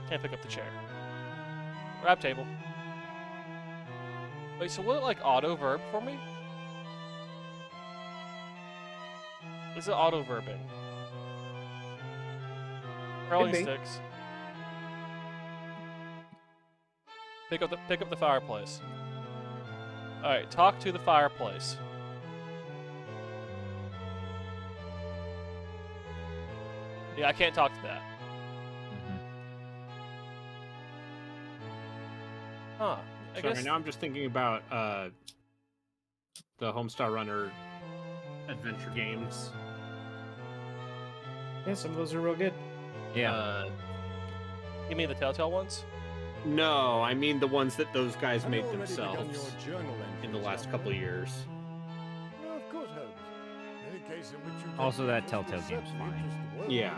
Can't pick up the chair. Grab table. Wait, so will it like auto verb for me? Is it auto verbing? Rolling sticks. Pick up the fireplace. Alright, talk to the fireplace. Yeah, I can't talk to that. Huh. I Sorry, guess now I'm just thinking about the Homestar Runner adventure games. Yeah, some of those are real good. Yeah. You mean the Telltale ones? No, I mean the ones that those guys made themselves in the last couple of years. No, of course, Holmes. Any case in which you Also, that Telltale game's fine. Yeah.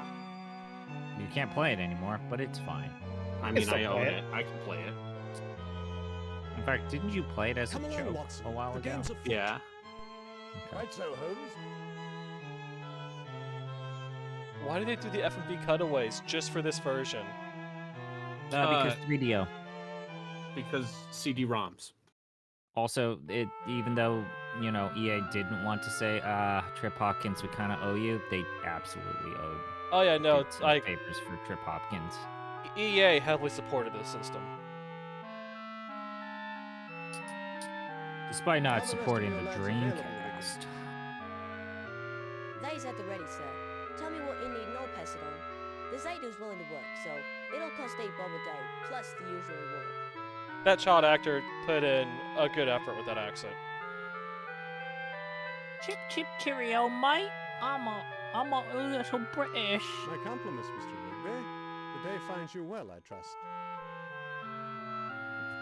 You can't play it anymore, but it's fine. I mean, I own it. I can play it. In fact, didn't you play it as a joke a while ago? Yeah. Right so, Holmes. Why did they do the FMV cutaways just for this version? Because 3DO. Because CD-ROMs. Also, even though, EA didn't want to say, Trip Hopkins, we kind of owe you, they absolutely owed. Oh yeah, no, it's like papers for Trip Hopkins. EA heavily supported this system. Despite not supporting the Dreamcast. They's at the ready, sir. Tell me what you need, no pass it on. The Zaydu's willing to work, so it'll cost 8 bob a day, plus the usual reward. That child actor put in a good effort with that accent. Chip chip cheerio, mate. I'm a little British. My compliments, Mr. Rigby. The day finds you well, I trust.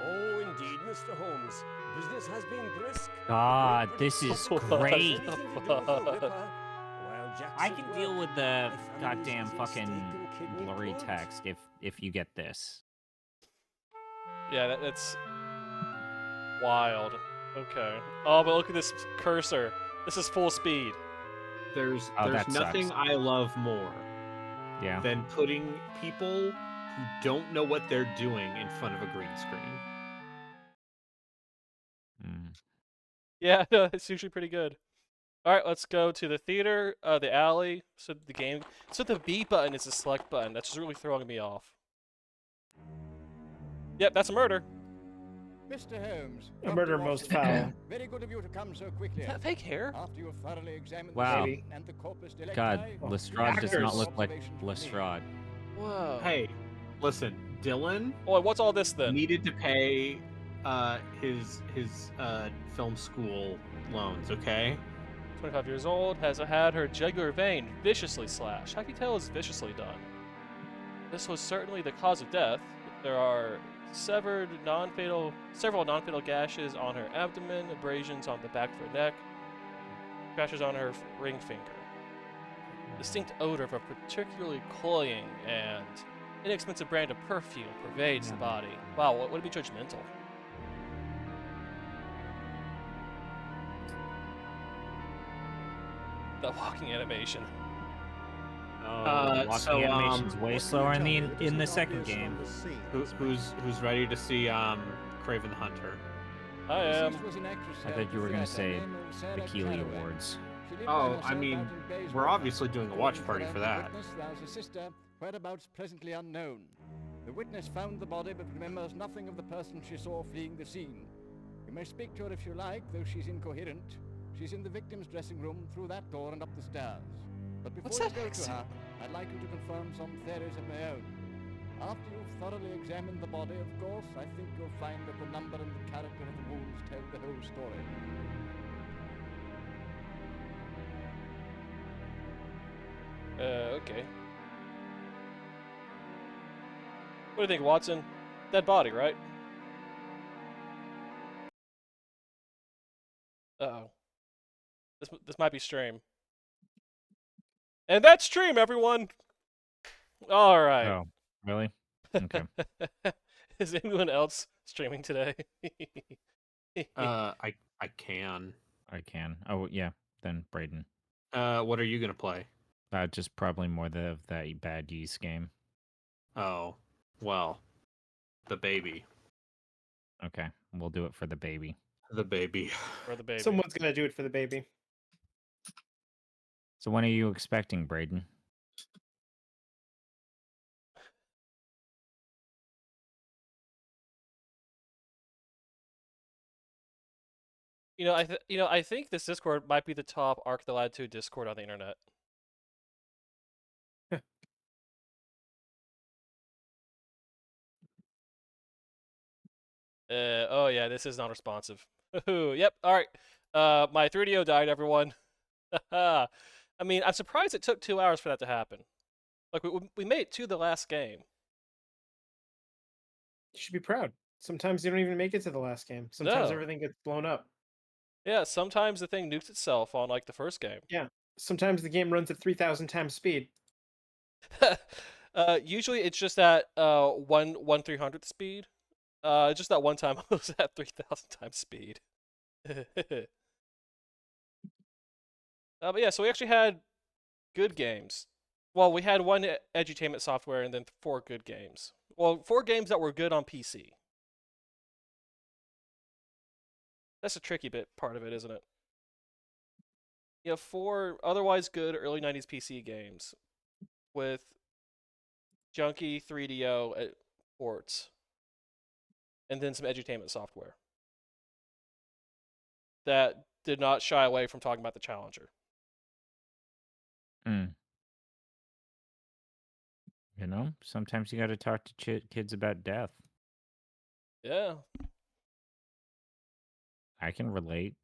Oh, indeed, Mr. Holmes. Business has been brisk. God, this is great. Well, I can deal with the goddamn fucking blurry text if you get this. Yeah, that's wild. Okay. Oh, but look at this cursor. This is full speed. There's that nothing sucks. I love more Yeah. than putting people who don't know what they're doing in front of a green screen. Yeah, no, it's usually pretty good. All right, let's go to the theater, the alley. So the game. So the B button is the select button. That's just really throwing me off. Yep, that's a murder. Mr. Holmes. A murder most foul. Very good of you to come so quickly. Is that fake hair? After you thoroughly examined Wow. the scene and the corpus delicti. God, Lestrade does not look like Lestrade. Whoa. Hey, listen, Dylan. Oh, what's all this then? Needed to pay his film school loans. Okay. 25 years old, has had her jugular vein viciously slashed. How can you tell it's viciously done? This was certainly the cause of death. There are several non-fatal gashes on her abdomen, abrasions on the back of her neck, scratches on her ring finger. Distinct odor of a particularly cloying and inexpensive brand of perfume pervades the body. Wow, would it be judgmental? That walking animation. Walking animation's way slower in the second game. Who's ready to see Craven the Hunter? I am. I thought you were gonna say the Keeley Awards. Oh, I mean, we're obviously doing a watch party for that. There's a sister, whereabouts presently unknown. The witness found the body but remembers nothing of the person she saw fleeing the scene. You may speak to her if you like, though she's incoherent. She's in the victim's dressing room, through that door and up the stairs. But before you go to her, I'd like you to confirm some theories of my own. After you've thoroughly examined the body, of course, I think you'll find that the number and the character of the wounds tell the whole story. Okay. What do you think, Watson? Dead body, right? Uh-oh. This might be stream. And that's stream, everyone! Alright. Oh, really? Okay. Is anyone else streaming today? I can. I can. Oh, yeah. Then Braden. What are you gonna play? Just probably more of that Bad Yeast game. Oh, well, the baby. Okay, we'll do it for the baby. The baby. For the baby. Someone's gonna do it for the baby. So when are you expecting, Braden? I think this Discord might be the top Ark the Lad 2 Discord on the internet. Oh yeah, this is non-responsive. Yep, alright. My 3DO died, everyone. I mean, I'm surprised it took 2 hours for that to happen. Like, we made it to the last game. You should be proud. Sometimes you don't even make it to the last game. Sometimes everything gets blown up. Yeah, sometimes the thing nukes itself on, like, the first game. Yeah, sometimes the game runs at 3,000 times speed. Usually it's just at 1/300th speed. Just that one time I was at 3,000 times speed. But yeah, so we actually had good games. Well, we had one edutainment software and then 4 good games. Well, 4 games that were good on PC. That's a tricky part of it, isn't it? You have 4 otherwise good early 90s PC games with junky 3DO ports. And then some edutainment software that did not shy away from talking about the Challenger. You know, sometimes you got to talk to kids about death. Yeah. I can relate.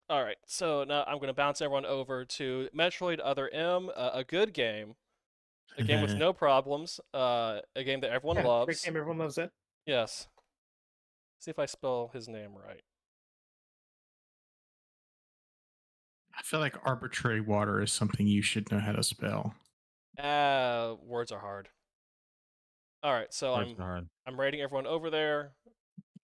All right, so now I'm going to bounce everyone over to Metroid Other M, a good game. A game with no problems. A game that everyone loves. Great game, everyone loves it. Yes. See if I spell his name right. I feel like arbitrary water is something you should know how to spell. Words are hard. All right, so I'm rating everyone over there.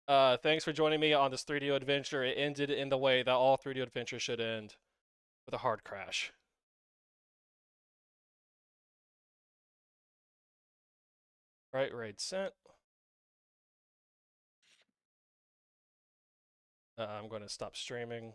Thanks for joining me on this 3DO adventure. It ended in the way that all 3DO adventures should end, with a hard crash. Right, raid sent. I'm going to stop streaming.